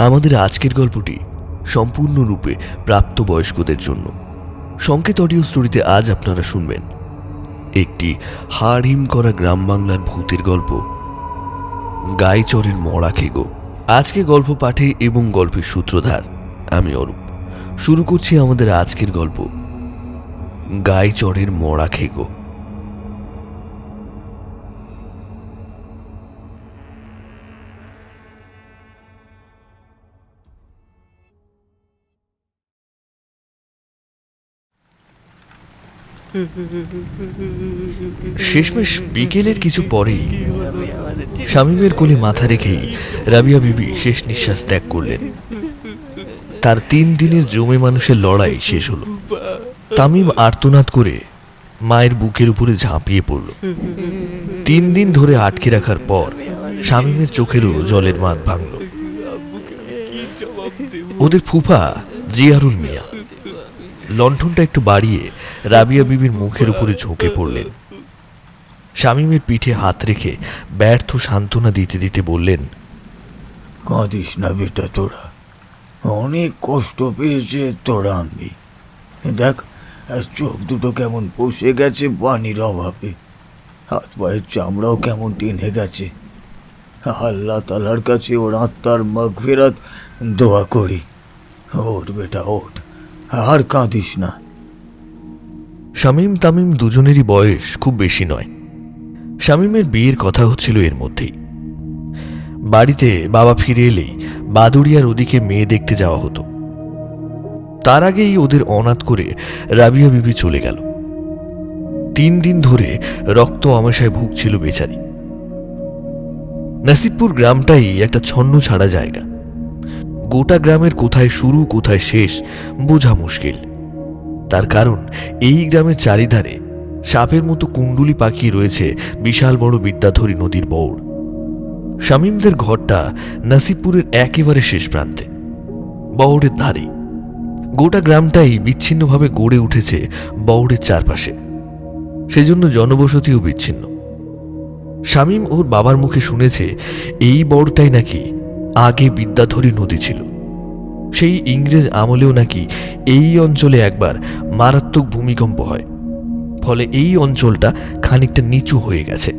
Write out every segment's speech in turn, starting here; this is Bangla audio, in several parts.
আমাদের আজকের গল্পটি সম্পূর্ণরূপে প্রাপ্তবয়স্কদের জন্য। সংকেত অডিও স্টোরিতে আজ আপনারা শুনবেন একটি হাড়হিম করা গ্রাম বাংলার ভূতের গল্প, গাইচরের মরা খেগো। আজকে গল্প পাঠে এবং গল্পের সূত্রধার আমি অরূপ। শুরু করছি আমাদের আজকের গল্প, গাইচরের মরা খেগো। শেষমেশ বিকেলের কিছু পরেই শামীমের কোলে মাথা রেখেই রাবিয়া বিবি শেষ নিঃশ্বাস ত্যাগ করলেন। তার 3 দিনের জমে মানুষের লড়াই শেষ হলো। তামিম আর্তনাদ করে মায়ের বুকের উপরে ঝাঁপিয়ে পড়ল। 3 দিন ধরে আটকে রাখার পর শামীমের চোখেরও জলের বাঁধ ভাঙল। ওদের ফুফা জিয়ারুল মিয়া লণ্ঠনটা একটু বাড়িয়ে রাবিয়া বিবির মুখের উপরে ঝুঁকে পড়লেন। শামীমের পিঠে হাত রেখে ব্যর্থ সান্ত্বনা দিতে দিতে বললেন, কাঁদিস না বেটা, তোরা অনেক কষ্ট পেয়েছে তোরা। আমি দেখ, চোখ দুটো কেমন বসে গেছে পানির অভাবে, হাত পায়ের চামড়াও কেমন টেনে গেছে। আল্লাহ তালার কাছে ওর আত্মার মাগফিরাত দোয়া করি। ওঠ বেটা ওঠ, আর কাঁদিস না। শামীম তামিম দুজনেরই বয়স খুব বেশি নয়। শামীমের বিয়ের কথা হচ্ছিল এর মধ্যেই। বাড়িতে বাবা ফিরে এলেই বাদুড়িয়ার ওদিকে মেয়ে দেখতে যাওয়া হতো। তার আগেই ওদের অনাথ করে রাবিয়া বিবি চলে গেল। 3 দিন ধরে রক্ত আমাশায় ভুগছিল বেচারি। নাসিবপুর গ্রামটাই একটা ছন্ন ছাড়া জায়গা। গোটা গ্রামের কোথায় শুরু কোথায় শেষ বোঝা মুশকিল। তার কারণ এই গ্রামের চারিধারে সাপের মতো কুণ্ডুলি পাখি রয়েছে বিশাল বড় বিদ্যাধরী নদীর বৌড়। শামীমদের ঘরটা নাসিবপুরের একেবারে শেষ প্রান্তে, বৌড়ের ধারেই। গোটা গ্রামটাই বিচ্ছিন্নভাবে গড়ে উঠেছে বৌড়ের চারপাশে, সেজন্য জনবসতিও বিচ্ছিন্ন। শামীম ওর বাবার মুখে শুনেছে এই বৌড়টাই নাকি আগে বিদ্যাধরী নদী ছিল। সেই ইংরেজ আমলেও নাকি এই অঞ্চলে একবার মারাত্মক ভূমিকম্প হয়, ফলে এই অঞ্চলটা খানিকটা নিচু হয়ে গেছে।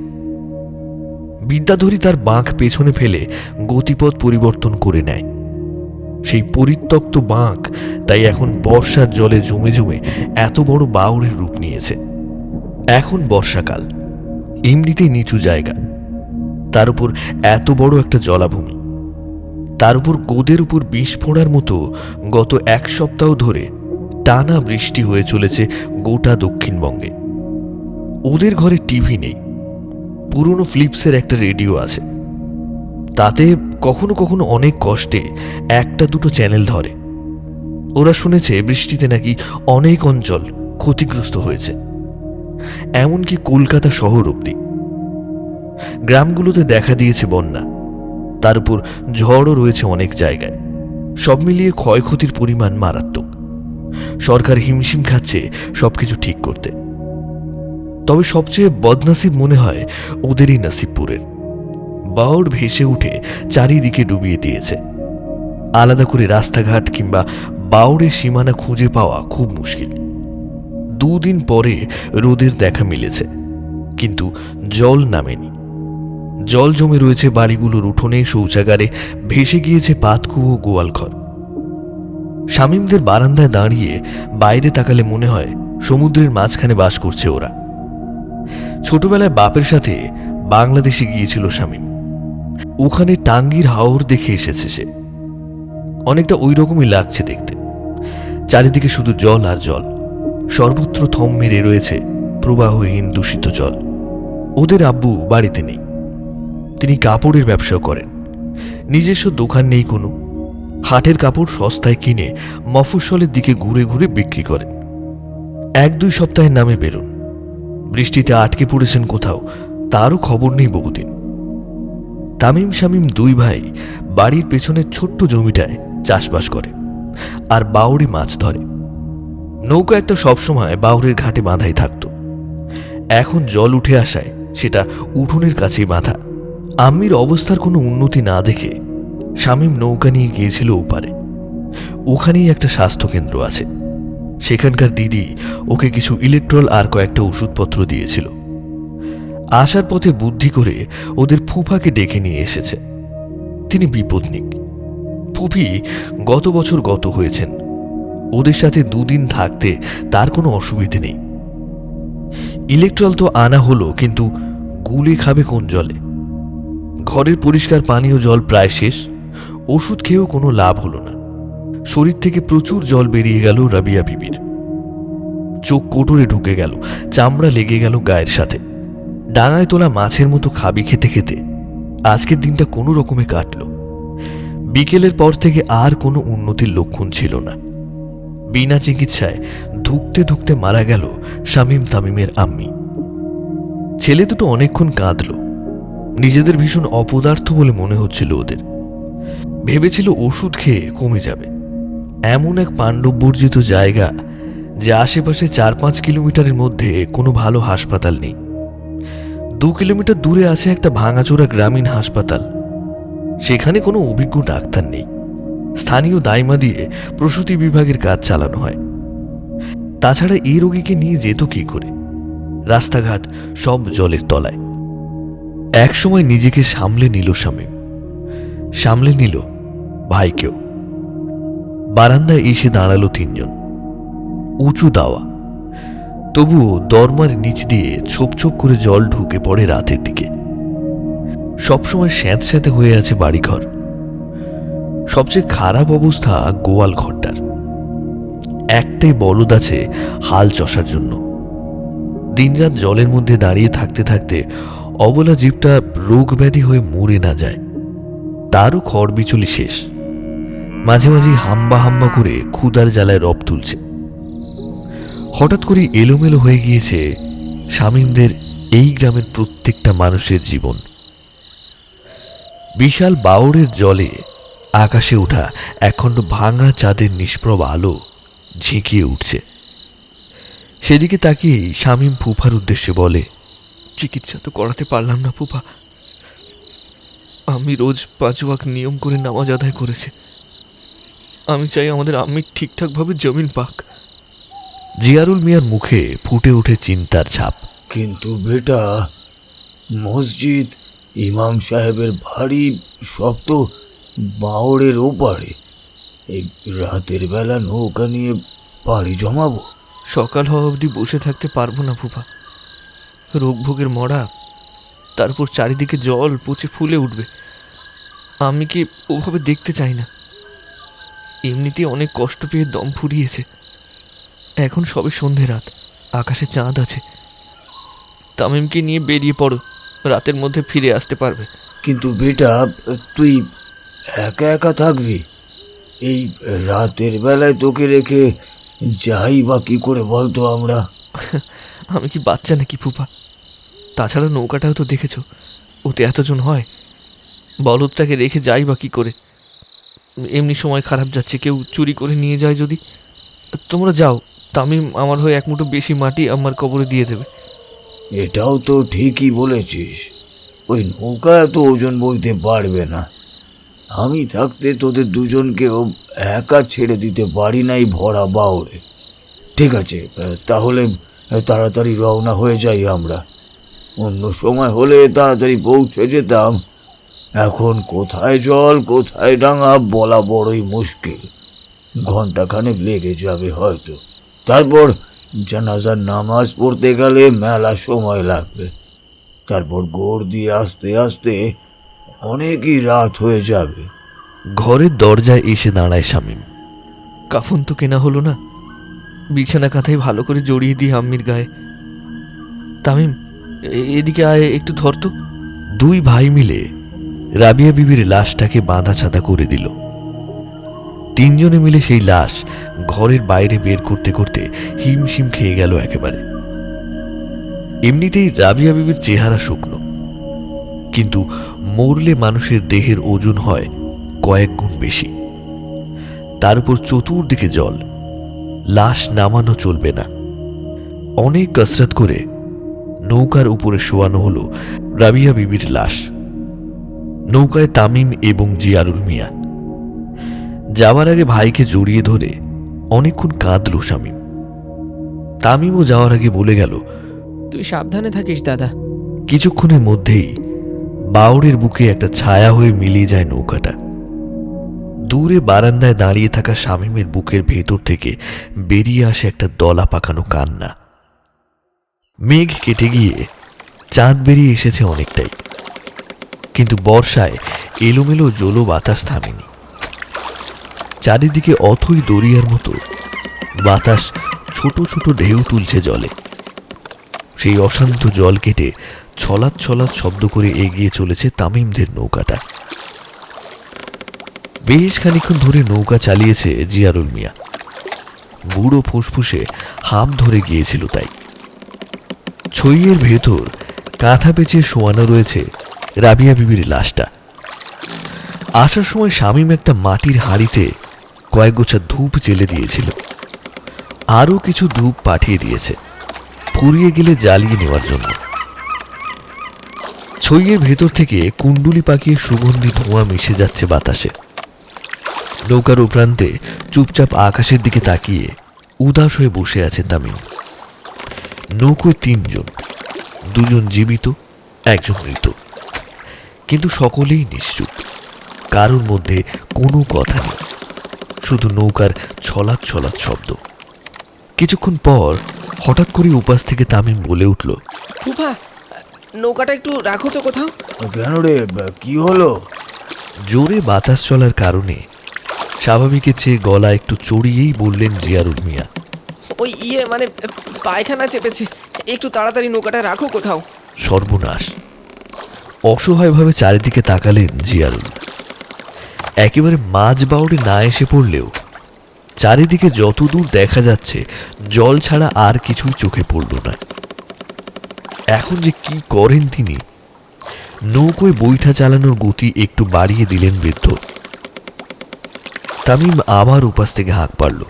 বিদ্যাধরী তার বাঁক পেছনে ফেলে গতিপথ পরিবর্তন করে নেয়। সেই পরিত্যক্ত বাঁক তাই এখন বর্ষার জলে জমে জমে এত বড় বাউড়ের রূপ নিয়েছে। এখন বর্ষাকাল, এমনিতেই নিচু জায়গা, তার উপর এত বড় একটা জলাভূমি, তার উপর গোদের উপর বিষ ফোঁড়ার মতো গত 1 সপ্তাহ ধরে টানা বৃষ্টি হয়ে চলেছে গোটা দক্ষিণবঙ্গে। ওদের ঘরে টিভি নেই, পুরনো ফিলিপসের একটা রেডিও আছে। তাতে কখনো কখনো অনেক কষ্টে 1-2 চ্যানেল ধরে। ওরা শুনেছে বৃষ্টিতে নাকি অনেক অঞ্চল ক্ষতিগ্রস্ত হয়েছে, এমনকি কলকাতা শহর অবধি। গ্রামগুলোতে দেখা দিয়েছে বন্যা, তার উপর ঝড়ও রয়েছে অনেক জায়গায়। সব মিলিয়ে ক্ষয়ক্ষতির পরিমাণ মারাত্মক। সরকার হিমশিম খাচ্ছে সবকিছু ঠিক করতে। তবে সবচেয়ে বদনসিব মনে হয় ওদেরই নাসিবপুরের। বাউড় ভেসে উঠে চারিদিকে ডুবিয়ে দিয়েছে। আলাদা করে রাস্তাঘাট কিংবা বাউড়ের সীমানা খুঁজে পাওয়া খুব মুশকিল। 2 দিন পরে রোদের দেখা মিলেছে, কিন্তু জল নামেনি। জল জমে রয়েছে বাড়িগুলোর উঠোনে, শৌচাগারে, ভেসে গিয়েছে পাতকুয়ো, গোয়ালঘর। শামীমদের বারান্দায় দাঁড়িয়ে বাইরে তাকালে মনে হয় সমুদ্রের মাঝখানে বাস করছে ওরা। ছোটবেলায় বাপের সাথে বাংলাদেশে গিয়েছিল শামীম। ওখানে টাঙ্গির হাওর দেখে এসেছে সে। অনেকটা ওই রকমই লাগছে দেখতে। চারিদিকে শুধু জল আর জল, সর্বত্র থম মেরে রয়েছে প্রবাহহীন দূষিত জল। ওদের আব্বু বাড়িতে নেই, তিনি কাপড়ের ব্যবসাও করেন। নিজস্ব দোকান নেই কোনো। হাটের কাপড় সস্তায় কিনে মফস্বলের দিকে ঘুরে ঘুরে বিক্রি করেন। 1-2 সপ্তাহের নামে বেরোন। বৃষ্টিতে আটকে পড়েছেন কোথাও, তারও খবর নেই বহুদিন। তামিম শামীম 2 ভাই বাড়ির পেছনের ছোট্ট জমিটায় চাষবাস করে আর বাউড়ে মাছ ধরে। নৌকা একটা সবসময় বাউড়ের ঘাটে বাঁধাই থাকত। এখন জল উঠে আসায় সেটা উঠোনের কাছেই বাঁধা। আম্মির অবস্থার কোনো উন্নতি না দেখে শামীম নৌকা নিয়ে গিয়েছিল ওপারে। ওখানেই একটা স্বাস্থ্যকেন্দ্র আছে। সেখানকার দিদি ওকে কিছু ইলেকট্রল আর কয়েকটা ওষুধপত্র দিয়েছিল। আসার পথে বুদ্ধি করে ওদের ফুফাকে ডেকে নিয়ে এসেছে। তিনি বিপদনিক। ফুফি গত বছর গত হয়েছেন। ওদের সাথে দুদিন থাকতে তার কোনো অসুবিধে নেই। ইলেকট্রল তো আনা হলো, কিন্তু গুলে খাবে কোন জলে? ঘরের পরিষ্কার পানীয় জল প্রায় শেষ। ওষুধ খেয়েও কোনো লাভ হলো না। শরীর থেকে প্রচুর জল বেরিয়ে গেল রাবিয়া বিবির। চোখ কোটরে ঢুকে গেল, চামড়া লেগে গেল গায়ের সাথে। ডাঙায় তোলা মাছের মতো খাবি খেতে খেতে আজকের দিনটা কোনো রকমে কাটল। বিকেলের পর থেকে আর কোনো উন্নতির লক্ষণ ছিল না। বিনা চিকিৎসায় ধুকতে ধুকতে মারা গেল শামীম তামিমের আম্মি। ছেলে দুটো অনেকক্ষণ কাঁদল। নিজেদের ভীষণ অপদার্থ বলে মনে হচ্ছিল ওদের। ভেবেছিল ওষুধ খেয়ে কমে যাবে। এমন এক পাণ্ডববর্জিত জায়গা যে আশেপাশে 4-5 কিলোমিটারের মধ্যে কোনো ভালো হাসপাতাল নেই। 2 কিলোমিটার দূরে আছে একটা ভাঙাচোরা গ্রামীণ হাসপাতাল। সেখানে কোনো অভিজ্ঞ ডাক্তার নেই। স্থানীয় দাইমা দিয়ে প্রসূতি বিভাগের কাজ চালানো হয়। তাছাড়া এই রোগীকে নিয়ে যেত কি করে? রাস্তাঘাট সব জলের তলায়। একসময় নিজেকে সামলে নিল শামীম, সামলে নিল ভাইকেও। বারান্দায় এসে দাঁড়ালো 3 জন। উঁচু দাওয়া, তবুও দরমার নিচ দিয়ে ছোপ ছোপ করে জল ঢুকে পড়ে রাতের দিকে। সবসময় স্যাঁতস্যাঁতে হয়ে আছে বাড়িঘর। সবচেয়ে খারাপ অবস্থা গোয়াল ঘরটার। একটাই বলদ আছে হাল চষার জন্য। দিনরাত জলের মধ্যে দাঁড়িয়ে থাকতে থাকতে অবলা জীবটা রোগ ব্যাধি হয়ে মরে না যায়, তারও খড় বিচুলি শেষ। মাঝে মাঝে হাম্বা হাম্বা করে ক্ষুধার জ্বালায় রব তুলছে। হঠাৎ করে এলোমেলো হয়ে গিয়েছে শামীমদের এই গ্রামের প্রত্যেকটা মানুষের জীবন। বিশাল বাওড়ের জলে আকাশে ওঠা একখণ্ড ভাঙা চাঁদের নিষ্প্রভ আলো ঝিঁকিয়ে উঠছে। সেদিকে তাকিয়েই শামীম ফুফার উদ্দেশ্যে বলে, চিকিৎসা তো করাতে পারলাম না ফুফা। আমি রোজ 5 ওয়াক্ত নিয়ম করে নামাজ আদায় করেছে। আমি চাই আমাদের আম্মি ঠিকঠাকভাবে জমিন পাক। জিয়ারুল মিয়ার মুখে ফুটে ওঠে চিন্তার ছাপ। কিন্তু বেটা, মসজিদ, ইমাম সাহেবের বাড়ি সব তো বাওড়ের ওপারে। এই রাতের বেলা নৌকা নিয়ে পাড়ি জমাবো? সকাল হওয়া অবধি বসে থাকতে পারবো না ফুফা। রোগ ভোগের মরা, তারপর চারিদিকে জল পচে ফুলে উঠবে। আমি কি ওভাবে দেখতে চাই না। এমনিতেই অনেক কষ্ট পেয়ে দম ফুরিয়েছে। এখন সবে সন্ধে রাত, আকাশে চাঁদ আছে। তামিমকে নিয়ে বেরিয়ে পড়ো, রাতের মধ্যে ফিরে আসতে পারবে। কিন্তু বেটা, তুই একা একা থাকবি? এই রাতের বেলায় তোকে রেখে যাই বা কি করে বলতো আমরা? আমি কি বাচ্চা নাকি ফুফা? তাছাড়া নৌকাটাও তো দেখেছো, ওতে এতজন হয়। বলদটাকে রেখে যাই বা কি করে? এমনি সময় খারাপ যাচ্ছে, কেউ চুরি করে নিয়ে যায় যদি। তোমরা যাও, তামিম আমার হয়ে 1 মুঠো বেশি মাটি আমার কবরে দিয়ে দেবে। এটাও তো ঠিকই বলেছিস। ওই নৌকা এত ওজন বইতে পারবে না। আমি থাকতে তোদের দুজনকেও একা ছেড়ে দিতে পারি নাই ভরা বাওড়ে। ঠিক আছে, তাহলে তাড়াতাড়ি রওনা হয়ে যাই আমরা। অন্য সময় হলে তাড়াতাড়ি পৌঁছে যেতাম। এখন কোথায় জল কোথায় ডাঙা বলা বড়ই মুশকিল। ঘণ্টাখানেক লেগে যাবে হয়তো। তারপর জানাজার নামাজ পড়তে গেলে মেলা সময় লাগবে। তারপর গোড় দিয়ে আস্তে আস্তে অনেকই রাত হয়ে যাবে। ঘরের দরজায় এসে দাঁড়ায় শামীম। কাফন তো কেনা হলো না। বিছানা কাঁথায় ভালো করে জড়িয়ে দিই আম্মির গায়ে। তামিম, এদিকে আয়, একটু ধর তো। 2 ভাই মিলে রাবিয়া বিবির লাশটাকে বাঁধা ছাঁধা করে দিল। 3 জনে মিলে সেই লাশ ঘরের বাইরে বের করতে করতে হিমশিম খেয়ে গেল একেবারে। এমনিতেই রাবিয়া বিবির চেহারা শুকনো, কিন্তু মরলে মানুষের দেহের ওজন হয় কয়েক গুণ বেশি। তার উপর চতুর্দিকে জল, লাশ নামানো চলবে না। অনেক কসরত করে নৌকার উপরে শোয়ানো হলো রাবিয়া বিবির লাশ। নৌকায় তামিম এবং জিয়ারুল মিয়া। যাওয়ার আগে ভাইকে জড়িয়ে ধরে অনেকক্ষণ কাঁদল শামীম। তামিমও যাওয়ার আগে বলে গেল, তুই সাবধানে থাকিস দাদা। কিছুক্ষণের মধ্যেই বাওড়ের বুকে একটা ছায়া হয়ে মিলিয়ে যায় নৌকাটা। দূরে বারান্দায় দাঁড়িয়ে থাকা শামীমের বুকের ভেতর থেকে বেরিয়ে আসে একটা দলা পাকানো কান্না। মেঘ কেটে গিয়ে চাঁদ বেরিয়ে এসেছে অনেকটাই, কিন্তু বর্ষায় এলোমেলো জলো বাতাস থামেনি। চারিদিকে অথই দরিয়ার মতো বাতাস ছোট ছোট ঢেউ তুলছে জলে। সেই অশান্ত জল কেটে ছলাৎ ছলাৎ শব্দ করে এগিয়ে চলেছে তামিমদের নৌকাটা। বেশ খানিকক্ষণ ধরে নৌকা চালিয়েছে জিয়ারুল মিয়া। বুড়ো ফুসফুসে হাম ধরে গিয়েছিল তাই। ছইয়ের ভেতর কাঁথা পেঁচিয়ে শোয়ানো রয়েছে রাবিয়া বিবির লাশটা। আসার সময় শামীম একটা মাটির হাঁড়িতে কয়েক গোছা ধূপ জেলে দিয়েছিল। আরও কিছু ধূপ পাঠিয়ে দিয়েছে ফুরিয়ে গেলে জ্বালিয়ে নেওয়ার জন্য। ছইয়ের ভেতর থেকে কুণ্ডুলি পাকিয়ে সুগন্ধি ধোঁয়া মিশে যাচ্ছে বাতাসে। নৌকার প্রান্তে চুপচাপ আকাশের দিকে তাকিয়ে উদাস হয়ে বসে আছে তামিম। নৌকোয় ৩ জন, 2 জন জীবিত, 1 জন মৃত, কিন্তু সকলেই নিশ্চুপ। কারোর মধ্যে কোনো কথা নেই, শুধু নৌকার ছলাৎ ছলাৎ শব্দ। কিছুক্ষণ পর হঠাৎ করে উপাস থেকে তামিম বলে উঠল, ফুফা, নৌকাটা একটু রাখো তো কোথাও। কেন রে, কি হলো? জোরে বাতাস চলার কারণে স্বাভাবিকের চেয়ে গলা একটু চড়িয়েই বললেন জিয়ারুল মিয়া। ওই মানে পায়খানা চেপেছে, একটু তাড়াতাড়ি নৌকাটা রাখো কোথাও। সর্বনাশ! অসহায়ভাবে চারিদিকে তাকালেন জিয়ারুল। একেবারে মাঝ বাউড়ে না এসে পড়লেও চারিদিকে যতদূর দেখা যাচ্ছে জল ছাড়া আর কিছুই চোখে পড়ল না। এখন যে কি করেন তিনি! নৌকোয় বৈঠা চালানোর গতি একটু বাড়িয়ে দিলেন বৃদ্ধ। তামিম আবার উপাস থেকে হাঁক পারল,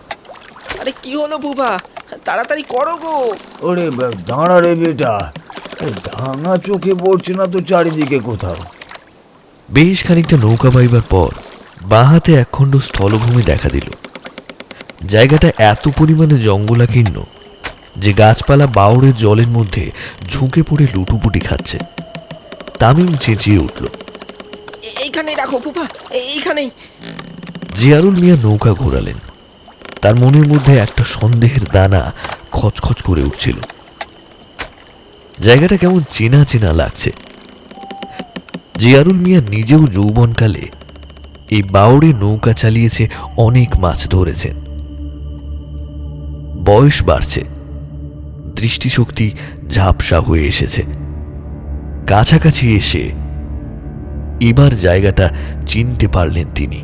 আরে কি হলো ফুফা, তাড়াতাড়ি করো গো। ওরে দাঁড়া রে বেটা, ডাঙা চোখে পড়ছে না তো চারিদিকে কোথাও। বেশ খানিকটা নৌকা বাইবার পর বাঁ হাতে একখণ্ড স্থলভূমি দেখা দিল। জায়গাটা এত পরিমাণে জঙ্গলাকীর্ণ যে গাছপালা বাউড়ের জলের মধ্যে ঝুঁকে পড়ে লুটুপুটি খাচ্ছে। তামিম চেঁচিয়ে উঠল, এইখানেই রাখো ফুফা, এইখানেই। জিয়ারুল মিয়া নৌকা ঘোরালেন। তার মনের মধ্যে একটা সন্দেহের দানা খচখচ করে উঠছিল। জায়গাটা কেমন চেনা চেনা লাগছে। জিয়ারুল মিয়া নিজেও যৌবনকালে এই বাউড়ে নৌকা চালিয়েছে, অনেক মাছ ধরেছেন। বয়স বাড়ছে, দৃষ্টিশক্তি ঝাপসা হয়ে এসেছে। কাছাকাছি এসে এবার জায়গাটা চিনতে পারলেন তিনি।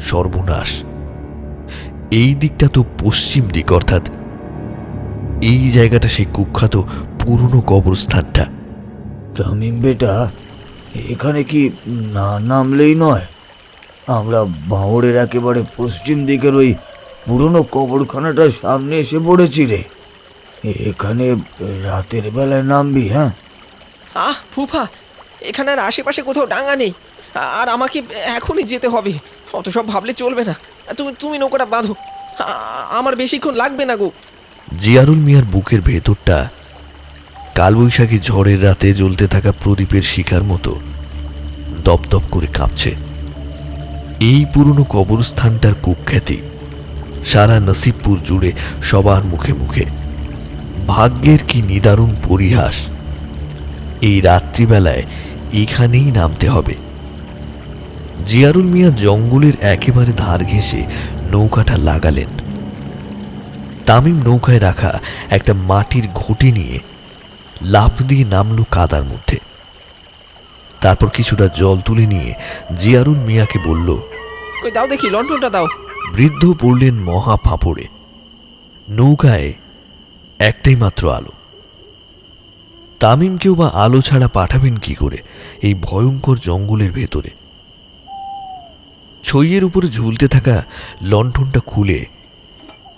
সর্বনাশ! এই দিকটা তো পশ্চিম দিক, অর্থাৎ এই জায়গাটা সেই কুখ্যাত পুরনো কবরস্থানটা। তামিম বেটা, এখানে কি না নামলেই নয়? আমরা বাঁওড়ের একেবারে পশ্চিম দিকের ওই পুরনো কবরখানাটার সামনে এসে পড়েছি রে। এখানে রাতের বেলায় নামবি? হ্যাঁ ফুফা, এখানে আর আশেপাশে কোথাও ডাঙা নেই, আর আমাকে এখনই যেতে হবে। অত সব ভাবলে চলবে না। তুমি নৌকাটা বাঁধো, আমার বেশিক্ষণ লাগবে না গো। জিয়ারুল মিয়ার বুকের ভেতরটা কালবৈশাখী ঝড়ের রাতে জ্বলতে থাকা প্রদীপের শিখার মতো দপদপ করে কাঁপছে। এই পুরনো কবরস্থানটার কুখ্যাতি সারা নসিবপুর জুড়ে সবার মুখে মুখে। ভাগ্যের কি নিদারুণ পরিহাস! এই রাত্রিবেলায় এখানেই নামতে হবে। জিয়ারুল মিয়া জঙ্গলের একেবারে ধার ঘেঁষে নৌকাটা লাগালেন। তামিম নৌকায় রাখা একটা মাটির ঘটি নিয়ে লাফ দিয়ে নামল কাদার মধ্যে। তারপর কিছুটা জল তুলে নিয়ে জিয়ারুল মিয়াকে বলল, কই দাও দেখি, লণ্ঠনটা দাও। বৃদ্ধ পড়লেন মহা ফাঁপড়ে। নৌকায় একটাই মাত্র আলো। তামিমকেও বা আলো ছাড়া পাঠাবেন কি করে এই ভয়ঙ্কর জঙ্গলের ভেতরে? ছইয়ের উপরে ঝুলতে থাকা লণ্ঠনটা খুলে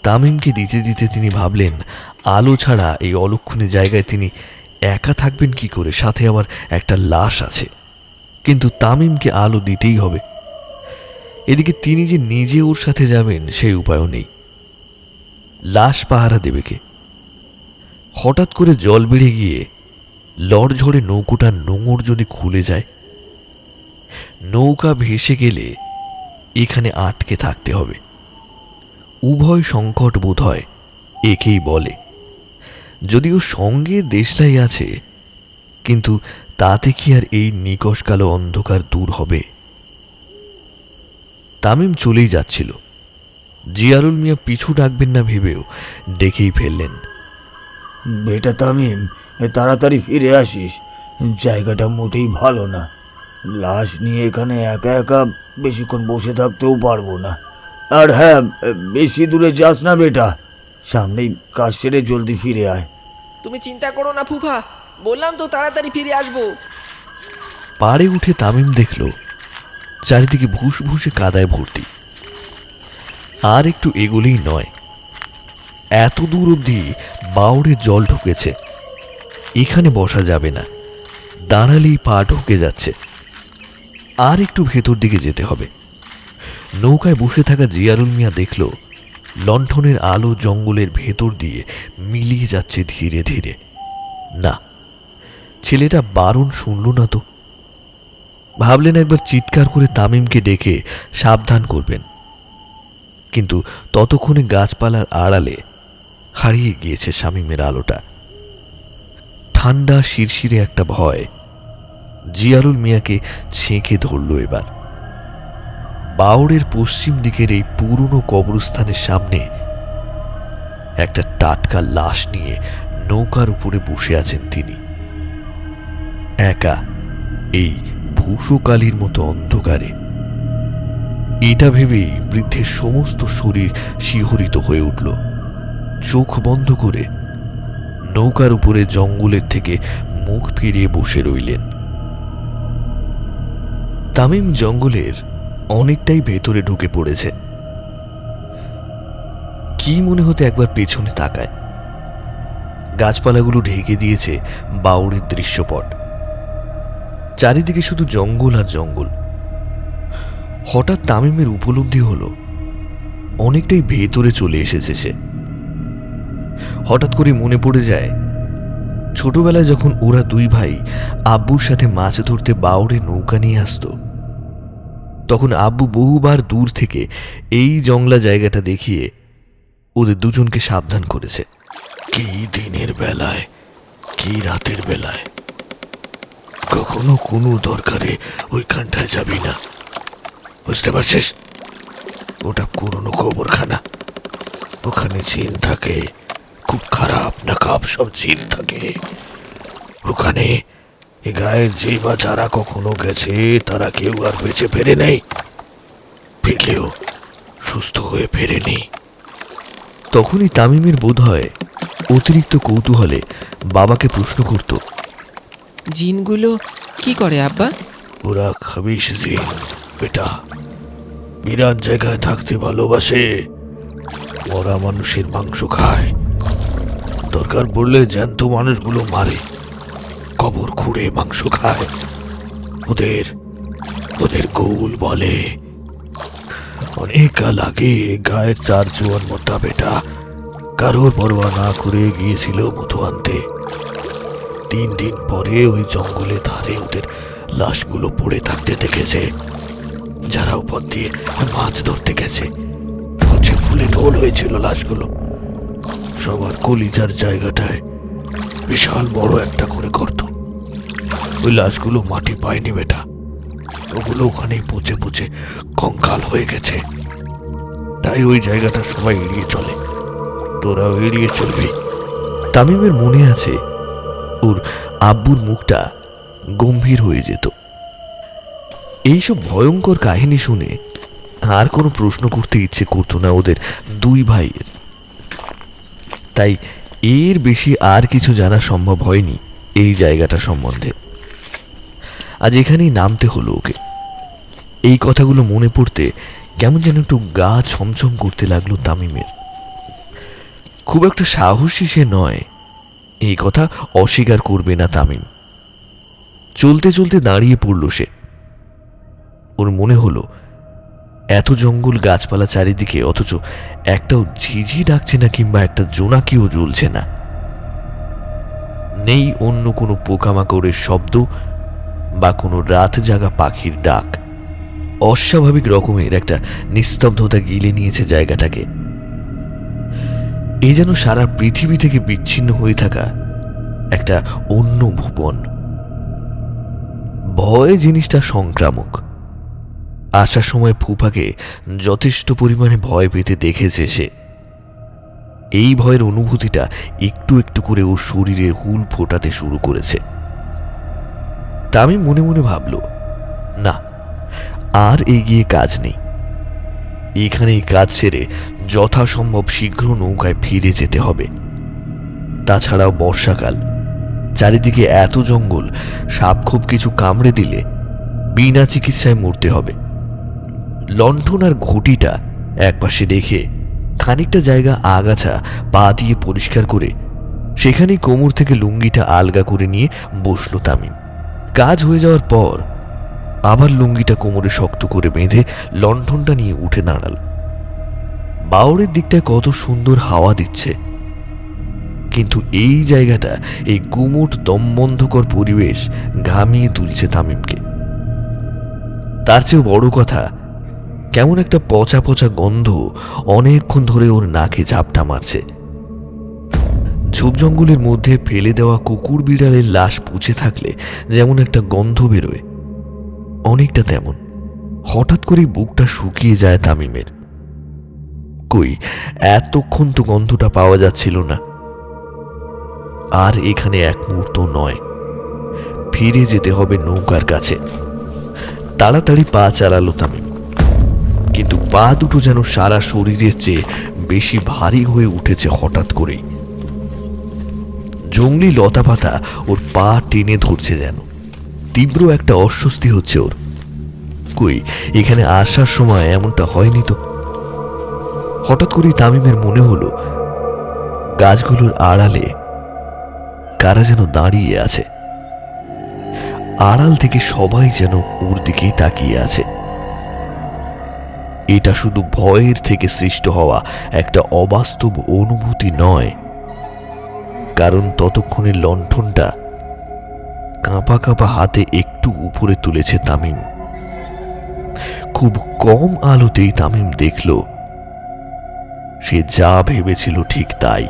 তামিমকে দিতে দিতে তিনি ভাবলেন, আলো ছাড়া এই অলক্ষণে জায়গায় তিনি একা থাকবেন কি করে? সাথে আবার একটা লাশ আছে। কিন্তু তামিমকে আলো দিতেই হবে। এদিকে তিনি যে নিজে ওর সাথে যাবেন সেই উপায়ও নেই। লাশ পাহারা দেবে কে? হঠাৎ করে জল বেড়ে গিয়ে লড়ঝড়ে নৌকোটার নোঙর যদি খুলে যায়, নৌকা ভেসে গেলে এখানে আটকে থাকতে হবে। উভয় সংকট বোধ হয় একেই বলে। যদিও সঙ্গে দেশলাই আছে, কিন্তু তাতে কি আর এই নিকষ কালো অন্ধকার দূর হবে? তামিম চলেই যাচ্ছিল। জিয়ারুল মিয়া পিছু ডাকবেন না ভেবেও ডেকেই ফেললেন। বেটা তামিম, তাড়াতাড়ি ফিরে আসিস, জায়গাটা মোটেই ভালো না। লাশ নিয়ে এখানে একা একা বেশিক্ষণ বসে থাকতেও পারবো না। আর হ্যাঁ, বেশি দূরে যাস না বেটা, সামনেই কাজ সেরে জলদি ফিরে আয়। তুমি চিন্তা করো না ফুফা, বললাম তো তাড়াতাড়ি ফিরে আসবো। পাড়ে উঠে তামিম দেখল চারিদিকে ভুসভুসে কাদায় ভর্তি। আর একটু এগোলেই নয়, এত দূর অবধি বাউড়ে জল ঢুকেছে। এখানে বসা যাবে না, দাঁড়ালেই পা ঢুকে যাচ্ছে। আর একটু ভেতর দিকে যেতে হবে। নৌকায় বসে থাকা জিয়ারুল মিয়া দেখল লণ্ঠনের আলো জঙ্গলের ভেতর দিয়ে মিলিয়ে যাচ্ছে ধীরে ধীরে। না, ছেলেটা বারণ শুনল না তো। ভাবলেন একবার চিৎকার করে তামিমকে ডেকে সাবধান করবেন, কিন্তু ততক্ষণে গাছপালার আড়ালে হারিয়ে গিয়েছে শামীমের আলোটা। ঠান্ডা শিরশিরে একটা ভয় জিয়ারুল মিয়াকে ছেঁকে ধরল এবার। বাউড়ের পশ্চিম দিকের এই পুরনো কবরস্থানের সামনে একটা টাটকা লাশ নিয়ে নৌকার উপরে বসে আছেন তিনি, একা এই ভূষকালির মতো অন্ধকারে। এটা ভেবেই বৃদ্ধের সমস্ত শরীর শিহরিত হয়ে উঠল। চোখ বন্ধ করে নৌকার উপরে জঙ্গলের থেকে মুখ ফিরিয়ে বসে রইলেন। তামিম জঙ্গলের অনেকটাই ভেতরে ঢুকে পড়েছে। কি মনে হতে একবার পেছনে তাকায়। গাছপালাগুলো ঢেকে দিয়েছে বাউড়ের দৃশ্যপট। চারিদিকে শুধু জঙ্গল আর জঙ্গল। হঠাৎ তামিমের উপলব্ধি হলো অনেকটাই ভেতরে চলে এসেছে সে। হঠাৎ করে মনে পড়ে যায় ছোটবেলায় যখন ওরা দুই ভাই আব্বুর সাথে মাছ ধরতে বাউড়ে নৌকা নিয়ে আসতো, তখন আব্বু বহুবার দূর থেকে এই জংলা জায়গাটা দেখিয়ে ওদের দুজনকে সাবধান করেছে। কি দিনের বেলায়, কি রাতের বেলায়, কখনো কোনো দরকারে ওইখানটায় যাবি না, বুঝতে পারছিস? ওটা পুরনো কবরখানা, ওখানে জিন থাকে, খুব খারাপ না খাপ সব জিন থাকে ওখানে। এ গায়ের যে বা যারা কখনো গেছে তারা কেউ আর বেঁচে ফেরে নেই, ফিরলেও সুস্থ হয়ে ফেরেনি। তখনই তামিমের বোধ হয় অতিরিক্ত কৌতূহলে বাবাকে প্রশ্ন করত, জিনগুলো কি করে আব্বা? ওরা খাবিস জিন বেটা, বিরাট জায়গায় থাকতে ভালোবাসে, মরা মানুষের মাংস খায়, দরকার পড়লে জ্যান্ত মানুষগুলো মারে, কবর খুঁড়ে মাংস খায়। ওদের ওদের গৌল বলে। অনেক কাল আগে গায়ের 4 জোয়ান মোটা বেটা কারোর পরোয়া না করে গিয়েছিল মধু আনতে। 3 দিন পরে ওই জঙ্গলের ধারে ওদের লাশগুলো পড়ে থাকতে দেখেছে। যারা উপর দিয়ে মাছ ধরতে গেছে, পচে ফুলে ঢোল হয়েছিল লাশগুলো। সবার কলিজার জায়গাটায় বিশাল বড় একটা করে গর্ত। ওই লাশগুলো মাটি পায়নি বেটা, ওগুলো ওখানেই পচে পচে কঙ্কাল হয়ে গেছে। তাই ওই জায়গাটা সবাই এড়িয়ে চলে, তোরাও এড়িয়ে চলবি। তামিমের মনে আছে ওর আব্বুর মুখটা গম্ভীর হয়ে যেত। এইসব ভয়ঙ্কর কাহিনী শুনে আর কোনো প্রশ্ন করতে ইচ্ছে করতো না ওদের দুই ভাইয়ের। তাই এর বেশি আর কিছু জানা সম্ভব হয়নি এই জায়গাটা সম্বন্ধে। আজ এখানেই নামতে হলো ওকে। এই কথাগুলো মনে পড়তে কেমন যেন একটু গা ছমছম করতে লাগলো তামিমের। খুব একটা সাহসী সে নয়, এই কথা অস্বীকার করবে না তামিম। চলতে চলতে দাঁড়িয়ে পড়ল সে। ওর মনে হলো এত জঙ্গল গাছপালা চারিদিকে, অথচ একটাও ঝিঝি ডাকছে না কিংবা একটা জোনাকিও জ্বলছে না। নেই অন্য কোনো পোকামাকড়ের শব্দ বা কোনো রাত জাগা পাখির ডাক। অস্বাভাবিক রকমের একটা নিস্তব্ধতা গিলে নিয়েছে জায়গাটাকে। এই যেন সারা পৃথিবী থেকে বিচ্ছিন্ন হয়ে থাকা একটা অন্য ভুবন। ভয় জিনিসটা সংক্রামক। আসার সময় ফুফাকে যথেষ্ট পরিমাণে ভয় পেতে দেখেছে সে। এই ভয়ের অনুভূতিটা একটু একটু করে ওর শরীরে হুল ফোটাতে শুরু করেছে। তামিম মনে মনে ভাবল, না, আর এগিয়ে কাজ নেই। এখানেই কাজ সেরে যথাসম্ভব শীঘ্র নৌকায় ফিরে যেতে হবে। তাছাড়াও বর্ষাকাল, চারিদিকে এত জঙ্গল, সাপ খুব কিছু কামড়ে দিলে বিনা চিকিৎসায় মরতে হবে। লণ্ঠন আর ঘটিটা একপাশে রেখে খানিকটা জায়গা আগাছা পা দিয়ে পরিষ্কার করে সেখানেই কোমর থেকে লুঙ্গিটা আলগা করে নিয়ে বসল তামিম। কাজ হয়ে যাওয়ার পর আবার লুঙ্গিটা কোমরে শক্ত করে বেঁধে লণ্ঠনটা নিয়ে উঠে দাঁড়াল। বাউরের দিকটায় কত সুন্দর হাওয়া দিচ্ছে, কিন্তু এই জায়গাটা, এই গুমোট দমবন্ধকর পরিবেশ ঘামিয়ে তুলছে তামিমকে। তার চেয়েও বড় কথা, কেমন একটা পচা পচা গন্ধ অনেকক্ষণ ধরে ওর নাকে ঝাপটা মারছে। ঝোপ জঙ্গলের মধ্যে ফেলে দেওয়া কুকুর বিড়ালের লাশ পুছে থাকলে যেমন একটা গন্ধ বেরোয়, অনেকটা তেমন। হঠাৎ করে বুকটা শুকিয়ে যায় তামিমের। কই, এতক্ষণ তো গন্ধটা পাওয়া যাচ্ছিল না। আর এখানে এক মুহূর্ত নয়, ফিরে যেতে হবে নৌকার কাছে। তাড়াতাড়ি পা চালালো তামিম, কিন্তু পা দুটো যেন সারা শরীরের চেয়ে বেশি ভারী হয়ে উঠেছে হঠাৎ করেই। জঙ্গলি লতাপাতা ওর পা টেনে ধরছে যেন। তীব্র একটা অস্বস্তি হচ্ছে ওর। কই, এখানে আসার সময় এমনটা হয়নি তো। হঠাৎ করেই তামিমের মনে হলো গাছগুলোর আড়ালে কারা যেন দাঁড়িয়ে আছে। আড়াল থেকে সবাই যেন ওর দিকেই তাকিয়ে আছে। এটা শুধু ভয়ের থেকে সৃষ্ট হওয়া একটা অবাস্তব অনুভূতি নয়, কারণ ততক্ষণে লণ্ঠনটা কাঁপা কাঁপা হাতে একটু উপরে তুলেছে তামিম। খুব কম আলোতেই তামিম দেখল সে যা ভেবেছিল ঠিক তাই।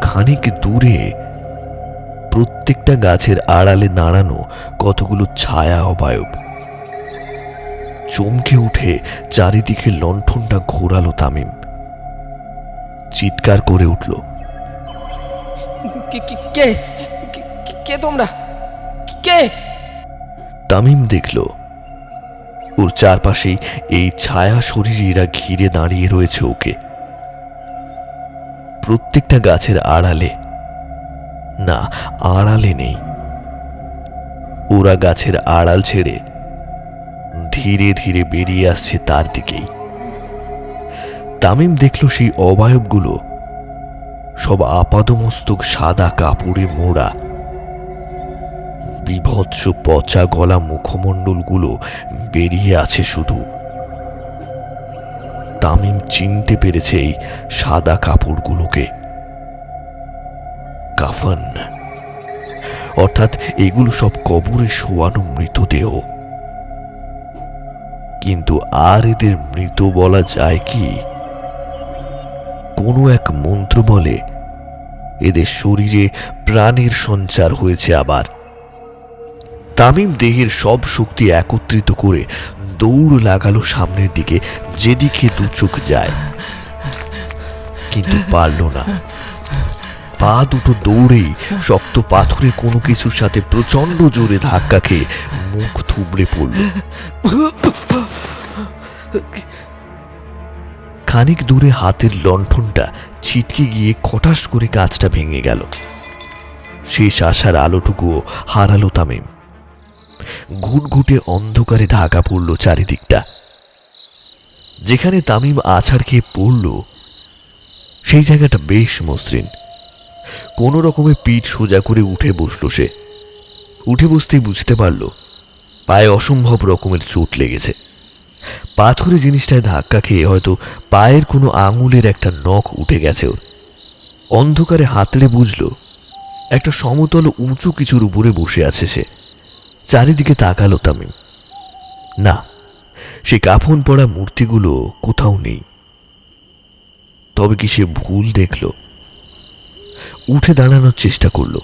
খানিক দূরে প্রত্যেকটা গাছের আড়ালে দাঁড়ানো কতগুলো ছায়া অবয়ব। চমকে উঠে চারিদিকে লণ্ঠনটা ঘোরালো তামিম। চিৎকার করে উঠল, কে কে কে তোমরা? কে? তামিম দেখল ওর চারপাশেই এই ছায়া শরীরীরা ঘিরে দাঁড়িয়ে রয়েছে ওকে। প্রত্যেকটা গাছের আড়ালে, না, আড়ালে নেই, ওরা গাছের আড়াল ছেড়ে ধীরে ধীরে বেরিয়ে আসছে তার দিকেই। তামিম দেখল সেই অবয়বগুলো সব আপাদমস্তক সাদা কাপড়ে মোড়া। বিভৎস পচা গলা মুখমণ্ডলগুলো বেরিয়ে আছে শুধু। তামিম চিনতে পেরেছে এই সাদা কাপড়গুলোকে। কাফন, অর্থাৎ এগুলো সব কবরে শোয়ানো মৃতদেহ। কিন্তু আর এদের মৃত বলা যায় কি? কোনো এক মন্ত্র বলে এদের শরীরে প্রাণের সঞ্চার হয়েছে আবার। তামিম দেহের সব শক্তি একত্রিত করে দৌড় লাগালো সামনের দিকে, যেদিকে দু চোখ যায়, কিন্তু পারল না। পা দুটো দৌড়েই শক্ত পাথরে কোনো কিছুর সাথে প্রচন্ড জোরে ধাক্কা খেয়ে মুখ থুবড়ে পড়ল। খানিক দূরে হাতের লণ্ঠনটা ছিটকে গিয়ে খটাস করে কাঁচটা ভেঙে গেল। শেষ আশার আলোটুকুও হারালো তামিম। ঘুটঘুটে অন্ধকারে ঢাকা পড়ল চারিদিকটা। যেখানে তামিম আছাড় খেয়ে পড়ল সেই জায়গাটা বেশ মসৃণ। কোনো রকমে পিঠ সোজা করে উঠে বসল সে। উঠে বসতেই বুঝতে পারল পায়ে অসম্ভব রকমের চোট লেগেছে। পাথরে জিনিসটায় ধাক্কা খেয়ে হয়তো পায়ের কোনো আঙুলের একটা নখ উঠে গেছে ওর। অন্ধকারে হাতড়ে বুঝল একটা সমতল উঁচু কিছুর উপরে বসে আছে সে। চারিদিকে তাকালো তামিম। না, সে কাফন পড়া মূর্তিগুলো কোথাও নেই। তবে কি সে ভুল দেখল? উঠে দাঁড়ানোর চেষ্টা করল।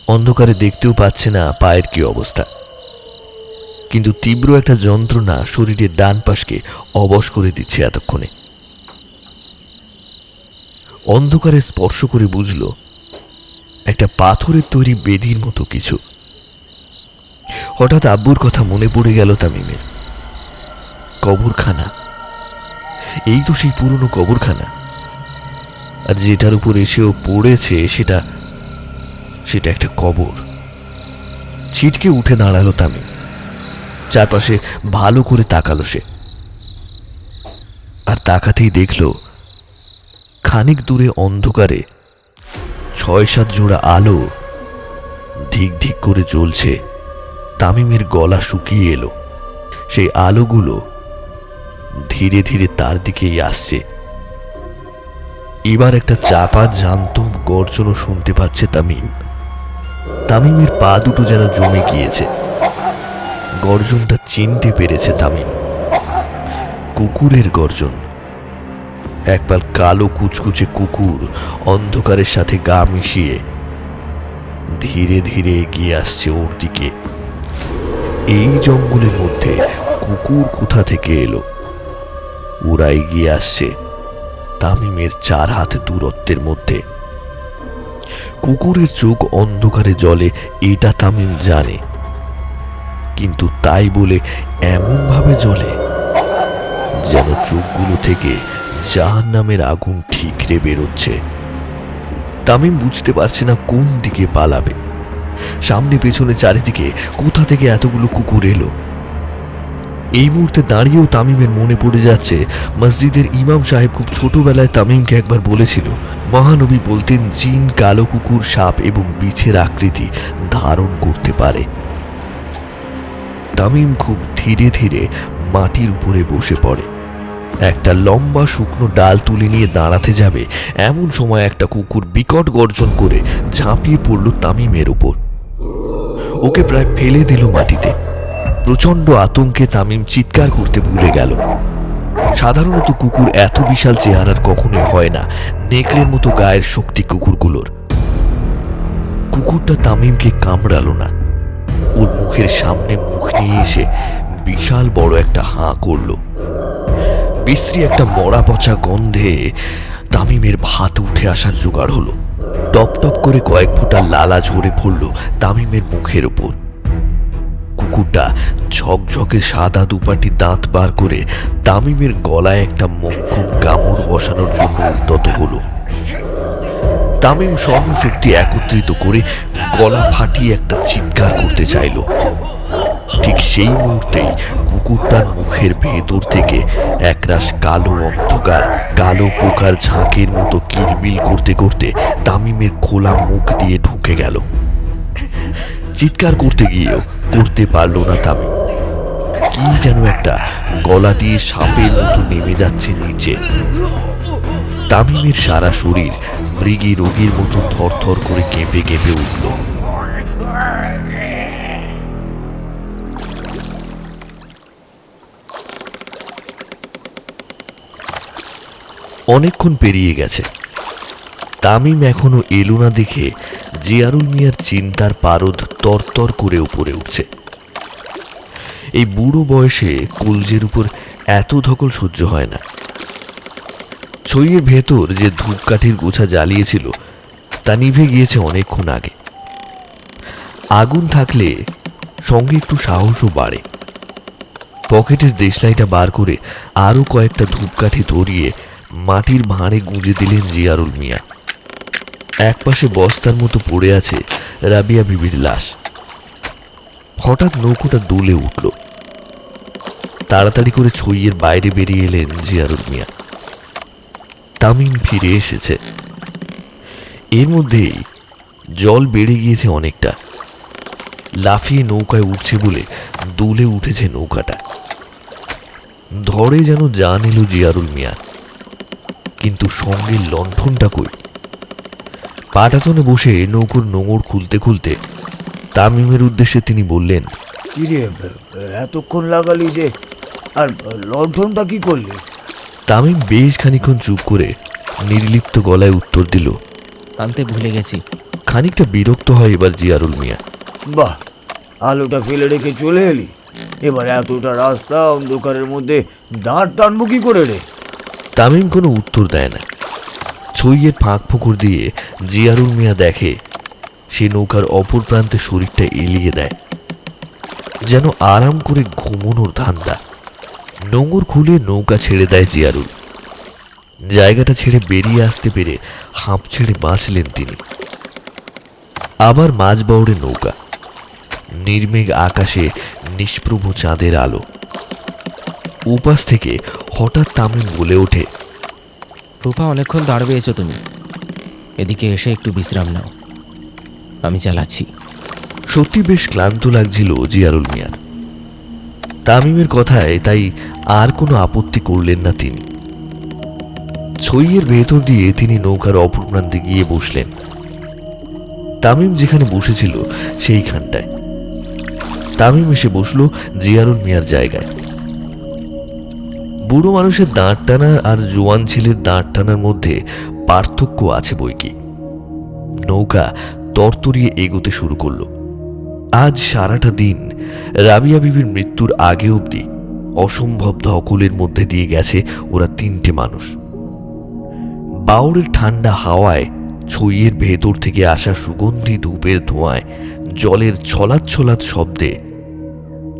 অন্ধকারে দেখতেও পাচ্ছে না পায়ের কি অবস্থা, কিন্তু তীব্র একটা যন্ত্রণা শরীরের ডান পাশকে অবশ করে দিচ্ছে এতক্ষণে। অন্ধকারে স্পর্শ করে বুঝল একটা পাথরের তৈরি বেদির মতো কিছু। হঠাৎ আব্বুর কথা মনে পড়ে গেল তামিমের। কবরখানা, এই তো সেই পুরনো কবরখানা। আর যেটার উপর এসেও পড়েছে সেটা একটা কবর। ছিটকে উঠে দাঁড়ালো তামিম। চারপাশে ভালো করে তাকালো সে, আর তাকাতেই দেখল খানিক দূরে অন্ধকারে ৬-৭ জোড়া আলো ধিক ধিক করে জ্বলছে। তামিমের গলা শুকিয়ে এলো। সেই আলোগুলো ধীরে ধীরে তার দিকেই আসছে। এবার একটা চাপা জ্যান্ত গর্জনও শুনতে পাচ্ছে তামিম। তামিমের পা দুটো যেন জমে গিয়েছে। গর্জনটা চিনতে পেরেছে তামিম। কুকুরের গর্জন। একবার কালো কুচকুচে কুকুর অন্ধকারের সাথে গা মিশিয়ে ধীরে ধীরে এগিয়ে আসছে ওর দিকে। এই জঙ্গলের মধ্যে কুকুর কোথা থেকে এলো? ওরা এগিয়ে আসছে তামিমের 4 হাত দূরত্বের মধ্যে। কুকুরের চোখ অন্ধকারে জ্বলে এটা তামিম জানে, কিন্তু তাই বলে এমনভাবে জ্বলে যেন চোখগুলো থেকে জাহান্নামের আগুন ঠিকরে বেরোচ্ছে। তামিম বুঝতে পারছে না কোন দিকে পালাবে। সামনে পেছনে চারিদিকে কোথা থেকে এতগুলো কুকুর এলো। এই মুহূর্তে দাঁড়িয়েও তামিমের মনে পড়ে যাচ্ছে মসজিদের ইমাম সাহেব খুব ছোটবেলায় তামিমকে একবার বলেছিল, মহানবী বলতেন জিন কালো কুকুর, সাপ এবং বিছের আকৃতি ধারণ করতে পারে। তামিম খুব ধীরে ধীরে মাটির উপরে বসে পড়ে। একটা লম্বা শুকনো ডাল তুলে নিয়ে দাঁড়াতে যাবে এমন সময় একটা কুকুর বিকট গর্জন করে ঝাঁপিয়ে পড়ল তামিমের উপর। ওকে প্রায় ফেলে দিল মাটিতে। প্রচন্ড আতঙ্কে তামিম চিৎকার করতে ভুলে গেল। সাধারণত কুকুর এত বিশাল চেহারার কখনোই হয় না, নেকড়ের মতো গায়ের শক্তি কুকুরগুলোর। কুকুরটা তামিমকে কামড়ালো না। ওর মুখের সামনে মুখ নিয়ে এসে বিশাল বড় একটা হাঁ করল। বিশ্রী একটা মরা পচা গন্ধে তামিমের ভাত উঠে আসার জোগাড় হলো। টপ টপ করে কয়েক ফোঁটা লালা ঝরে পড়ল তামিমের মুখের ওপর। কুকুরটা ঝকঝকে সাদা দুপাটি দাঁত বার করে তামিমের গলায় একটা মোক্ষম কামড় বসানোর জন্য উদ্যত হলো। তামিম সর্বশক্তি একত্রিত করে গলা ফাটিয়ে একটা চিৎকার করতে চাইল। ঠিক সেই মুহূর্তেই কুকুরটার মুখের ভেতর থেকে একরাশ কালো অন্ধকার কালো পোকার ঝাঁকের মতো কিলবিল করতে করতে তামিমের খোলা মুখ দিয়ে ঢুকে গেল। চিৎকার করতে গিয়েও করতে পারল না তামিম। কি যেন একটা গলা দিয়ে সাপের মতো নেমে যাচ্ছে নিচে। তামিমের সারা শরীর মৃগী রোগীর মতো থরথর করে কেঁপে কেঁপে উঠল। অনেকক্ষণ পেরিয়ে গেছে। তামিম এখনো এলো না দেখে জিয়ারুল মিয়ার চিন্তার পারদ তরতর করে উপরে উঠছে। এই বুড়ো বয়সে কলজের উপর এত ধকল সহ্য হয় না। ছইয়ের ভেতর যে ধূপকাঠির গোছা জ্বালিয়েছিল তা নিভে গিয়েছে অনেকক্ষণ আগে। আগুন থাকলে সঙ্গে একটু সাহসও বাড়ে। পকেটের দেশলাইটা বার করে আরো কয়েকটা ধূপকাঠি ধরিয়ে মাটির ভাঁড়ে গুঁজে দিলেন জিয়ারুল মিয়া। একপাশে বস্তার মতো পড়ে আছে রাবিয়া বিবির লাশ। হঠাৎ নৌকোটা দুলে উঠল। তাড়াতাড়ি করে ছইয়ের বাইরে বেরিয়ে এলেন জিয়ারুল মিয়া। তামিম ফিরে এসেছে। এর মধ্যেই জল বেড়ে গিয়েছে অনেকটা। লাফিয়ে নৌকায় উঠছে বলে দুলে উঠেছে নৌকাটা। ধরে যেন জান এলো জিয়ারুল মিয়া, কিন্তু সঙ্গে লণ্ঠনটা কই। পাটাতনে বসে নৌকোর নোঙর খুলতে খুলতে তামিমের উদ্দেশ্যে তিনি বললেন, কিরে, এতক্ষণ লাগালি যে, আর লণ্ঠনটা কি করলি? তামিম বেশ খানিকক্ষণ চুপ করে নির্লিপ্ত গলায় উত্তর দিল, আনতে ভুলে গেছি। খানিকটা বিরক্ত হয় এবার জিয়ারুল মিয়া। বাহ, আলোটা ফেলে রেখে চলে এলি, এবার এতটা রাস্তা অন্ধকারের মধ্যে দাঁড় টানবো কি করে রে? তামিম কোনো উত্তর দেয় না। ছইয়ের ফাঁক ফোকর দিয়ে জিয়ারুল মিয়া দেখে সে নৌকার অপর প্রান্তে শরীরটা এলিয়ে দেয়, যেন আরাম করে ঘুমোনোর ধান্দা। নোঙর খুলে নৌকা ছেড়ে দেয় জিয়ারুল। জায়গাটা ছেড়ে বেরিয়ে আসতে পেরে হাঁপ ছেড়ে বাঁচলেন তিনি। আবার মাঝ বাউড়ে নৌকা, নির্মেঘ আকাশে নিষ্প্রভ চাঁদের আলো। উপাস থেকে হঠাৎ তামিম বলে ওঠে, রূপা, অনেকক্ষণ দাঁড় পেয়েছো তুমি, এদিকে এসে একটু বিশ্রাম নাও, আমি চালাচ্ছি। সত্যি বেশ ক্লান্ত লাগছিল জিয়ারুল মিয়ার। তামিমের কথায় তাই আর কোনো আপত্তি করলেন না তিনি। ছইয়ের ভেতর দিয়ে তিনি নৌকার অপর প্রান্তে গিয়ে বসলেন। তামিম যেখানে বসেছিল সেইখানটায় তামিম এসে বসল জিয়ারুল মিয়ার জায়গায়। বুড়ো মানুষের দাঁড় টানা আর জোয়ান ছেলের দাঁড় টানার মধ্যে পার্থক্য আছে বইকি। নৌকা তরতরিয়ে এগোতে শুরু করলো। আজ সারাটা দিন রাবিয়া বিবির মৃত্যুর আগে অবধি অসম্ভব ধকলের মধ্যে দিয়ে গেছে ওরা তিনটে মানুষ। বাউরের ঠান্ডা হাওয়ায়, ছইয়ের ভেতর থেকে আসা সুগন্ধি ধূপের ধোঁয়ায়, জলের ছলাৎ ছলাৎ শব্দে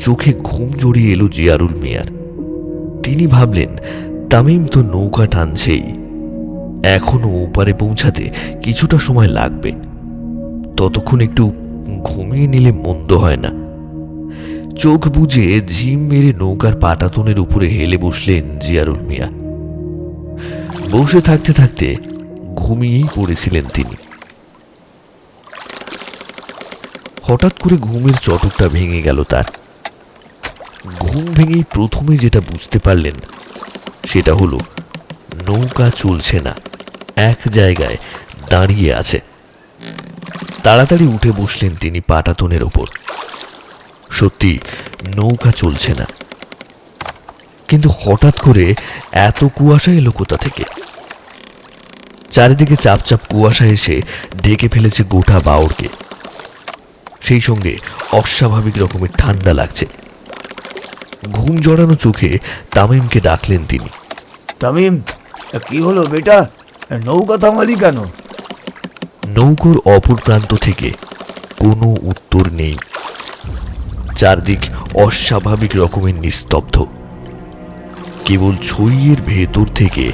চোখে ঘুম জড়িয়ে এলো জিয়ারুল মিয়ার। তিনি ভাবলেন, তামিম তো নৌকা টানছেই, এখনো ওপারে পৌঁছাতে কিছুটা সময় লাগবে, ততক্ষণ একটু ঘুমিয়ে নিলে মন্দ হয় না। চোখ বুজে ঝিম মেরে নৌকার পাটাতনের উপরে হেলে বসলেন জিয়ারুল মিয়া। বসে থাকতে থাকতে ঘুমিয়েই পড়েছিলেন তিনি। হঠাৎ করে ঘুমের চটকটা ভেঙে গেল তার। ঘুম ভেঙেই প্রথমে যেটা বুঝতে পারলেন সেটা হলো নৌকা চলছে না, এক জায়গায় দাঁড়িয়ে আছে। তাড়াতাড়ি উঠে বসলেন তিনি পাটাতনের ওপর। সত্যি নৌকা চলছে না, কিন্তু হঠাৎ করে এত কুয়াশা এলো কোথা থেকে? চারিদিকে চাপচাপ কুয়াশা এসে ঢেকে ফেলেছে গোটা বাউরকে। সেই সঙ্গে অস্বাভাবিক রকমের ঠান্ডা লাগছে। ঘুম জড়ানো চোখে তামিমকে ডাকলেন তিনি। তামিম, কি হলো বেটা, নৌকা থামালি কেন? নৌকোর অপর প্রান্ত থেকে কোনো উত্তর নেই। চারদিক অস্বাভাবিক রকমের নিস্তব্ধ। কেবল ছইয়ের ভেতর থেকে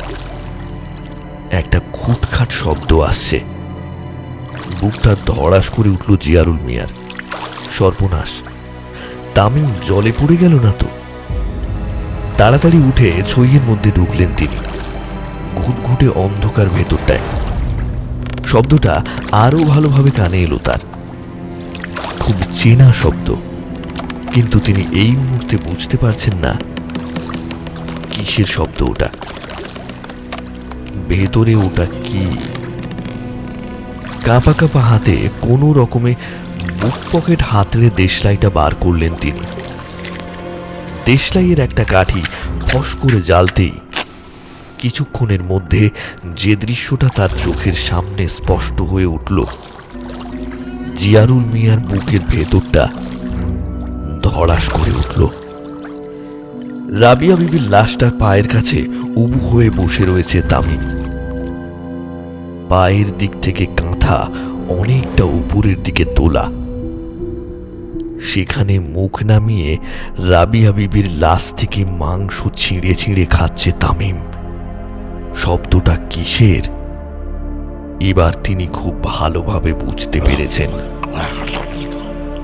একটা খুটখাট শব্দ আসছে। বুকটা ধড়াস করে উঠল জিয়ারুল মিয়ার। সর্বনাশ, তামিম জলে পড়ে গেল না তো? তাড়াতাড়ি উঠে ছইয়ের মধ্যে ঢুকলেন তিনি। ঘুটঘুটে অন্ধকার ভেতরটায় শব্দটা আরো ভালোভাবে কানে এলো তার। খুব চেনা শব্দ, কিন্তু তিনি এই মুহূর্তে বুঝতে পারছেন না কিসের শব্দ ওটা, ভেতরে ওটা কি। কাঁপা কাঁপা হাতে কোনো রকমে বুক পকেট হাতড়ে দেশলাইটা বার করলেন তিনি। দেশলাইয়ের একটা কাঠি ফস করে জ্বালতেই কিছুক্ষণের মধ্যে যে দৃশ্যটা তার চোখের সামনে স্পষ্ট হয়ে উঠল, জিয়ারুল মিয়ার বুকের ভেতরটা ধড়াস করে উঠল। রাবিয়া বিবির লাশটার পায়ের কাছে উবু হয়ে বসে রয়েছে তামিম। পায়ের দিক থেকে কাঁথা অনেকটা উপরের দিকে তোলা। সেখানে মুখ নামিয়ে রাবিয়া বিবির লাশ থেকে মাংস ছিঁড়ে ছিঁড়ে খাচ্ছে তামিম। শব্দটা কিসের এবার তিনি খুব ভালোভাবে বুঝতে পেরেছেন।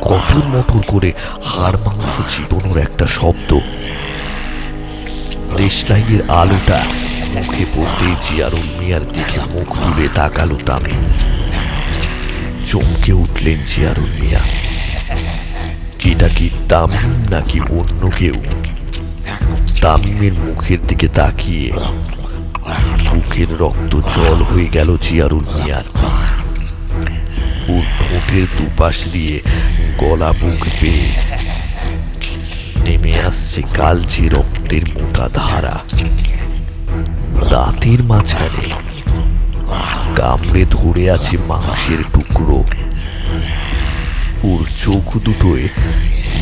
কঠোর মঠোর করে হাড় মাংস চিবোনোর একটা শব্দ। দেশলাইয়ের আলোটা মুখে পড়তে জিয়ারুল মিয়ার দিকে মুখ তুলে তাকালো তামিম। চমকে উঠলেন জিয়ারুল মিয়া। এটা কি তামিম নাকি অন্য কেউ? তামিমের মুখের দিকে তাকিয়ে বুকের রক্ত জল হয়ে গেল জিয়ারুল মিয়ার। ওর ঠোঁটের দুপাশ দিয়ে গলা বুক বেয়ে নেমে আসছে কালচে রক্তের মোটা ধারা। দাঁতের মাঝখানে কামড়ে ধরে আছে মাংসের টুকরো। ওর চোখ দুটোয়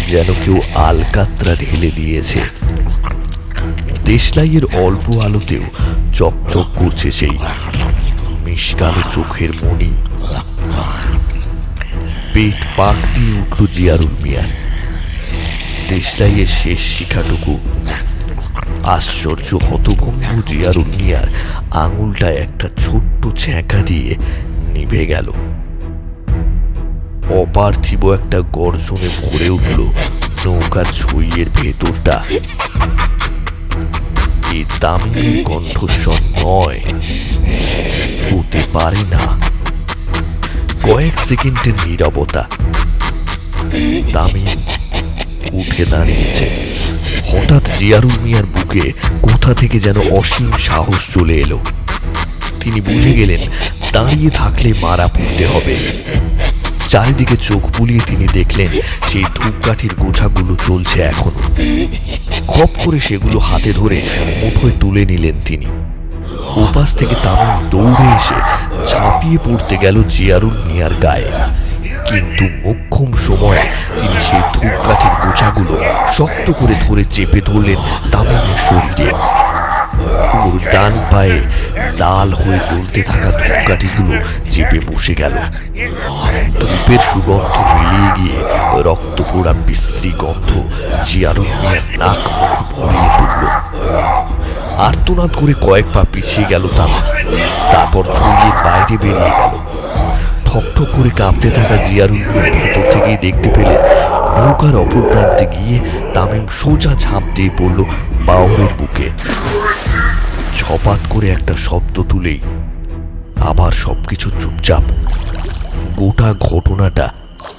যেন কেউ আলকাতরা ঢেলে দিয়েছে। দেশলাইয়ের অল্প আলোতেও চকচক করছে সেই মিশকালো চোখের মণি। পেট পাক দিয়ে উঠল জিয়ারুল মিয়ার। দেশলাইয়ের শেষ শিখাটুকু আশ্চর্য হতভম্ব জিয়ারুল মিয়ার আঙুলটা একটা ছোট্ট ছ্যাঁকা দিয়ে নিভে গেল। অপার্থিব একটা গর্জনে ভরে উঠল নৌকার ছইয়ের ভেতরটা। এ তামিমের কণ্ঠস্বর নয়, হতে পারে না। কয়েক সেকেন্ডের নীরবতা। তামিম উঠে দাঁড়িয়েছে। হঠাৎ জিয়ারুল মিয়ার বুকে কোথা থেকে যেন অসীম সাহস চলে এলো। তিনি বুঝে গেলেন দাঁড়িয়ে থাকলে মারা পড়তে হবে। চারিদিকে চোখ বুলিয়ে তিনি দেখলেন সেই ধূপকাঠির গোছাগুলো চলছে এখনো। খপ করে সেগুলো হাতে ধরে মুঠোয় তুলে নিলেন তিনি। ওপাশ থেকে তামিম দৌড়ে এসে ঝাঁপিয়ে পড়তে গেল জিয়ারুল মিয়ার গায়ে। কিন্তু মোক্ষম সময়ে তিনি সেই ধূপকাঠির গোছাগুলো শক্ত করে ধরে চেপে ধরলেন তামিমের শরীরে। ওর ডান পায়ে লাল হয়ে জ্বলতে থাকা ধূপকাঠিগুলো চেপে বসে গেল। ধূপের সুগন্ধ মিলিয়ে গিয়ে রক্ত পোড়া বিশ্রী গন্ধ জিয়ারুল মিয়ার নাক মুখ ভরিয়ে তুলল। আর্তনাদ করে কয়েক পা পিছিয়ে গেল তামিম। তারপর ছড়িয়ে বাইরে বেরিয়ে গেল। ঠকঠক করে কাঁপতে থাকা জিয়ারুল মিয়া ভেতর থেকেই দেখতে পেলেন নৌকার অপর প্রান্তে গিয়ে তামিম সোজা ঝাঁপ দিয়ে পড়ল বাউরের বুকে। ছপাত করে একটা শব্দ তুলেই আবার সবকিছু চুপচাপ। গোটা ঘটনাটা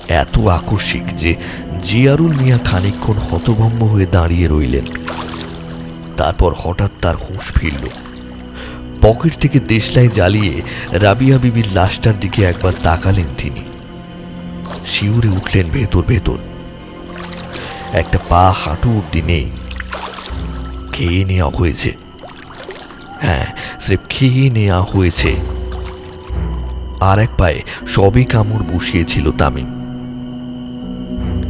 এত আকস্মিক যে জিয়ারুল মিয়া খানিকক্ষণ হতভম্ব হয়ে দাঁড়িয়ে রইলেন। তারপর হঠাৎ তার হুঁশ ফিরল। পকেট থেকে দেশলাই জ্বালিয়ে রাবিয়া বিবির লাশটার দিকে একবার তাকালেন তিনি। শিউরে উঠলেন ভেতর ভেতর। একটা পা হাঁটু অব্দি নেই। খেয়ে নেওয়া হয়েছে। হ্যাঁ, স্রেফ খেয়ে নেওয়া হয়েছে। আর এক পায়ে সবে কামড় বসিয়েছিল তামিম।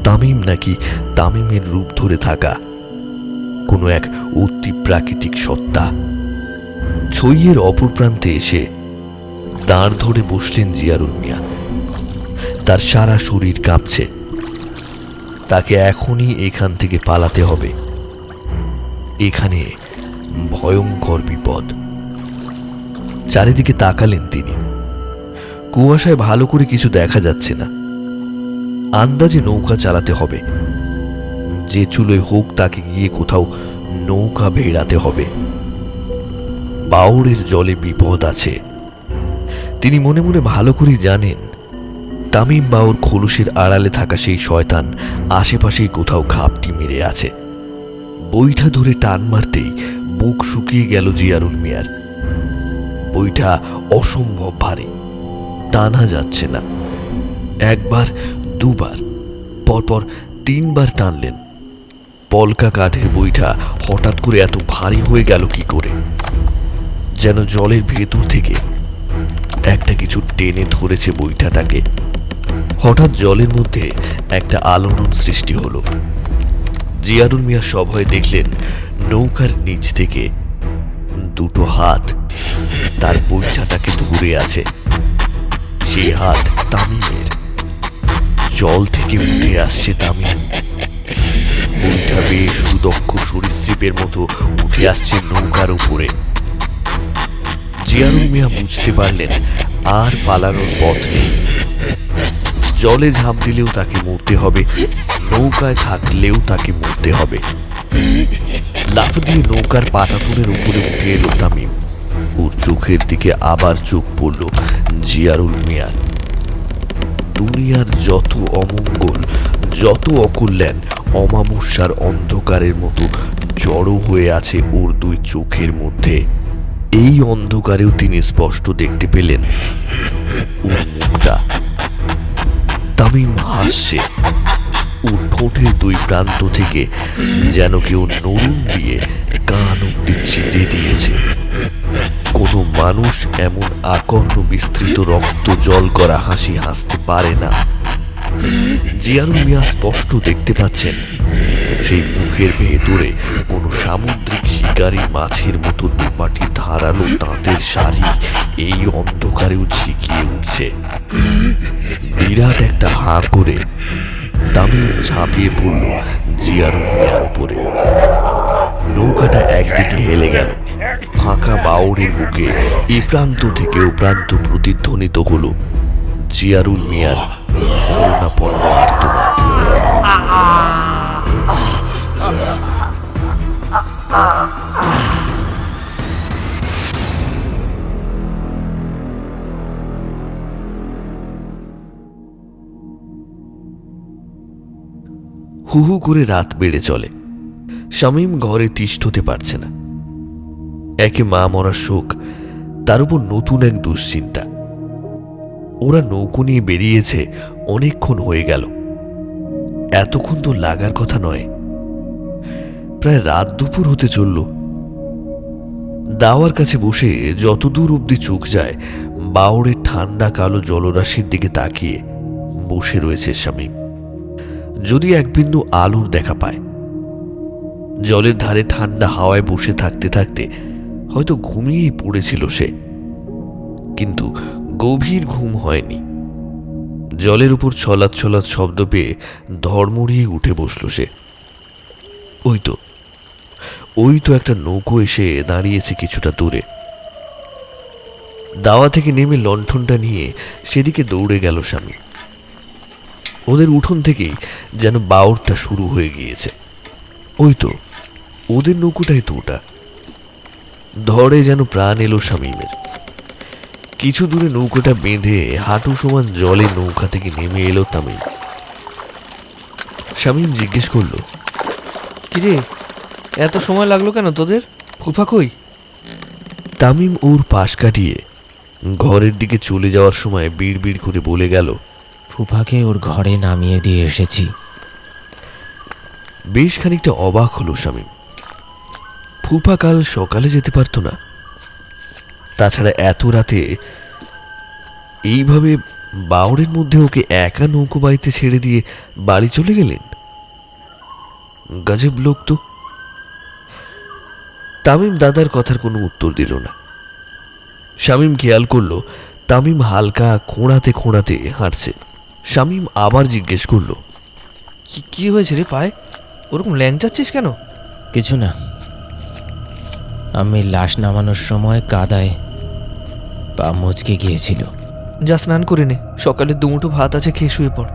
তামিম নাকি তামিমের রূপ ধরে থাকা কোনো এক অতি প্রাকৃতিক সত্তা। ছইয়ের অপর প্রান্তে এসে দাঁড় ধরে বসলেন জিয়ারুল মিয়া। তার সারা শরীর কাঁপছে। তাকে এখনই এখান থেকে পালাতে হবে। এখানে ভয়ঙ্কর বিপদ। চারিদিকে তাকালেন তিনি। কুয়াশায় ভালো করে কিছু দেখা যাচ্ছে না। আন্দাজে নৌকা চালাতে হবে। যে চুলোয় হোক তাকে গিয়ে কোথাও নৌকা ভেড়াতে হবে। বাউরের জলে বিপদ আছে। তিনি মনে মনে ভালো করে জানেন তামিম বাউর খোলসের আড়ালে থাকা সেই শয়তান আশেপাশেই কোথাও ঘাপটি মেরে আছে। বইটা ধরে টান মারতেই বুক শুকিয়ে গেল জিয়ারুল মিয়ার। বইটা অসম্ভব ভারী, টানা যাচ্ছে না। একবার, দুবার, পরপর তিনবার টানলেন। পলকা কাঠের বইটা হঠাৎ করে এত ভারী হয়ে গেল কি করে? যেন জলের ভেতর থেকে একটা কিছু টেনে ধরেছে বইটাটাকে। হঠাৎ জলের মধ্যে একটা আলোড়ন সৃষ্টি হলো। জিয়ারুল মিয়া সভয়ে দেখলেন নৌকার নিচ থেকে দুটো হাত তার বইটাটাকে ধরে আছে। সেই হাত তামিমের। জল থেকে উঠে আসছে তামিম। বইটা বেশ সুদক্ষ সরীসৃপের মতো উঠে আসছে নৌকার উপরে। জিয়ারুল মিয়া বুঝতে পারলেন আর পালানোর পথ নেই। জলে ঝাঁপ দিলেও তাকে মরতে হবে, নৌকায় থাকলেও তাকে মরতে হবে। লাফ দিয়ে নৌকার পাটাতনের উপরে উঠে এলো তামিম। ওর চোখের দিকে আবার চোখ পড়ল জিয়ারুল মিয়ার। দুনিয়ার যত অমঙ্গল, যত অকল্যাণ অমাবস্যার অন্ধকারের মতো জড়ো হয়ে আছে ওর দুই চোখের মধ্যে, এই অন্ধকারেও তিনি স্পষ্ট দেখতে পেলেন ওর মুখটা। তামিম হাসছে। ওর ঠোঁটের দুই প্রান্ত থেকে যেন কেউ নরুন দিয়ে কান অব্দি চিড়ে দিয়েছে। কোনো মানুষ এমন আকর্ণ বিস্তৃত রক্ত জল করা হাসি হাসতে পারে না। জিয়ারুল মিয়া স্পষ্ট দেখতে পাচ্ছেন সেই মুখের ভেতরে কোনো সামুদ্রিক শিকারী মাছের মতো দুপাটি ধারালো দাঁতের সারি এই অন্ধকারেও ঝিকিয়ে উঠছে। বিরাট একটা হাঁ করে তামিম ঝাঁপিয়ে পড়ল জিয়ারুল মিয়ার উপরে। নৌকাটা একদিকে হেলে গেল। ফাঁকা বাউরের বুকে এ প্রান্ত থেকে ও প্রান্ত প্রতিধ্বনিত হলো জিয়ারুল মিয়ার করুণাপন্ন আর্তনাদ। হু হু করে রাত বেড়ে চলে। শামীম ঘরে তিষ্ঠ হতে পারছে না। একে মা মরার শোক, তার উপর নতুন এক দুশ্চিন্তা। ওরা নৌকো নিয়ে বেরিয়েছে অনেকক্ষণ হয়ে গেল। এতক্ষণ তো লাগার কথা নয়। প্রায় রাত দুপুর হতে চলল। দাওয়ার কাছে বসে যতদূর অব্দি চোখ যায় বাউরের ঠান্ডা কালো জলরাশির দিকে তাকিয়ে বসে রয়েছে শামীম। যদি এক বিন্দু আলোর দেখা পায়। জলের ধারে ঠান্ডা হাওয়ায় বসে থাকতে থাকতে হয়তো ঘুমিয়েই পড়েছিল সে, কিন্তু গভীর ঘুম হয়নি। জলের উপর ছলাৎ ছলাৎ শব্দ পেয়ে ধর্মড়িয়ে উঠে বসল সে। ওই তো একটা নৌকো এসে দাঁড়িয়েছে কিছুটা দূরে। দাওয়া থেকে নেমে লণ্ঠনটা নিয়ে সেদিকে দৌড়ে গেল স্বামী। ওদের উঠোন থেকেই যেন বাউরটা শুরু হয়ে গিয়েছে। ওই তো ওদের নৌকোটাই তো ওটা। ধরে যেন প্রাণ এলো শামীমের। কিছু দূরে নৌকোটা বেঁধে হাঁটু সমান জলে নৌকা থেকে নেমে এলো তামিম। শামীম জিজ্ঞেস করলো, কিরে, এত সময় লাগলো কেন তোদের? ফুফা কই? তামিম ওর পাশ কাটিয়ে ঘরের দিকে চলে যাওয়ার সময় বিড় করে বলে গেল, ফুফাকে ওর ঘরে নামিয়ে দিয়ে এসেছি। বেশ খানিকটা অবাক হলো শামীম। ফুফা কাল সকালে যেতে পারতো না? তাছাড়া এত রাতে এইভাবে বাউরের মধ্যে ওকে একা নৌকো বাড়িতে ছেড়ে দিয়ে বাড়ি চলে গেলেন? গজব লোক তো। তামিম দাদার কথার কোনো উত্তর দিল না। শামীম খেয়াল করলো তামিম হালকা খোঁড়াতে খোঁড়াতে হাঁটছে। শামীম আবার জিজ্ঞেস করলো, কি হয়েছে রে পায়ে? ওরকম ল্যাংচাচ্ছিস কেন? কিছু না, আমি লাশ নামানোর সময় কাদায় পা মুচকে গিয়েছিল। যা স্নান করে নে, সকালে দুমুঠো ভাত আছে, খেয়ে শুয়ে পড়।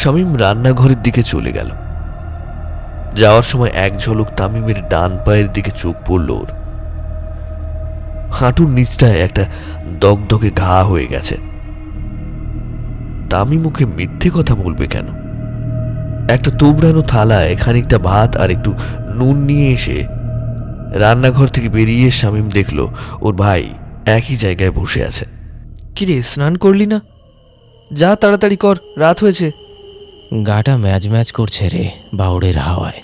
শামীম রান্নাঘরের দিকে চলে গেল। যাওয়ার সময় এক ঝলক তামিমের ডান পায়ের দিকে চোখ পড়ল ওর। হাঁটুর নিচটায় একটা দগদগে ঘা হয়ে গেছে। তামিম ওকে মিথ্যে কথা বলবে কেন? একটা তোবড়ানো থালায় খানিকটা ভাত আর একটু নুন নিয়ে এসে রান্নাঘর থেকে বেরিয়ে শামীম দেখল ওর ভাই একই জায়গায় বসে আছে। কিরে, স্নান করলি না? যা তাড়াতাড়ি কর, রাত হয়েছে। গাটা ম্যাজ ম্যাজ করছে রে বাউরের হাওয়ায়।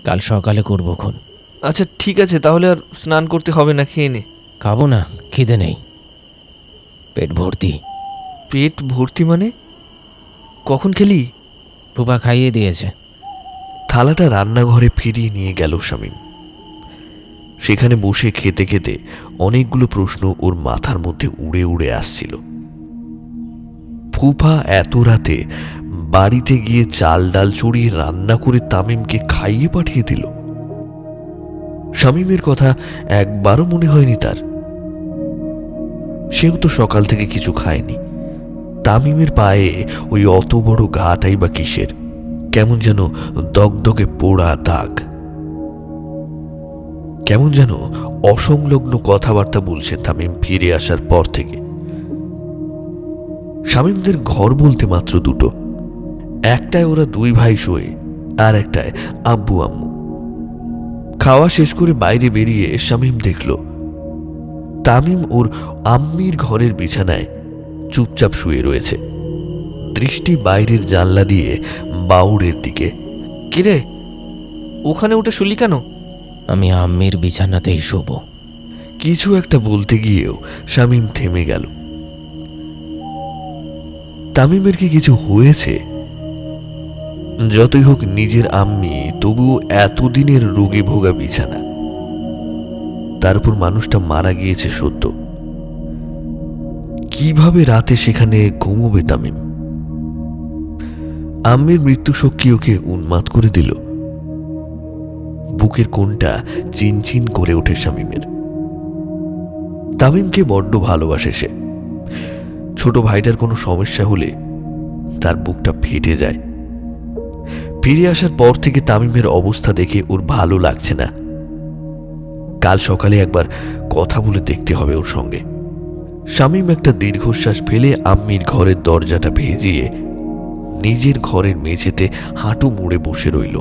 কাল সকালে করবো খন। আচ্ছা ঠিক আছে, তাহলে আর স্নান করতে হবে না, খেয়ে নে। খাবো না, খিদে নেই, পেট ভর্তি। পেট ভর্তি মানে? কখন খেলি? ফুপা খাইয়ে দিয়েছে। থালাটা রান্নাঘরে ফিরিয়ে নিয়ে গেল শামীম। সেখানে বসে খেতে খেতে অনেকগুলো প্রশ্ন ওর মাথার মধ্যে উড়ে উড়ে আসছিল। ফুফা এত রাতে বাড়িতে গিয়ে চাল ডাল চড়িয়ে রান্না করে তামিমকে খাইয়ে পাঠিয়ে দিল। শামীমের কথা একবারও মনে হয়নি তার। সেও তো সকাল থেকে কিছু খায়নি। তামিমের পায়ে ওই অত বড় ঘাটাই বা কিসের? কেমন যেন দগদগে পোড়া দাগ। কেমন যেন অসংলগ্ন কথাবার্তা বলছে তামিম ফিরে আসার পর থেকে। শামীমদের ঘর বলতে মাত্র দুটো। একটায় ওরা দুই ভাই শোয়ে, আর একটায় আব্বু আম্মু। খাওয়া শেষ করে বাইরে বেরিয়ে শামীম দেখল তামিম ওর আম্মির ঘরের বিছানায় চুপচাপ শুয়ে রয়েছে, দৃষ্টি বাইরের জানলা দিয়ে বাউড়ের দিকে। কিরে, ওখানে উঠে শুলি কেন? আমি আম্মির বিছানাতেই শোবো। কিছু একটা বলতে গিয়েও শামীম থেমে গেল। তামিমের কি কিছু হয়েছে? যতই হোক নিজের আম্মি, তবুও এতদিনের রোগে ভোগা বিছানা, তার উপর মানুষটা মারা গিয়েছে সত্য। কিভাবে রাতে সেখানে ঘুমোবে তামিম? আম্মির মৃত্যু শোককে ওকে উন্মাদ করে দিল। বুকের কোণটা চিনচিন করে ওঠে শামীমের। তামিমকে বড্ড ভালোবাসে সে। ছোট ভাইটার কোনো সমস্যা হলে তার বুকটা ফেটে যায়। ফিরে আসার পর থেকে তামিমের অবস্থা দেখে ওর ভালো লাগছে না। কাল সকালে একবার কথা বলে দেখতে হবে ওর সঙ্গে। শামীম একটা দীর্ঘশ্বাস ফেলে আম্মির ঘরের দরজাটা ভেজিয়ে নিজের ঘরের মেঝেতে হাঁটু মুড়ে বসে রইল।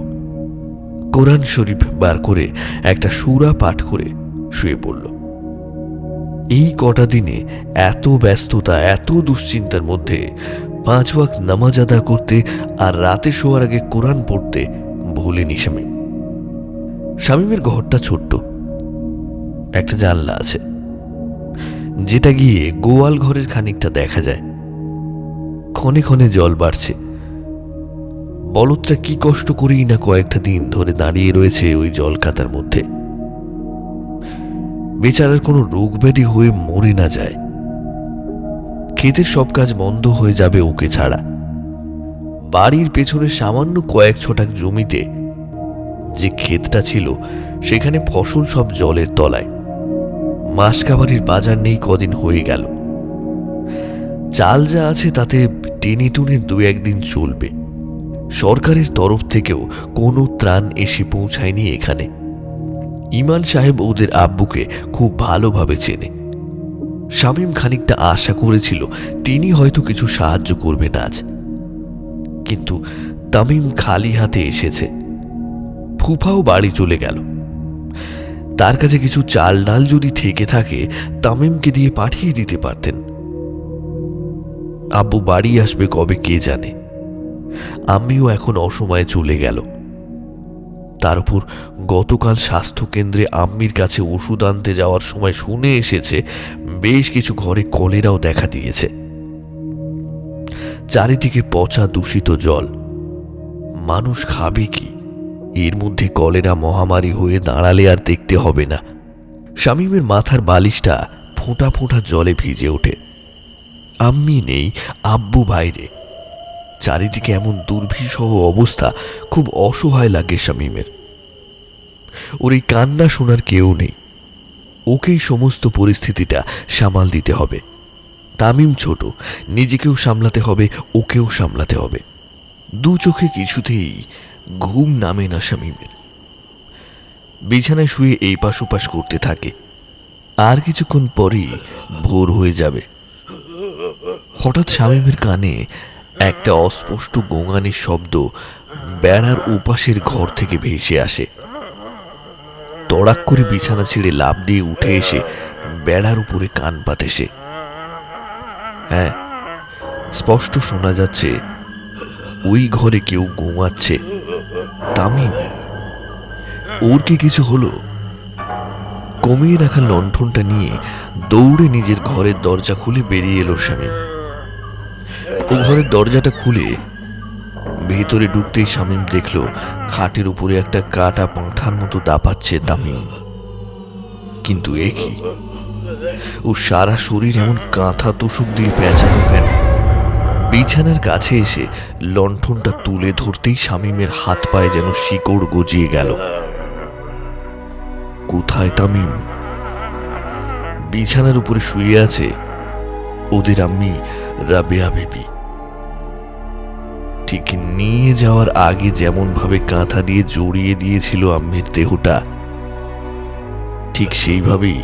কোরআন শরীফ বার করে একটা সূরা পাঠ করে শুয়ে পড়ল। এই কটা দিনে এত ব্যস্ততা, এত দুশ্চিন্তার মধ্যে 5 ওয়াক্ত নামাজ আদা করতে আর রাতে শোয়ার আগে কোরআন পড়তে ভুলেনি শামীম। শামীমের ঘরটা ছোট্ট, একটা জানলা আছে যেটা গিয়ে গোয়াল ঘরের খানিকটা দেখা যায়। ক্ষণে ক্ষণে জল বাড়ছে। বলদটা কি কষ্ট করেই না কয়েকটা দিন ধরে দাঁড়িয়ে রয়েছে ওই জলকাতার মধ্যে। বেচারার কোনো রোগ ব্যাধি হয়ে মরে না যায়। ক্ষেতের সব কাজ বন্ধ হয়ে যাবে ওকে ছাড়া। বাড়ির পেছনে সামান্য কয়েক ছটাক জমিতে যে ক্ষেতটা ছিল সেখানে ফসল সব জলের তলায়। মাসকাবারির বাজার নেই কদিন হয়ে গেল। চাল যা আছে তাতে টেনে টুনে 2-1 দিন চলবে। সরকারের তরফ থেকেও কোনো ত্রাণ এসে পৌঁছায়নি এখানে। ইমান সাহেব ওদের আব্বুকে খুব ভালোভাবে চেনে। শামীম খানিকটা আশা করেছিল তিনি হয়তো কিছু সাহায্য করবেন আজ, কিন্তু তামিম খালি হাতে এসেছে। ফুফাও বাড়ি চলে গেল। তার কাছে কিছু চাল ডাল যদি থেকে থাকে তামিমকে দিয়ে পাঠিয়ে দিতে পারতেন। আব্বু বাড়ি আসবে কবে কে জানে। আম্মিও এখন অসময়ে চলে গেল। তার উপর গতকাল স্বাস্থ্যকেন্দ্রে আম্মির কাছে ওষুধ আনতে যাওয়ার সময় শুনে এসেছে বেশ কিছু ঘরে কলেরাও দেখা দিয়েছে। চারিদিকে পচা দূষিত জল। মানুষ খাবে কি? এর মধ্যে কলেরা মহামারী হয়ে দাঁড়ালে আর দেখতে হবে না। শামীমের মাথার বালিশটা ফোঁটা ফোঁটা জলে ভিজে ওঠে। আম্মি নেই, আব্বু বাইরে। চারিদিকে এমন দুর্বিষহ অবস্থা, খুব অসহায় লাগে শামীমের। ওর এই কান্না শোনার কেউ নেই। ওকেই সমস্ত পরিস্থিতিটা সামাল দিতে হবে। তামিম ছোট, নিজেকেও সামলাতে হবে, ওকেও সামলাতে হবে। দু চোখে কিছুতেই ঘুম নামে না শামীমের। বিছানায় শুয়ে এই পাশ ওপাশ করতে থাকে। আর কিছুক্ষণ পরেই ভোর হয়ে যাবে। হঠাৎ শামীমের কানে একটা অস্পষ্ট গোঙানির শব্দ বেড়ার ওপাশের ঘর থেকে ভেসে আসে। তড়াক করে বিছানা ছেড়ে লাফ দিয়ে উঠে এসে বেড়ার উপরে কান পাতে সে। হ্যাঁ, স্পষ্ট শোনা যাচ্ছে ওই ঘরে কেউ ঘুমাচ্ছে। তামিম, ওর কি কিছু হলো? কমিয়ে রাখা লণ্ঠনটা নিয়ে দৌড়ে নিজের ঘরের দরজা খুলে বেরিয়ে এলো শামীম। ও ঘরের দরজাটা খুলে ভেতরে ঢুকতেই শামীম দেখল খাটের উপরে একটা কাটা পাঁঠার মতো দাপাচ্ছে তামিম। কিন্তু এ কি? ও সারা শরীর এমন কাঁথা তোষক দিয়ে পেঁচানো কেন? বিছানার কাছে এসে লণ্ঠনটা তুলে ধরতেই শামীমের হাত পায়ে যেন শিকড় গজিয়ে গেল। কোথায় তামিম? বিছানার উপরে শুয়ে আছে ওদের আম্মি রাবেয়া বেবি। ঠিক নিয়ে যাওয়ার আগে যেমন ভাবে কাঁথা দিয়ে জড়িয়ে দিয়েছিল আম্মির দেহটা, ঠিক সেইভাবেই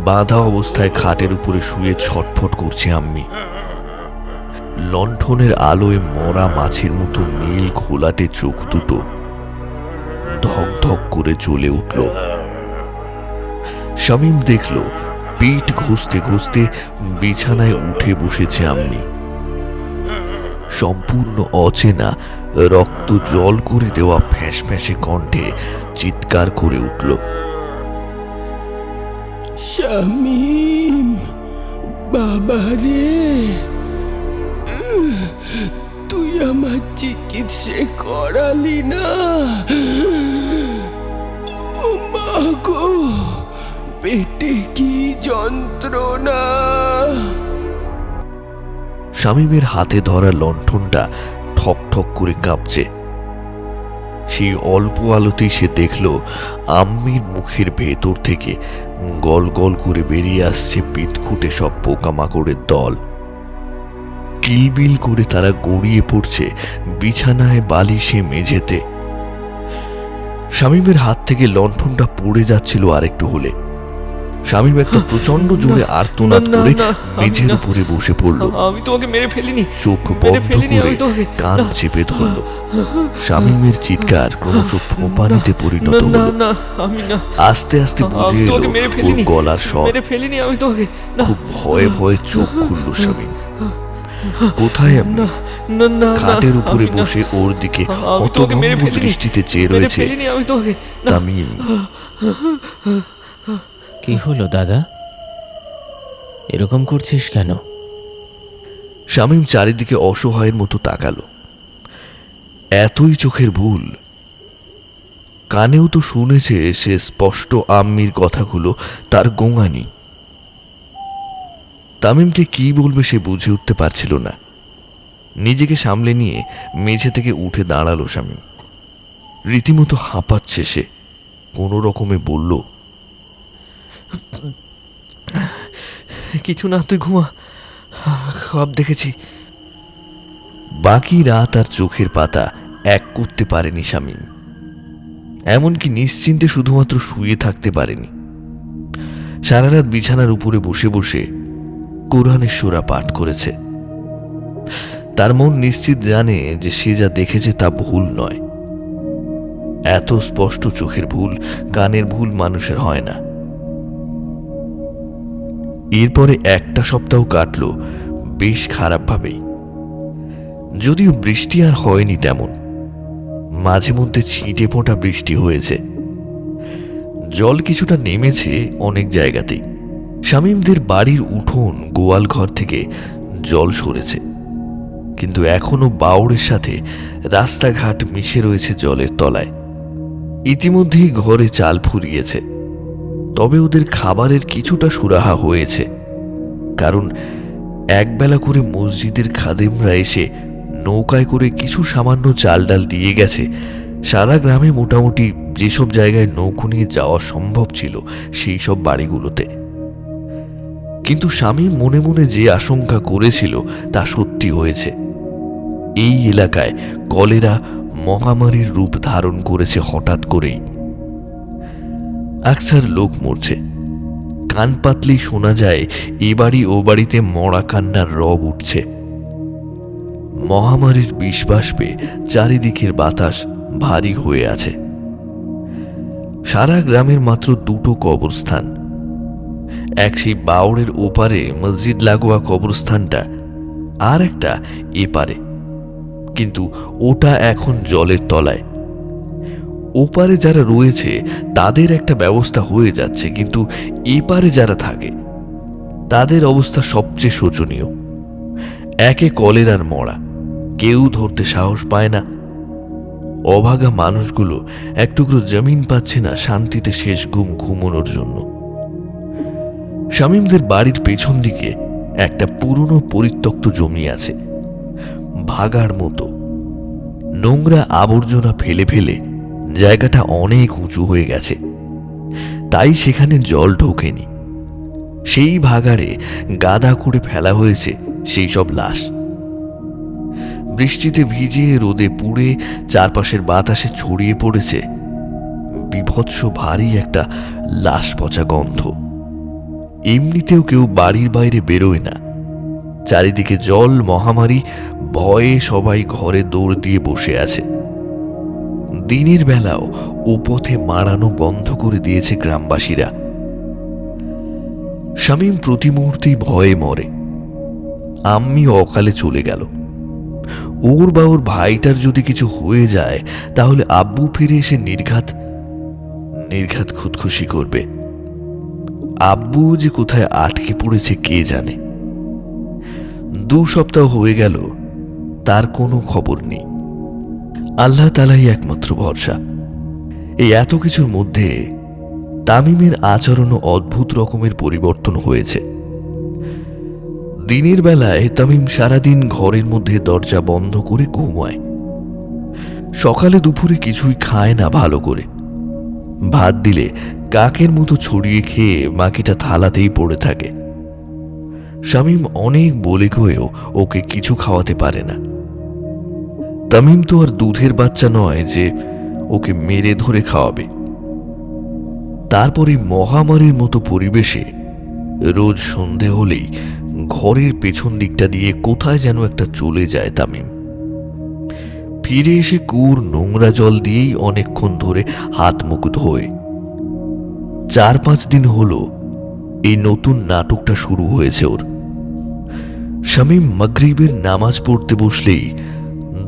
বাঁধা অবস্থায় খাটের উপরে শুয়ে ছটফট করছে আম্মি। লণ্ঠনের আলোয় মরা মাছের মতো নীল ঘোলাটে চোখ দুটো ধক ধক করে জ্বলে উঠল। শামীম দেখল পিঠ ঘষতে ঘষতে বিছানায় উঠে বসেছে আম্মি। সম্পূর্ণ অচেনা রক্ত জল করে দেওয়া ফ্যাঁস ফ্যাঁসে কণ্ঠে চিৎকার করে উঠল, শামীম, বাবা রে, তুই আমার চিকিৎসা করালি না। ও মা গো, পেটে কি যন্ত্রণা। শামীমের হাতে ধরা লণ্ঠনটা ঠক ঠক করে কাঁপছে। সেই অল্প আলোতেই সে দেখল আম্মির মুখের ভেতর থেকে গল গল করে বেরিয়ে আসছে পিটখুটে সব পোকামাকড়ের দল। কিলবিল করে তারা গড়িয়ে পড়ছে বিছানায়, বালিশে, মেঝেতে। শামীমের হাত থেকে লণ্ঠনটা পড়ে যাচ্ছিল আরেকটু হলে শামীম একটা প্রচন্ড জোরে আর্তনাদ করে মেঝের উপরে বসে পড়ল। আমি তোমাকে মেরে ফেলিনি, চোখ মেরে বন্ধ ফেলিনি করে আমি তোমাকে। কান চেপে ধরল। শামীমের চিৎকার ক্রমশ ফোঁপানিতে পরিণত না হলো। না, আমি না, আস্তে আস্তে বুঝে আমি এলো তোমাকে মেরে ওর ফেলিনি, গলার স্বর। মেরে ফেলিনি আমি তোমাকে। না খুব ভয়ে ভয়ে চোখ খুলল শামীম। কোথায় আপনি? না না না, খাটের উপরে আমি না, বসে ওর দিকে আমি তোমাকে মেরে হতভম্ব ফেলিনি, দৃষ্টিতে চেয়ে মেরে রয়েছে ফেলিনি আমি তোমাকে। না, তামিম। কি হলো দাদা, এরকম করছিস কেন? শামীম চারিদিকে অসহায়ের মতো তাকালো। এতই চোখের ভুল! কানেও তো শুনেছে সে স্পষ্ট আম্মির কথাগুলো তার গোঙানি। তামিমকে কি বলবে সে বুঝে উঠতে পারছিল না। নিজেকে সামলে নিয়ে মেঝে থেকে উঠে দাঁড়ালো শামীম। রীতিমতো হাঁপাচ্ছে সে। কোনো রকমে বলল, কিছু না, তুই ঘুমা, সব দেখেছি। বাকি রাত আর চোখের পাতা এক করতে পারেনি শামীম। এমনকি নিশ্চিন্তে শুধুমাত্র শুয়ে থাকতে পারেনি। সারা রাত বিছানার উপরে বসে বসে কোরআনের সূরা পাঠ করেছে। তার মন নিশ্চিত জানে যে সে যা দেখেছে তা ভুল নয়। এত স্পষ্ট চোখের ভুল, কানের ভুল মানুষের হয় না। এরপরে একটা সপ্তাহ কাটল বেশ খারাপভাবেই। যদিও বৃষ্টি আর হয়নি তেমন, মাঝে মধ্যে ছিটে ফোঁটা বৃষ্টি হয়েছে। জল কিছুটা নেমেছে অনেক জায়গাতেই। শামীমদের বাড়ির উঠোন, গোয়াল ঘর থেকে জল সরেছে, কিন্তু এখনো বাউড়ের সাথে রাস্তাঘাট মিশে রয়েছে জলের তলায়। ইতিমধ্যেই ঘরে চাল ফুরিয়েছে, তবে ওদের খাবারের কিছুটা সুরাহা হয়েছে, কারণ একবেলা করে মসজিদের খাদেমরা এসে নৌকায় করে কিছু সামান্য চাল ডাল দিয়ে গেছে। সারা গ্রামে মোটামুটি যেসব জায়গায় নৌকো নিয়ে যাওয়া সম্ভব ছিল সেই সব বাড়িগুলোতে। কিন্তু শামীম মনে মনে যে আশঙ্কা করেছিল তা সত্যি হয়েছে। এই এলাকায় কলেরা মহামারীর রূপ ধারণ করেছে হঠাৎ করেই। আকসার লোক মরছে। কান পাতলেই শোনা যায় এ বাড়ি ও বাড়িতে মরা কান্নার রব উঠছে। মহামারীর বিষবাষ্পে চারিদিকের বাতাস ভারী হয়ে আছে। সারা গ্রামের মাত্র দুটো কবরস্থান। এক সেই বাউড়ের ওপারে মসজিদ লাগোয়া কবরস্থানটা, আর একটা এপারে, কিন্তু ওটা এখন জলের তলায়। ওপারে যারা রয়েছে তাদের একটা ব্যবস্থা হয়ে যাচ্ছে, কিন্তু এপারে যারা থাকে তাদের অবস্থা সবচেয়ে শোচনীয়। একে কলেরার মরা, কেউ ধরতে সাহস পায় না। অভাগা মানুষগুলো এক টুকরো জমিন পাচ্ছে না শান্তিতে শেষ ঘুম ঘুমানোর জন্য। শামীমদের বাড়ির পেছন দিকে একটা পুরনো পরিত্যক্ত জমি আছে, ভাগার মতো। নোংরা আবর্জনা ফেলে ফেলে জায়গাটা অনেক উঁচু হয়ে গেছে, তাই সেখানে জল ঢোকেনি। সেই ভাগাড়ে গাদা করে ফেলা হয়েছে সেই সব লাশ। বৃষ্টিতে ভিজে, রোদে পুড়ে, চারপাশের বাতাসে ছড়িয়ে পড়েছে বিভৎস ভারী একটা লাশ পচা গন্ধ। এমনিতেও কেউ বাড়ির বাইরে বেরোয় না, চারিদিকে জল, মহামারী, ভয়ে সবাই ঘরে দৌড় দিয়ে বসে আছে। দিনের বেলাও উপথে মারানো বন্ধ করে দিয়েছে গ্রামবাসীরা। শামীম প্রতি মুহূর্তেই ভয়ে মরে। আম্মি অকালে চলে গেল। ওর বা ওর ভাইটার যদি কিছু হয়ে যায় তাহলে আব্বু ফিরে এসে নির্ঘাত খুদকুশি করবে। আব্বু যে কোথায় আটকে পড়েছে কে জানে। 2 সপ্তাহ হয়ে গেল, তার কোনো খবর নেই। আল্লাহ তাআলাই একমাত্র ভরসা। এই এত কিছুর মধ্যে তামিমের আচরণও অদ্ভুত রকমের পরিবর্তন হয়েছে। দিনের বেলায় তামিম সারাদিন ঘরের মধ্যে দরজা বন্ধ করে ঘুমায়। সকালে দুপুরে কিছুই খায় না ভালো করে। ভাত দিলে কাকের মতো ছড়িয়ে খেয়ে বাকিটা থালাতেই পড়ে থাকে। শামীম অনেক বলে কয়েও ওকে কিছু খাওয়াতে পারে না। তামিম তো আর দুধের বাচ্চা নয় যে ওকে মেরে ধরে খাওয়াবে। তারপরে মহামারীর মতো পরিবেশে রোজ সন্ধে হলেই ঘরের পেছন দিকটা দিয়ে কোথায় যেন একটা চলে যায় তামিম। ফিরে এসে কুয়োর নোংরা জল দিয়েই অনেকক্ষণ ধরে হাত মুখ ধোয়। 4-5 দিন হলো এই নতুন নাটকটা শুরু হয়েছে ওর। শামীম মাগরিবের নামাজ পড়তে বসলেই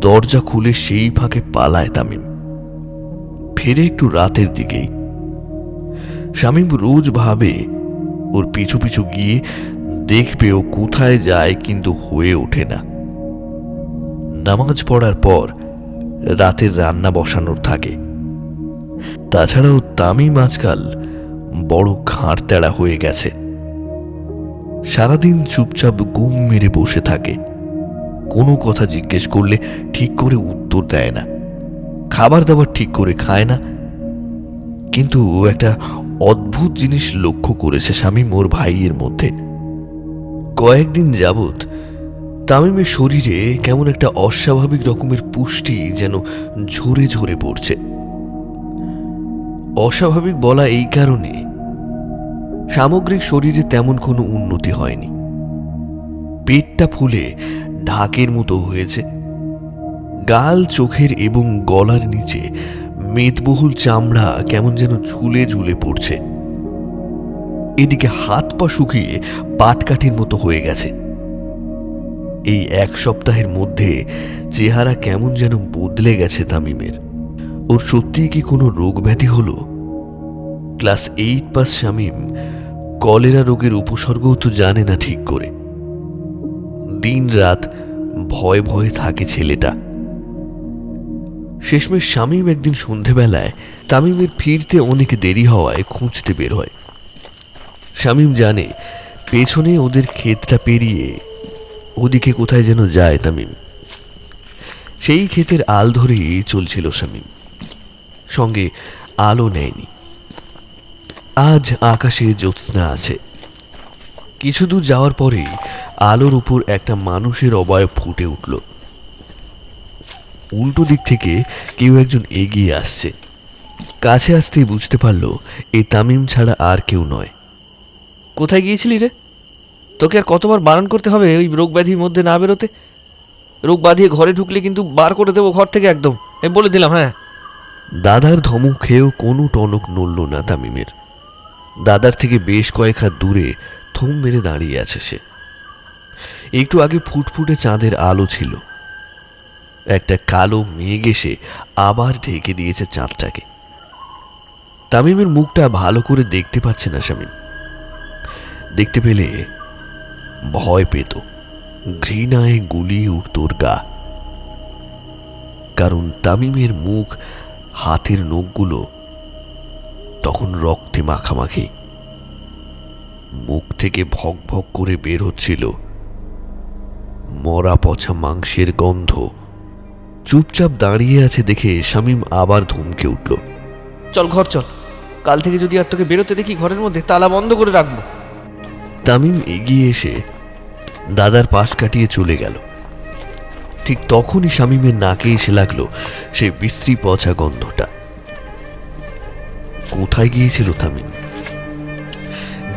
দরজা খুলে সেই ফাঁকে পালায় তামিম। ফিরে একটু রাতের দিকেই। শামীম রোজ ভাবে ওর পিছু পিছু গিয়ে দেখবে ও কোথায় যায়, কিন্তু হয়ে ওঠে না। নামাজ পড়ার পর রাতের রান্না বসানোর থাকে। তাছাড়াও তামিম আজকাল বড় ঘাড় তেড়া হয়ে গেছে। সারাদিন চুপচাপ গুম মেরে বসে থাকে। কোনো কথা জিজ্ঞেস করলে ঠিক করে উত্তর দেয় না। খাবার দাবার ঠিক করে খায় না। কিন্তু একটা অদ্ভুত জিনিস লক্ষ্য করেছে শামীম ওর ভাইয়ের মধ্যে। কয়েকদিন যাবৎ তামিমের শরীরে কেমন একটা অস্বাভাবিক রকমের পুষ্টি যেন ঝরে ঝরে পড়ছে। অস্বাভাবিক বলা এই কারণে, সামগ্রিক শরীরে তেমন কোনো উন্নতি হয়নি। পেটটা ফুলে ঢাকের মতো হয়েছে। গাল, চোখের এবং গলার নিচে মেদবহুল চামড়া কেমন যেন ঝুলে ঝুলে পড়ছে। এদিকে হাত পা শুকিয়ে পাটকাঠির মতো হয়ে গেছে। এই 1 সপ্তাহের মধ্যে চেহারা কেমন যেন বদলে গেছে তামিমের। ওর সত্যিই কি কোনো রোগ ব্যাধি হলো? ক্লাস 8 পাস শামীম কলেরা রোগের উপসর্গও তো জানে না ঠিক করে। দিন রাত ভয়ে ভয়ে থাকে ছেলেটা। শেষমেশ শামীম একদিন সন্ধেবেলায় তামিমের ফিরতে অনেক দেরি হওয়ায় খুঁজতে বের হয়। শামীম জানে পেছনে ওদের ক্ষেতটা পেরিয়ে ওদিকে কোথায় যেন যায় তামিম। সেই ক্ষেতের আল ধরেই চলছিল শামীম। সঙ্গে আলো নেয়নি। আজ আকাশে জ্যোৎস্না আছে। কিছু দূর যাওয়ার পরেই আলোর উপর একটা মানুষের অবয়ব ফুটে উঠল। উল্টো দিক থেকে কেউ একজন এগিয়ে আসছে। কাছে আসতেই বুঝতে পারল এই তামিম ছাড়া আর কেউ নয়। কোথায় গিয়েছিলি রে? তোকে আর কতবার বারণ করতে হবে ওই রোগ ব্যাধির মধ্যে না বেরোতে? রোগ বাঁধিয়ে ঘরে ঢুকলে কিন্তু বার করে দেবো ঘর থেকে একদম, আমি বলে দিলাম। হ্যাঁ, দাদার ধমক খেয়েও কোনো টনক নড়ল না তামিমের। দাদার থেকে বেশ কয়েক হাত দূরে থম মেরে দাঁড়িয়ে আছে সে। একটু আগে ফুটফুটে চাঁদের আলো ছিল। একটা কালো মেঘ এসে আবার ঢেকে দিয়েছে চাঁদটাকে। তামিমের মুখটা ভালো করে দেখতে পাচ্ছে না শামীম। দেখতে পেলে ভয় পেত, ঘৃণায় গুলিয়ে উঠত ওর গা। কারণ তামিমের মুখ, হাতের নখগুলো তখন রক্তে মাখামাখি। মুখ থেকে ভক ভক করে বের হচ্ছিল মরা পচা মাংসের গন্ধ। চুপচাপ দাঁড়িয়ে আছে দেখে শামীম আবার ধমকে উঠল, চল ঘর চল, কাল থেকে যদি আর তোকে বেরোতে দেখি ঘরের মধ্যে তালা বন্ধ করে রাখবো। তামিম এগিয়ে এসে দাদার পাশ কাটিয়ে চলে গেল। ঠিক তখনই শামীমের নাকে এসে লাগলো সেই বিশ্রী পচা গন্ধটা। কোথায় গিয়েছিল তামিম?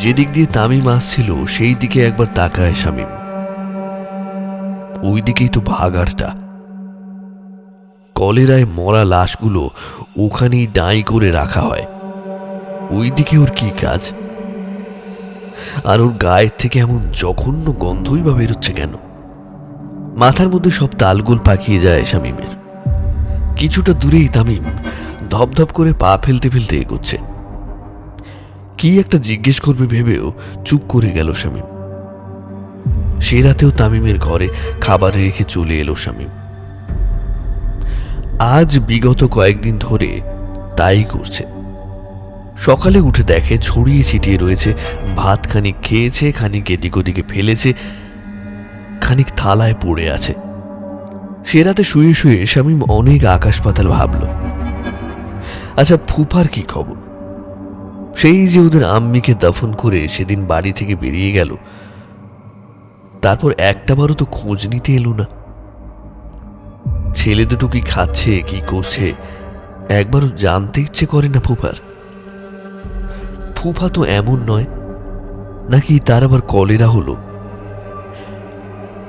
যেদিক দিয়ে তামিম আসছিল সেই দিকে একবার তাকায় শামীম। ওইদিকেই তো ভাগাড়টা। কলেরায় মরা লাশগুলো ওখানেই ডাঁই করে রাখা হয়। ওইদিকে ওর কি কাজ? আর ওর গায়ের থেকে এমন জঘন্য গন্ধই বা বেরোচ্ছে কেন? মাথার মধ্যে সব তালগোল পাকিয়ে যায় শামীমের। কিছুটা দূরেই তামিম ধপধপ করে পা ফেলতে ফেলতে এগোচ্ছে। কি একটা জিজ্ঞেস করবে ভেবেও চুপ করে গেল শামীম। সে রাতেও তামিমের ঘরে খাবার রেখে চলে এলো শামীম। আজ বিগত কয়েকদিন ধরে তাই করছে। সকালে উঠে দেখে ছড়িয়ে ছিটিয়ে রয়েছে ভাত, খানিক খেয়েছে, খানিক এদিক ওদিকে ফেলেছে, খানিক থালায় পড়ে আছে। সে রাতে শুয়ে শুয়ে শামীম অনেক আকাশ পাতাল ভাবল। আচ্ছা, ফুফার কি খবর? সেই যে ওদের আম্মিকে দফন করে সেদিন বাড়ি থেকে বেরিয়ে গেল, তারপর একটাবারও তো খোঁজ নিতে এলো না। ছেলে দুটো কি খাচ্ছে, কি করছে, একবারও জানতে ইচ্ছে করে না ফুফার? ফুফা তো এমন নয় নাকি তার আবার কলেরা হলো?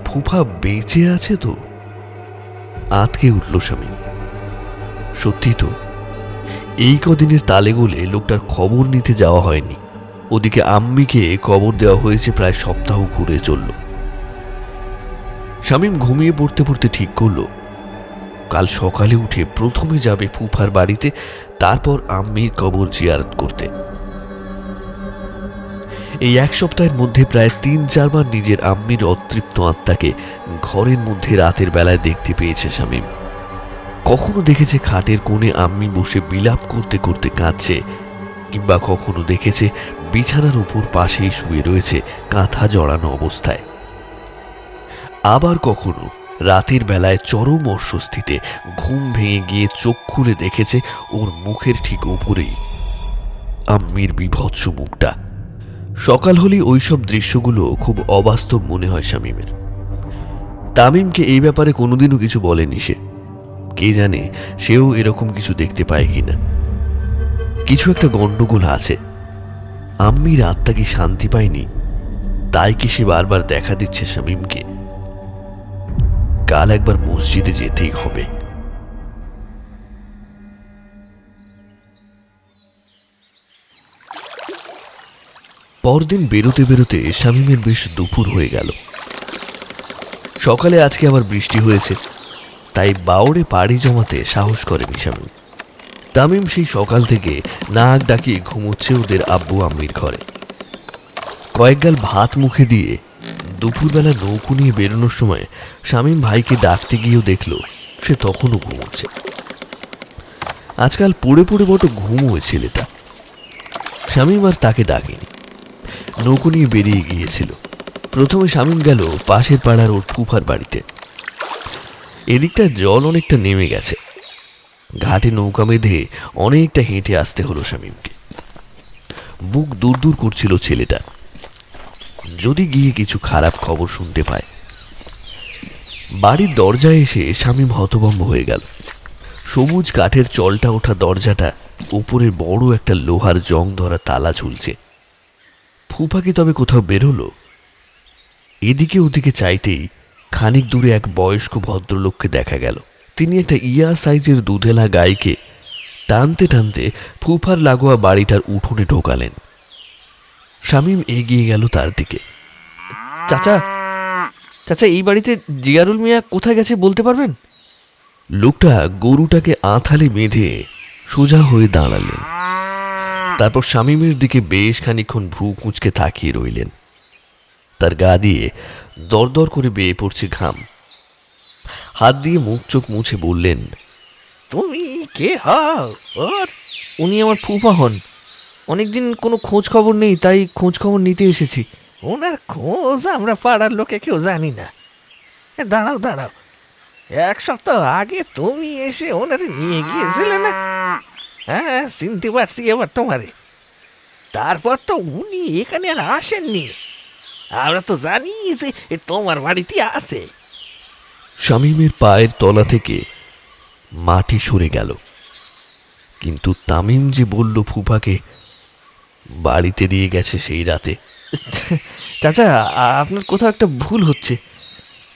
ফুফা বেঁচে আছে তো? আঁতকে উঠল শামীম। সত্যি তো, এই কদিনের তালে গোলে লোকটার খবর নিতে যাওয়া হয়নি। ওদিকে আম্মিকে কবর দেওয়া হয়েছে প্রায় সপ্তাহ ঘুরে চলল। শামীম ঘুমিয়ে পড়তে পড়তে ঠিক করলো কাল সকালে উঠে প্রথমে যাবে ফুফার বাড়িতে, তারপর আম্মির কবর জিয়ারত করতে। এই এক সপ্তাহের মধ্যে প্রায় ৩-৪ বার নিজের আম্মির অতৃপ্ত আত্মাকে ঘরের মধ্যে রাতের বেলায় দেখতে পেয়েছে শামীম। কখনো দেখেছে খাটের কোণে আম্মি বসে বিলাপ করতে করতে কাঁদছে, কিংবা কখনো দেখেছে বিছানার উপর পাশেই শুয়ে রয়েছে কাঁথা জড়ানো অবস্থায়। আবার কখনো রাতের বেলায় চরম অস্বস্তিতে ঘুম ভেঙে গিয়ে চোখ খুলে দেখেছে ওর মুখের ঠিক উপরেই আম্মির বিভৎস মুখটা। সকাল হলেই ওইসব দৃশ্যগুলো খুব অবাস্তব মনে হয় শামীমের। তামিমকে এই ব্যাপারে কোনোদিনও কিছু বলেনি সে। কে জানে সেও এরকম কিছু দেখতে পায় কিনা। কিছু একটা গন্ডগোল আছে। আম্মির আত্মা কি শান্তি পায়নি, তাই কি সে বারবার দেখা দিচ্ছে শামীমকে? কাল একবার মসজিদে যেতেই হবে। পরদিন বেরোতে বেরোতে শামীমের বেশ দুপুর হয়ে গেল। সকালে আজকে আবার বৃষ্টি হয়েছে, তাই বাওড়ে পাড়ি জমাতে সাহস করেনি শামীম। তামিম সেই সকাল থেকে নাক ডাকিয়ে ঘুমোচ্ছে ওদের আব্বু আম্মির ঘরে। কয়েক গাল ভাত মুখে দিয়ে দুপুরবেলা নৌকো নিয়ে বেরোনোর সময় শামীম ভাইকে ডাকতে গিয়েও দেখল সে তখনও ঘুমোচ্ছে। আজকাল পড়ে পড়ে বড় ঘুম ওই ছেলেটা। শামীম আর তাকে ডাকেনি, নৌকো নিয়ে বেরিয়ে গিয়েছিল। প্রথমে শামীম গেল পাশের পাড়ার ওর ফুফার বাড়িতে। এদিকটা জল অনেকটা নেমে গেছে। ঘাটে নৌকা বেঁধে অনেকটা হেঁটে আসতে হলো শামীমকে। বুক দূর দূর করছিল ছেলেটা, যদি গিয়ে কিছু খারাপ খবর শুনতে পায়। বাড়ির দরজায় এসে শামীম হতভম্ব হয়ে গেল। সবুজ কাঠের চলটা ওঠা দরজাটা উপরে বড় একটা লোহার জং ধরা তালা ঝুলছে। ফুফা কি তবে কোথাও বেরোলো? এদিকে ওদিকে চাইতেই খানিক দূরে এক বয়স্ক ভদ্রলোককে দেখা গেল। তিনি একটা ইয়া সাইজের দুধেলা গাইকে টানতে টানতে ফুফার লাগোয়া বাড়িটার উঠোনে ঢোকালেন। শামীম এগিয়ে গেল তার দিকে। চাচা, চাচা, এই বাড়িতে জিয়ারুল মিয়া কোথায় গেছে বলতে পারবেন? লোকটা গরুটাকে আঁথালে বেঁধে সোজা হয়ে দাঁড়ালেন। তারপর শামীমের দিকে বেশ খানিকক্ষণ ভ্রু কুঁচকে তাকিয়ে রইলেন। তার গা দিয়ে দরদর করে বেয়ে পড়ছে ঘাম। হাত দিয়ে মুখ চোখ মুছে বললেন, তুমি কে হও ওর? উনি আমার ফুফা হন। অনেকদিন কোনো খোঁজ খবর নেই, তাই খোঁজ খবর নিতে এসেছি। ওনার খোঁজ আমরা পাড়ার লোকে কেউ জানি না। দাঁড়াও দাঁড়াও, 1 সপ্তাহ আগে তুমি এসে ওনারে নিয়ে গিয়েছিলে না? হ্যাঁ, চিনতে পারছি এবার তোমারে। তারপর তো উনি এখানে আর আসেননি। আমরা তো জানি যে তোমার বাড়িতে আছে। শামীমের পায়ের তলা থেকে মাটি সরে গেল। কিন্তু তামিম যে বলল ফুফাকে বাড়িতে দিয়ে গেছে সেই রাতে। চাচা, আপনার কোথাও একটা ভুল হচ্ছে।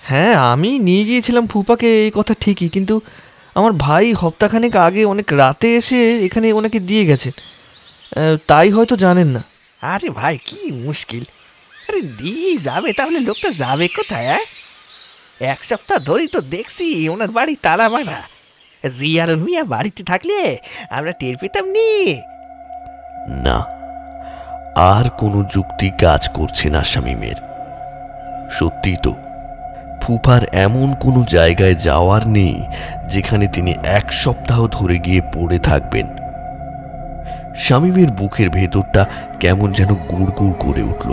হ্যাঁ, আমি নিয়ে গিয়েছিলাম ফুপাকে, এই কথা ঠিকই, কিন্তু আমার ভাই হপ্তাখানেক আগে অনেক রাতে এসে এখানে ওনাকে দিয়ে গেছেন। তাই হয়তো জানেন না। আরে ভাই কি মুশকিল, আরে দিয়ে যাবে তাহলে লোকটা যাবে কোথায়? এক সপ্তাহ ধরেই তো দেখছি ওনার বাড়ি তালা মারা। জিয়ার মিয়া বাড়িতে থাকলে আমরা টের পেতাম নি। না, আর কোনো যুক্তি কাজ করছে না শামীমের। সত্যি তো, ফুফার এমন কোনো জায়গায় যাওয়ার নেই যেখানে তিনি এক সপ্তাহ ধরে গিয়ে পড়ে থাকবেন। শামীমের বুকের ভেতরটা কেমন যেন গুড়গুড় করে উঠল।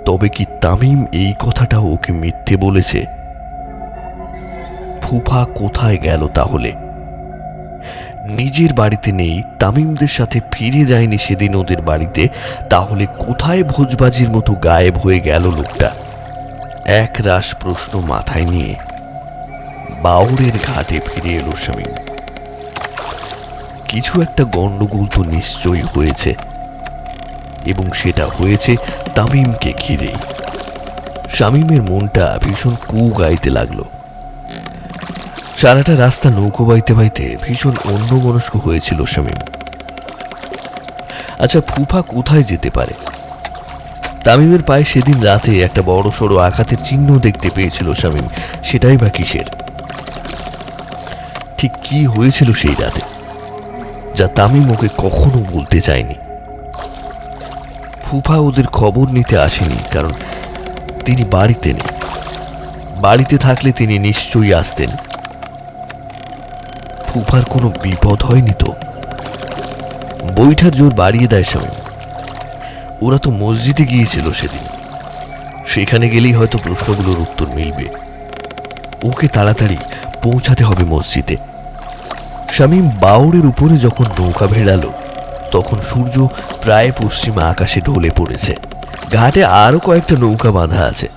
তবে কি তামিম এই কথাটা ওকে মিথ্যে বলেছে? ফুফা কোথায় গেল তাহলে? নিজের বাড়িতে নেই, তামিমদের সাথে ফিরে যায়নি সেদিন ওদের বাড়িতে, তাহলে কোথায় ভোজবাজির মতো গায়েব হয়ে গেল লোকটা? এক রাশ প্রশ্ন মাথায় নিয়ে বাউরের ঘাটে ফিরে এলো শামীম। কিছু একটা গন্ডগোল তো নিশ্চয়ই হয়েছে, এবং সেটা হয়েছে তামিমকে ঘিরেই। শামীমের মনটা ভীষণ কু গাইতে লাগলো। সারাটা রাস্তা নৌকো বাইতে বাইতে ভীষণ অন্যমনস্ক হয়েছিল শামীম। আচ্ছা, ফুফা কোথায় যেতে পারে? তামিমের পায়ে সেদিন রাতে একটা বড় সড়ো আঘাতের চিহ্ন দেখতে পেয়েছিল শামীম, সেটাই বা কিসের? ঠিক কি হয়েছিল সেই রাতে যা তামিম ওকে কখনো বলতে চায়নি? ফুফা ওদের খবর নিতে আসেনি কারণ তিনি বাড়িতে নেই। বাড়িতে থাকলে তিনি নিশ্চয়ই আসতেন। ফুফার কোনো বিপদ হয়নি তো? বইটার জোর বাড়িয়ে দেয় শামীম। ওরা তো মসজিদে গিয়েছিল সেদিন, সেখানে গেলেই হয়তো প্রশ্নগুলোর উত্তর মিলবে। ওকে তাড়াতাড়ি পৌঁছাতে হবে মসজিদে। শামীম বাউরের উপরে যখন নৌকা ভেড়ালো তখন সূর্য প্রায় পশ্চিমা আকাশে ঢলে পড়েছে। ঘাটে আরো কয়েকটা নৌকা বাঁধা আছে।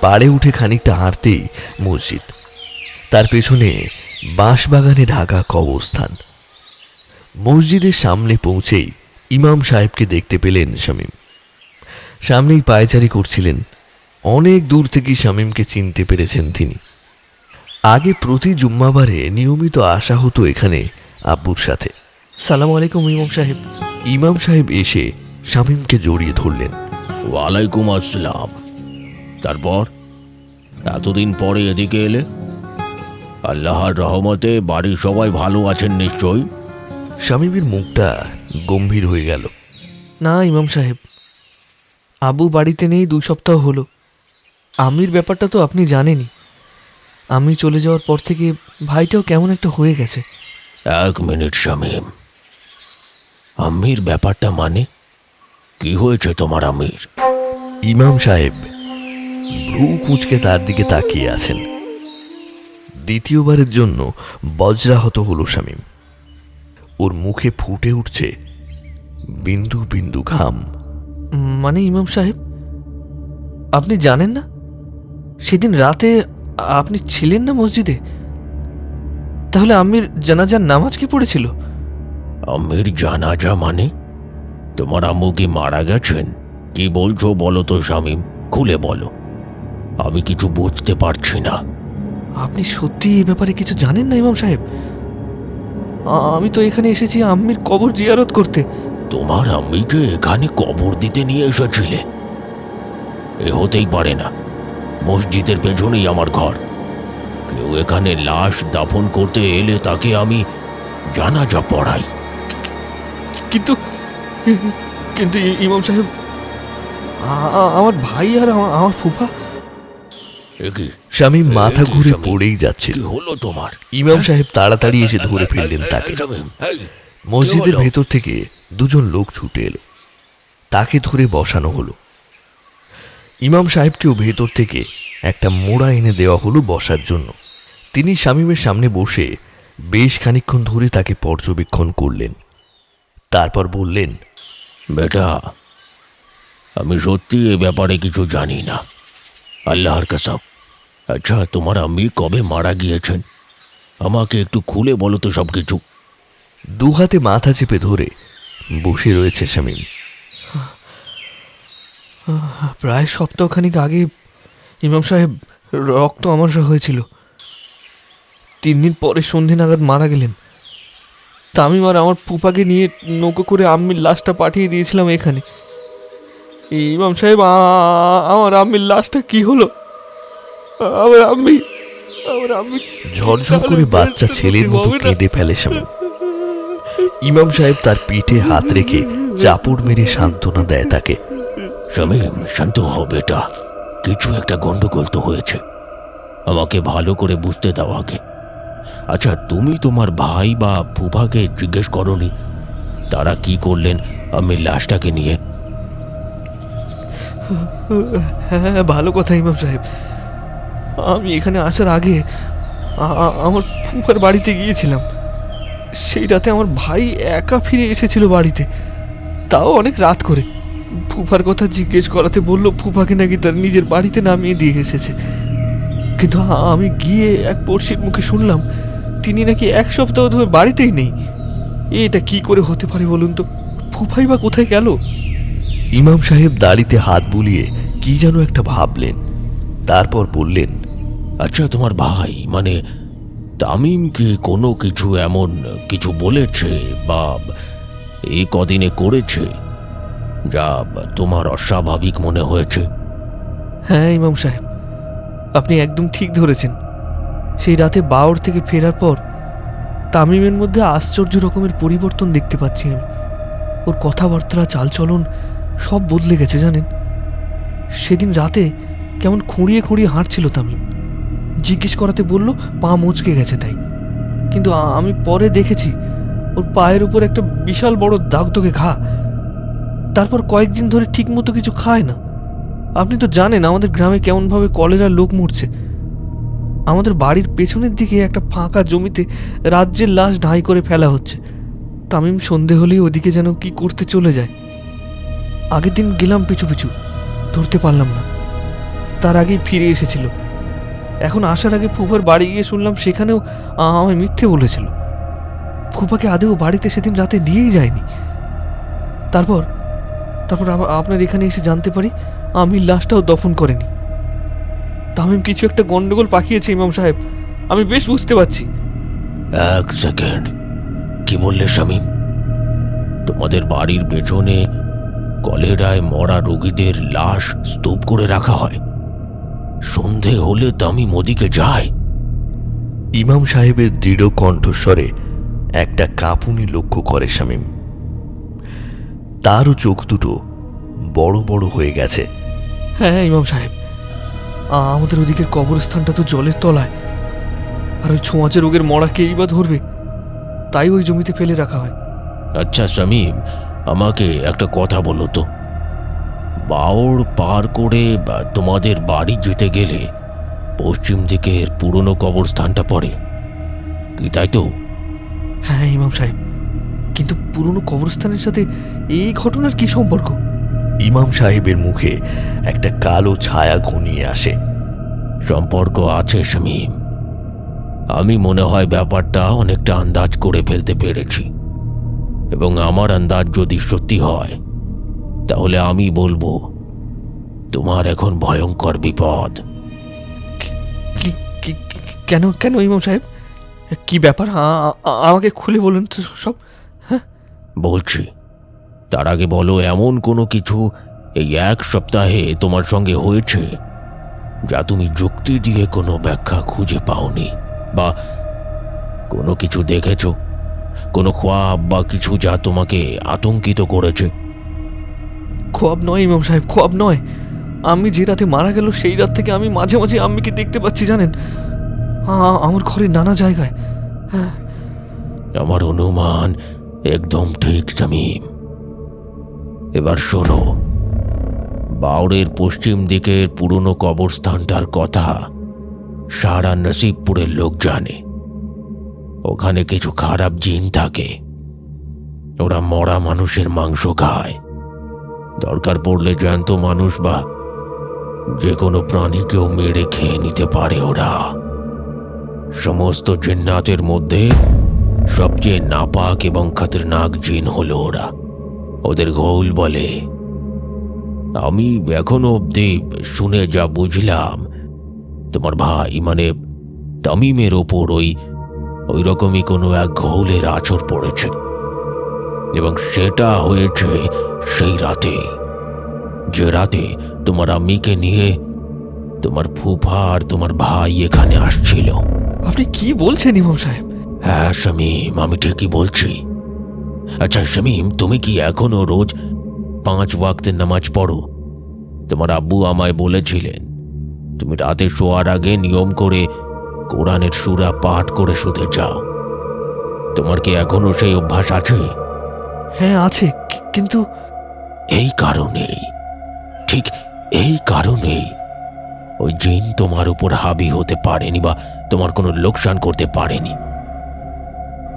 পাড়ে উঠে খানিকটা হাঁটতেই মসজিদ, তার পেছনে বাঁশবাগানে ঢাকা কবরস্থান। মসজিদের সামনে পৌঁছেই ইমাম সাহেবকে দেখতে পেলেন শামীম। সামনেই পায়চারি করছিলেন। অনেক দূর থেকেই শামীমকে চিনতে পেরেছেন তিনি। আগে প্রতি জুম্মাবারে নিয়মিত আসা হতো এখানে আব্বুর সাথে। সালাম আলাইকুম ইমাম সাহেব। ইমাম সাহেব এসে শামীমকে জড়িয়ে ধরলেন। ওয়ালাইকুম আসসালাম। তারপর এতদিন পরে এদিকে এলে? আল্লাহর রহমতে বাড়ির সবাই ভালো আছেন নিশ্চয়ই? শামীমের মুখটা গম্ভীর হয়ে গেল। না ইমাম সাহেব, আবু বাড়িতে নেই 2 সপ্তাহ হলো। আমির ব্যাপারটা তো আপনি জানেনই। আমি চলে যাওয়ার পর থেকে ভাইটাও কেমন একটা হয়ে গেছে। 1 মিনিট শামীম, আম্মির ব্যাপারটা মানে কি হয়েছে তোমার আম্মির? ইমাম সাহেব ভ্রু কুঁচকে তার দিকে তাকিয়ে আছেন। দ্বিতীয়বারের জন্য বজ্রাহত হলো শামীম। ওর মুখে ফুটে উঠছে বিন্দু বিন্দু ঘাম। মানে ইমাম সাহেব, আপনি জানেন না সেদিন রাতে আপনি ছিলেন না মসজিদে? তাহলে আম্মির জানাজার নামাজ কি পড়েছিল? আম্মির জানাজা মানে? তোমার আম্মু কি মারা গেছেন? কি বলছো বলো তো শামীম, খুলে বলো, আমি কিছু বুঝতে পারছি না। আপনি সত্যি এই ব্যাপারে কিছু জানেন না ইমাম সাহেব? আমি তো এখানে এসেছি আম্মির কবর জিয়ারত করতে। তোমার আম্মিকে এখানে কবর দিতে নিয়ে এসেছিলে? এ হতেই পারে না। মসজিদের পেছনেই আমার ঘর। কেউ এখানে লাশ দাফন করতে এলে তাকে আমি জানাজা পড়াই। কিন্তু কিন্তু ইমাম সাহেব, আমার ভাই আর আমার ফুফা। এ কি? শামীম মাথা এই ঘুরে শামীম, পড়েই যাচ্ছিল। কি হলো তোমার? ইমাম সাহেব তাড়াতাড়ি এসে ধরে ফেললেন তাকে। শামীম, এই, মসজিদের কি হলো? ভেতর থেকে 2 জন লোক ছুটে এলো। তাকে ধরে বসানো হলো। ইমাম সাহেবকেও ভেতর থেকে একটা মোড়া এনে দেওয়া হলো বসার জন্য। তিনি শামীমের সামনে বসে বেশ খানিকক্ষণ ধরে তাকে পর্যবেক্ষণ করলেন। তারপর বললেন, বেটা, আমি সত্যি এ ব্যাপারে কিছু জানি না, আল্লাহর কসম। আচ্ছা, তোমার আম্মি কবে মারা গিয়েছেন? আমাকে একটু খুলে বলো তো সব কিছু। 2 হাতে মাথা চেপে ধরে বসে রয়েছে শামীম। প্রায় সপ্তাহখানিক আগে ইমাম সাহেব, রক্ত আমাশা হয়েছিল। 3 দিন পরে সন্ধে নাগাদ মারা গেলেন। তামিম আর আমার ফুফাকে নিয়ে নৌকো করে আম্মির লাশটা পাঠিয়ে দিয়েছিলাম এখানে। ইমাম সাহেব, আমার আম্মির লাশটা কি হলো? আমার আম্মি ঝরঝর করে বাচ্চা ছেলের মতো কেঁদে ফেলে শামীম। ইমাম সাহেব তার পিঠে হাত রেখে চাপড় মেরে সান্ত্বনা দেয় তাকে। শামীম, শান্ত হও বেটা, কিছু একটা গন্ডগোল তো হয়েছে, আমাকে ভালো করে বুঝতে দাও আগে। আচ্ছা, তুমি তোমার ভাই বা ফুফাকে জিজ্ঞেস করনি তারা কি করলেন আমি লাশটাকে নিয়ে? হ্যাঁ, ভালো কথা ইমাম সাহেব। আমি এখানে আসার আগে আমার ফুফার বাড়িতে গিয়েছিলাম। সেই রাতে আমার ভাই একা ফিরে এসেছিল বাড়িতে, তাও অনেক রাত করে। ফুফার কথা জিজ্ঞেস করাতে বলল ফুফাকে নাকি তার নিজের বাড়িতে নামিয়ে দিয়ে এসেছে। কিন্তু আমি গিয়ে এক পড়শির মুখে শুনলাম তিনি নাকি 1 সপ্তাহ ধরে বাড়িতেই নেই। এটা কি করে হতে পারে বলুন তো? ফুফাই বা কোথায় গেল? ইমাম সাহেব দাড়িতে হাত বুলিয়ে কি যেন একটা ভাবলেন, তারপর বললেন, আচ্ছা, তোমার ভাই মানে তামিম কি কোনো কিছু এমন কিছু বলেছে বা এই কদিনে করেছে যা তোমার অস্বাভাবিক মনে হয়েছে? হ্যাঁ ইমাম সাহেব, আপনি একদম ঠিক ধরেছেন। সেই রাতে বাওড় থেকে ফেরার পর তামিমের মধ্যে আশ্চর্য রকমের পরিবর্তন দেখতে পাচ্ছি আমি। ওর কথাবার্তা, চালচলন সব বদলে গেছে জানেন। সেদিন রাতে কেমন খুঁড়িয়ে খুঁড়িয়ে হাঁটছিল তামিম। জিজ্ঞেস করাতে বলল পা মচকে গেছে তাই। কিন্তু আমি পরে দেখেছি ওর পায়ের উপর একটা বিশাল বড় দাগদগে ঘা। তারপর কয়েকদিন ধরে ঠিকমতো কিছু খায় না। আপনি তো জানেন আমাদের গ্রামে কেমনভাবে কলেরার লোক মরছে। আমাদের বাড়ির পেছনের দিকে একটা ফাঁকা জমিতে রাজ্যের লাশ ঢাই করে ফেলা হচ্ছে। তামিম সন্ধে হলেই ওদিকে যেন কি করতে চলে যায়। আগের দিন গেলাম পিছু পিছু, ধরতে পারলাম না। তার আগেই ফিরে এসেছিল। এখন আসার আগে ফুফার বাড়ি গিয়ে শুনলাম সেখানেও আমায় মিথ্যে বলেছিল। ফুফাকে আদেও বাড়িতে সেদিন রাতে দিয়েই যায়নি। তারপর আপনার এখানে এসে জানতে পারি আমি লাশটাও দফন করেনি। তামিম কিছু একটা গন্ডগোল পাকিয়েছে ইমাম সাহেব, আমি বেশ বুঝতে পারছি। 1 সেকেন্ড, কি বললে শামীম? তোমাদের বাড়ির পেছনে কলেরায় মরা রোগীদের লাশ স্তূপ করে রাখা হয়? সন্ধে হলে তামিম ওদিকে যায়? ইমাম সাহেবের দৃঢ় কণ্ঠস্বরে একটা কাঁপুনি লক্ষ্য করে শামীম। তারও চোখ দুটো বড় বড় হয়ে গেছে। হ্যাঁ ইমাম সাহেব, আমাদের ওদিকের কবরস্থানটা তো জলের তলায়, আর ওই ছোঁয়াচে রোগের মরা কেই বা ধরবে, তাই ওই জমিতে ফেলে রাখা হয়। আচ্ছা শামীম, আমাকে একটা কথা বলো তো, বাওড় পার করে তোমাদের বাড়ি যেতে গেলে পশ্চিম দিকের পুরনো কবরস্থানটা পড়ে কি, তাই তো? হ্যাঁ ইমাম সাহেব, কিন্তু পুরনো কবরস্থানের সাথে এই ঘটনার কি সম্পর্ক? ইমাম সাহেবের মুখে একটা কালো ছায়া ঘনিয়ে আসে। সম্পর্ক আছে শামীম। আমি মনে হয় ব্যাপারটা অনেকটা আন্দাজ করে ফেলতে পেরেছি, এবং আমার আন্দাজ যদি সত্যি হয় তাহলে আমি বলবো তোমার এখন ভয়ঙ্কর বিপদ। কেন কেন ইমাম সাহেব, কি ব্যাপার? আমাকে খুলে বলুন তো সব। হ্যাঁ বলছি, তার আগে বলো এমন কোনো কিছু এই 1 সপ্তাহে তোমার সঙ্গে হয়েছে যা তুমি যুক্তি দিয়ে কোনো ব্যাখ্যা খুঁজে পাওনি, বা কোনো কিছু দেখেছো, কোনো খ্বাব বা কিছু যা তোমাকে আতঙ্কিত করেছে? খোয়াব নয় ইমাম সাহেব, খোয়াব নয়। আমি যে রাতে মারা গেল সেই রাত থেকে আমি মাঝে মাঝে আম্মিকে দেখতে পাচ্ছি জানেন, আমার ঘরে নানা জায়গায়। হ্যাঁ, আমার অনুমান একদম ঠিক শামীম। এবার শোনো, বাওড়ের পশ্চিম দিকের পুরনো কবরস্থানটার কথা সারা নসিবপুরের লোক জানে। ওখানে কিছু খারাপ জিন থাকে, ওরা মরা মানুষের মাংস খায়। দরকার পড়লে জ্যান্ত মানুষ বা যে কোনো প্রাণীকেও মেরে খেয়ে নিতে পারে ওরা। সমস্ত জিন্নাতের মধ্যে সবচেয়ে নাপাক এবং খতরনাক জিন হলো ওরা। ওদের গৌল বলে। আমি এখনো অবধি শুনে যা বুঝলাম, তোমার ভাই মানে তামিমের ওপর ওই রকমই কোনো এক ঘোলের আঁচড় পড়েছে, এবং সেটা হয়েছে সেই রাতে, যে রাতে তোমার আম্মিকে নিয়ে তোমার ফুফা আর তোমার ভাই এখানে আসছিল। আপনি কি বলছেন ইমাম সাহেব? হ্যাঁ শামীম, আমি ঠিকই বলছি। আচ্ছা শামীম, তুমি কি এখনো রোজ 5 ওয়াক্তের নামাজ পড়ো? তোমার আব্বু আমায় বলেছিলেন তুমি রাতে শোয়ার আগে নিয়ম করে কোরআনের সূরা পাঠ করে শুতে যাও। তোমার কি এখনো সেই অভ্যাস আছে? হ্যাঁ আছে, কিন্তু এই কারণেই, ঠিক এই কারণেই ওই জিন তোমার উপর হাবি হতে পারেনি বা তোমার কোনো লোকসান করতে পারেনি।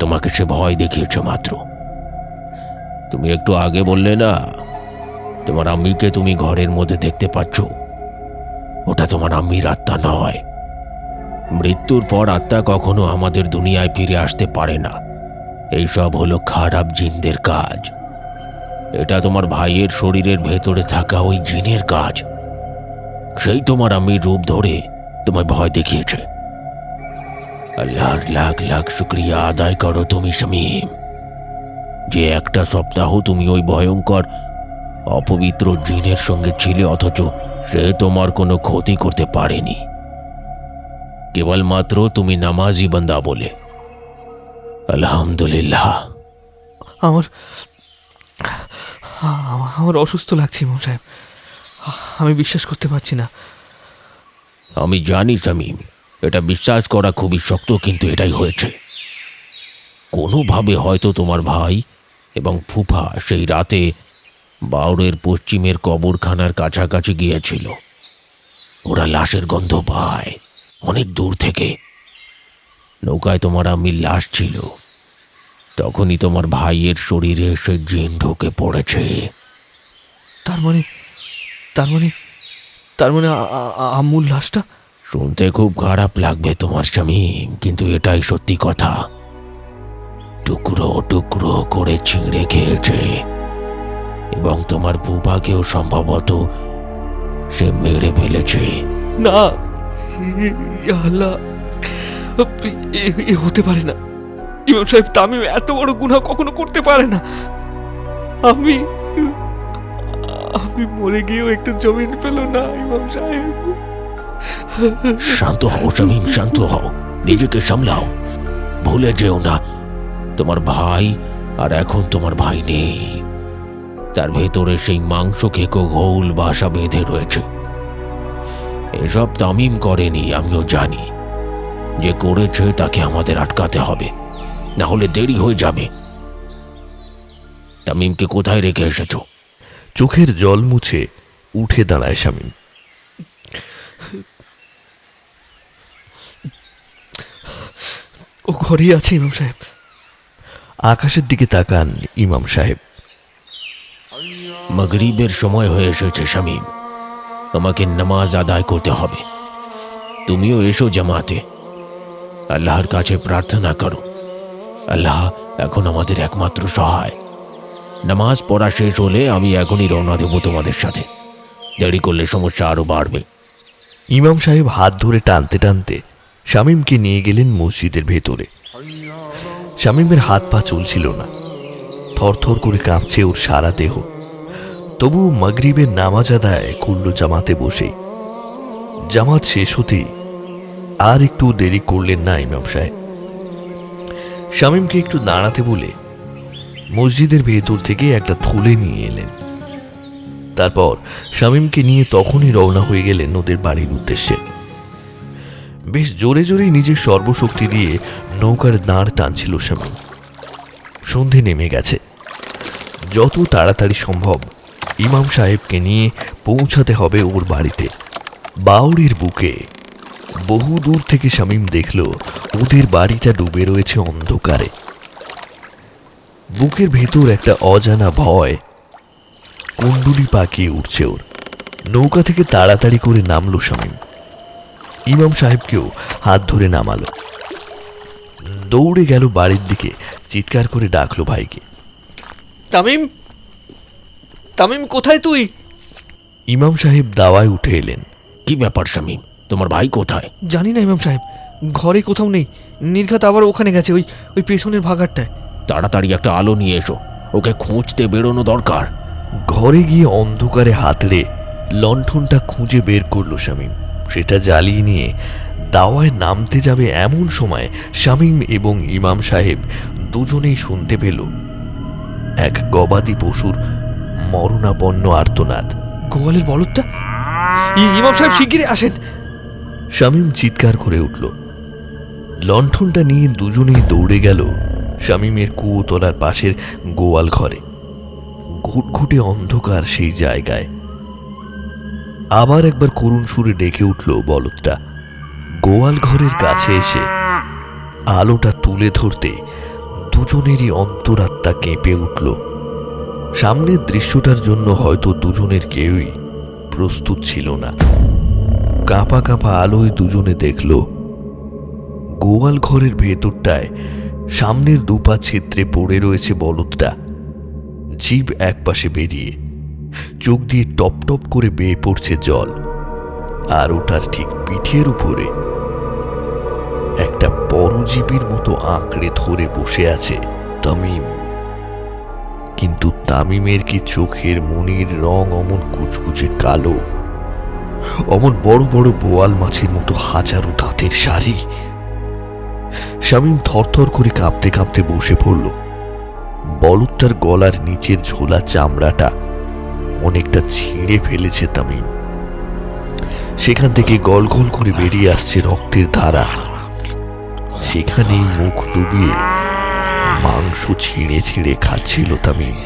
তোমাকে সে ভয় দেখিয়েছে মাত্র। তুমি একটু আগে বললে না তোমার আম্মিকে তুমি ঘরের মধ্যে দেখতে পাচ্ছ, ওটা তোমার আম্মির আত্মা নয়। মৃত্যুর পর আত্মা কখনো আমাদের দুনিয়ায় ফিরে আসতে পারে না। এইসব হলো খারাপ জিনদের কাজ। এটা তোমার ভাইয়ের শরীরের ভেতরে থাকা ওই জিনের কাজ। সেই তোমার আম্মির রূপ ধরে তোমায় ভয় দেখিয়েছে। আল্লাহর লাখ লাখ শুকরিয়া আদায় করো তুমি শামীম, যে একটা সপ্তাহ তুমি ওই ভয়ঙ্কর অপবিত্র জিনের সঙ্গে ছিলে, অথচ সে তোমার কোনো ক্ষতি করতে পারেনি, কেবলমাত্র তুমি নামাজি বান্দা বলে। আলহামদুলিল্লাহ। আমার আমার অসুস্থ লাগছে ইমাম সাহেব, আমি বিশ্বাস করতে পারছি না। আমি জানি শামীম, এটা বিশ্বাস করা খুবই শক্ত, কিন্তু এটাই হয়েছে। কোনোভাবে হয়তো তোমার ভাই এবং ফুফা সেই রাতে বাউরের পশ্চিমের কবরখানার কাছাকাছি গিয়েছিল। ওরা লাশের গন্ধ পায় অনেক দূর থেকে। নৌকায় তোমার আম্মির লাশ ছিল, তখনই তোমার ভাইয়ের শরীরে সে জিন ঢুকে পড়েছে। তার মানে আম্মুর লাশটা? শুনতে খুব খারাপ লাগবে তোমার শামীম, কিন্তু এটাই সত্যি কথা। টুকরো টুকরো করে ছিঁড়ে খেয়েছে, এবং তোমার ফুফাকেও সম্ভবত সে মেরে ফেলেছে। না, আল্লাহ, এ হতে পারে না ইমাম সাহেব। তামিম এত বড় গুনাহ কখনো করতে পারে না। আমি মরে গিয়েও একটু জমিন পেল না ইমাম সাহেব। শান্ত হও শামীম, শান্ত হও, নিজেকে সামলাও। ভুলে যেও না তোমার ভাই আর এখন তোমার ভাই নেই। তার ভেতরে সেই মাংস খেকো ঘোল বাসা বেঁধে রয়েছে। এসব তামিম করেনি, আমিও জানি। যে করেছে তাকে আমাদের আটকাতে হবে, না হলে দেরি হয়ে যাবে। তামিমকে কোথায় রেখে এসেছো? চোখের জল মুছে উঠে দাঁড়ায় শামীম। ও ঘরেই আছে ইমাম সাহেব। আকাশের দিকে তাকান ইমাম সাহেব। মাগরিবের সময় হয়ে এসেছে শামীম, আমাকে নামাজ আদায় করতে হবে। তুমিও এসো জামাতে, আল্লাহর কাছে প্রার্থনা করো। আল্লাহ এখন আমাদের একমাত্র সহায়। নামাজ পড়া শেষ হলে আমি এখনই রওনা দেব তোমাদের সাথে। দেরি করলে সমস্যা আরো বাড়বে। ইমাম সাহেব হাত ধরে টানতে টানতে শামীমকে নিয়ে গেলেন মসজিদের ভেতরে। শামীমের হাত পা চলছিল না, থরথর করে কাঁপছে ওর সারা দেহ। তবু মাগরিবের নামাজ আদায় করল জামাতে বসেই। জামাত শেষ হতেই আর একটু দেরি করলেন না ইমাম সাহেব। শামীমকে একটু দাঁড়াতে বলে মসজিদের ভেতর থেকে একটা থলে নিয়ে এলেন। তারপর শামীমকে নিয়ে তখনই রওনা হয়ে গেলেন ওদের বাড়ির উদ্দেশ্যে। বেশ জোরে জোরেই নিজের সর্বশক্তি দিয়ে নৌকার দাঁড় টানছিল শামীম। সন্ধে নেমে গেছে। যত তাড়াতাড়ি সম্ভব ইমাম সাহেবকে নিয়ে পৌঁছাতে হবে ওর বাড়িতে। বাউরের বুকে বহু দূর থেকে শামীম দেখল ওদের বাড়িটা ডুবে রয়েছে অন্ধকারে। বুকের ভেতর একটা অজানা ভয় কুণ্ডুলি পাকিয়ে উঠছে ওর। নৌকা থেকে তাড়াতাড়ি করে নামলো শামীম। ইমাম সাহেবকেও হাত ধরে নামালো। দৌড়ে গেল বাড়ির দিকে, চিৎকার করে ডাকলো ভাইকে। তামিম, তামিম কোথায় তুই? ইমাম সাহেব দাওয়ায় উঠে এলেন। কি ব্যাপার শামীম, তোমার ভাই কোথায়? জানি না ইমাম সাহেব, ঘরে কোথাও নেই। নির্ঘাত আবার ওখানে গেছে, ওই ওই পেছনের ভাগারটায়। তাড়াতাড়ি একটা আলো নিয়ে এসো, ওকে খুঁজতে বেরোনো দরকার। ঘরে গিয়ে অন্ধকারে হাতড়ে লণ্ঠনটা খুঁজে বের করলো শামীম। সেটা জ্বালিয়ে নিয়ে দাওয়ায় নামতে যাবে এমন সময় শামীম এবং ইমাম সাহেব দুজনেই শুনতে পেল এক গবাদি পশুর মরণাপন্ন আর্তনাদ। গোয়ালের বলদটা! ইমাম সাহেব শিগগিরই আসেন! শামীম চিৎকার করে উঠল। লণ্ঠনটা নিয়ে দুজনেই দৌড়ে গেল শামীমের কুয়োতলার পাশের গোয়াল ঘরে। ঘুটঘুটে অন্ধকার সেই জায়গায়। আবার একবার করুণ সুরে ডেকে উঠল বলদটা। গোয়াল ঘরের কাছে এসে আলোটা তুলে ধরতে দুজনেরই অন্তরাত্মা কেঁপে উঠল। সামনের দৃশ্যটার জন্য হয়তো দুজনের কেউই প্রস্তুত ছিল না। কাঁপা কাঁপা আলোয় দুজনে দেখল গোয়াল ঘরের ভেতরটায় সামনের দুপা ছিদ্রে পড়ে রয়েছে বলদটা। জিভ একপাশে বেরিয়ে, চোখ দিয়ে টপ টপ করে বেয়ে পড়ছে জল। আর ওটার ঠিক পিঠের উপরে একটা পরজীবীর মতো আঁকড়ে ধরে বসে আছে তামিম। কিন্তু তামিমের কি চোখের মনির রং অমন কুচকুচে কালো, অমন বড় বড় বোয়াল মাছের মতো হাজারো দাঁতের সারি। শামীম থরথর করে কাঁপতে কাঁপতে বসে পড়ল। বলদটার গলার নিচের ঝোলা চামড়াটা অনেকটা ছিঁড়ে ফেলেছে তামিম। সেখান থেকে গল গল করে বেরিয়ে আসছে রক্তের ধারা। সেখানেই মুখ ডুবিয়ে মাংস ছিঁড়ে ছিঁড়ে খাচ্ছিল তামিম।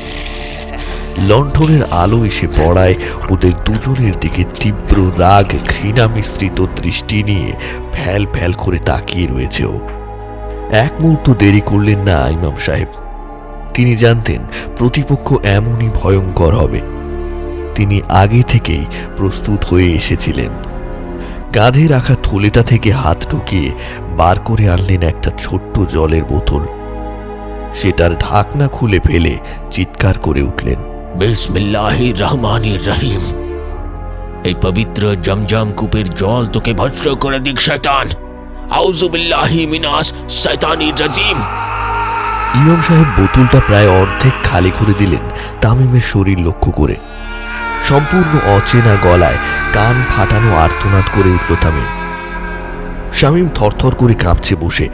লণ্ঠনের আলো এসে পড়ায় ওদের দুজনের দিকে তীব্র রাগ ঘৃণা মিশ্রিত দৃষ্টি নিয়ে ফ্যাল ফ্যাল করে তাকিয়ে রয়েছে ও। এক মুহূর্ত দেরি করলেন না ইমাম সাহেব। তিনি জানতেন প্রতিপক্ষ এমনই ভয়ঙ্কর হবে। তিনি আগে থেকেই প্রস্তুত হয়ে এসেছিলেন। কাঁধে রাখা থলেটা থেকে হাত ঢুকিয়ে বার করে আনলেন একটা ছোট্ট জলের বোতল। সেটার ঢাকনা খুলে ফেলে চিৎকার করে উঠলেন, বিসমিল্লাহির রহমানির রহিম। এই পবিত্র জমজম কূপের জল তোকে ভস্ম করে দিক শয়তান। আউযু বিল্লাহি মিনাস শাইতানির রাজিম। ইমাম সাহেব বোতলটা প্রায় অর্ধেক খালি করে দিলেন তামিমের শরীর লক্ষ্য করে। সম্পূর্ণ অচেনা গলায় কান ফাটানো আর্তনাদ করে উঠল তামিম। শামীম থরথর করে কাঁপছে বসে।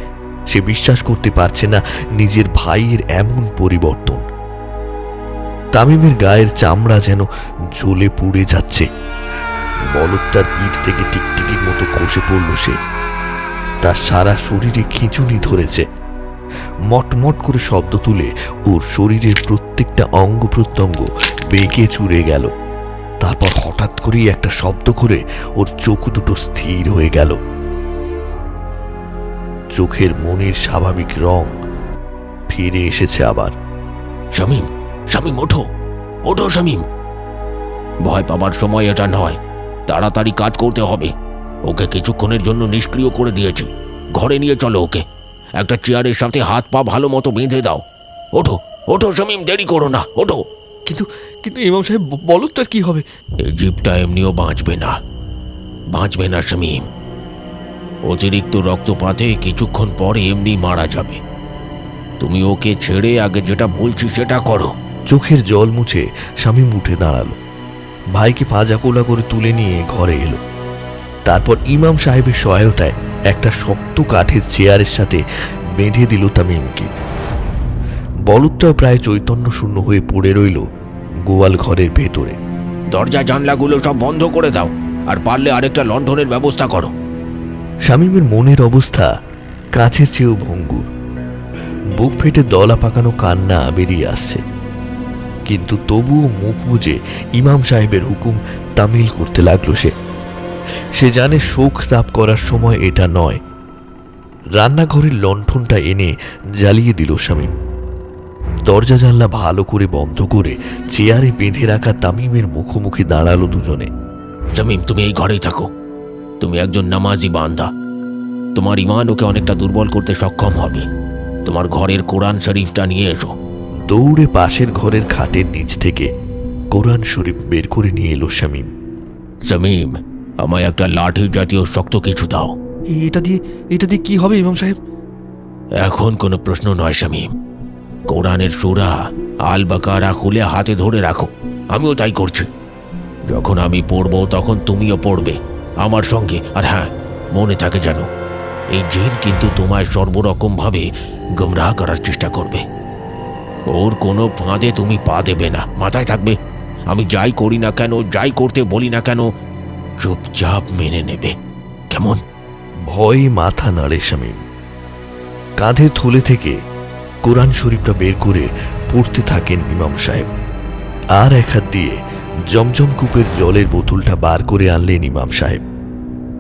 সে বিশ্বাস করতে পারছে না নিজের ভাইয়ের এমন পরিবর্তন। তামিমের গায়ের চামড়া যেন জ্বলে পুড়ে যাচ্ছে। বলদটার পিঠ থেকে টিকটিকির মতো খসে পড়ল সে। তার সারা শরীরে খিঁচুনি ধরেছে। মটমট করে শব্দ তুলে ওর শরীরের প্রত্যেকটা অঙ্গ প্রত্যঙ্গ বেঁকে চুরে গেল। তারপর হঠাৎ করেই একটা শব্দ করে ওর চোখ দুটো স্থির হয়ে গেল। চোখের মনির স্বাভাবিক রং ফিরে এসেছে আবার। শামীম, শামীম ওঠো, ওঠো শামীম। ভয় পাবার সময় এটা নয়, তাড়াতাড়ি কাজ করতে হবে। ওকে কিছুক্ষণের জন্য নিষ্ক্রিয় করে দিয়েছি। ঘরে নিয়ে চলো ওকে। একটা চেয়ারের সাথে হাত পা ভালো মতো বেঁধে দাও। ওঠো, ওঠো শামীম, দেরি করো না, ওঠো। কিন্তু কিন্তু ইমাম সাহেব, বলদটার কি হবে? এই জীবটা এমনিও বাঁচবে না, বাঁচবে না শামীম। অতিরিক্ত রক্তপাতে কিছুক্ষণ পরে এমনি মারা যাবে। তুমি ওকে ছেড়ে আগে যেটা বলছি সেটা করো। চোখের জল মুছে শামীম উঠে দাঁড়ালো। ভাইকে পাঁজা কোলা করে তুলে নিয়ে ঘরে এলো। তারপর ইমাম সাহেবের সহায়তায় একটা শক্ত কাঠের চেয়ারের সাথে বেঁধে দিল তামিমকে। বলদটাও প্রায় চৈতন্য শূন্য হয়ে পড়ে রইল গোয়াল ঘরের ভেতরে। দরজা জানলাগুলো সব বন্ধ করে দাও, আর পারলে আরেকটা লণ্ঠনের ব্যবস্থা করো। শামীমের মনের অবস্থা কাছের চেয়েও ভঙ্গুর। বুক ফেটে দলা পাকানো কান্না বেরিয়ে আসছে। কিন্তু তবুও মুখ বুজে ইমাম সাহেবের হুকুম তামিল করতে লাগলো সে। সে জানে শোক তাপ করার সময় এটা নয়। রান্নাঘরের লণ্ঠনটা এনে জ্বালিয়ে দিল শামীম। দরজা জানলা ভালো করে বন্ধ করে চেয়ারে বেঁধে রাখা তামিমের মুখোমুখি দাঁড়ালো দুজনে। শামীম, তুমি এই ঘরেই থাকো। তুমি একজন নামাজি বান্দা। তোমার ইমান ওকে অনেকটা দুর্বল করতে সক্ষম হবে। তোমার ঘরের কোরআন শরীফটা নিয়ে এসো। দৌড়ে পাশের ঘরের খাটের নিচ থেকে কোরআন শরীফ বের করে নিয়ে এলো শামীম। শামীম, আমায় একটা লাঠি জাতীয় শক্ত কিছু দাও। এটা দিয়ে কি হবে ইমাম সাহেব? এখন কোনো প্রশ্ন নয় শামীম। কোরআনের সূরা আল বাকারা খুলে হাতে ধরে রাখো। আমিও তাই করছি। যখন আমি পড়ব তখন তুমিও পড়বে আমার সঙ্গে। আর হ্যাঁ, মনে থাকে যেন, এই জিন কিন্তু তোমায় সর্বরকমভাবে গুমরাহ করার চেষ্টা করবে। ওর কোনো ফাঁদে তুমি পা দেবে না, মাথায় থাকবে। আমি যাই করি না কেন, যাই করতে বলি না কেন, চুপচাপ মেনে নেবে, কেমন? ভয়ে মাথা নাড়ে শামীম। কাঁধের থলে থেকে কোরআন শরীফটা বের করে পড়তে থাকেন ইমাম সাহেব। আর এক হাত দিয়ে জমজম কূপের জলের বোতলটা বার করে আনলেন ইমাম সাহেব।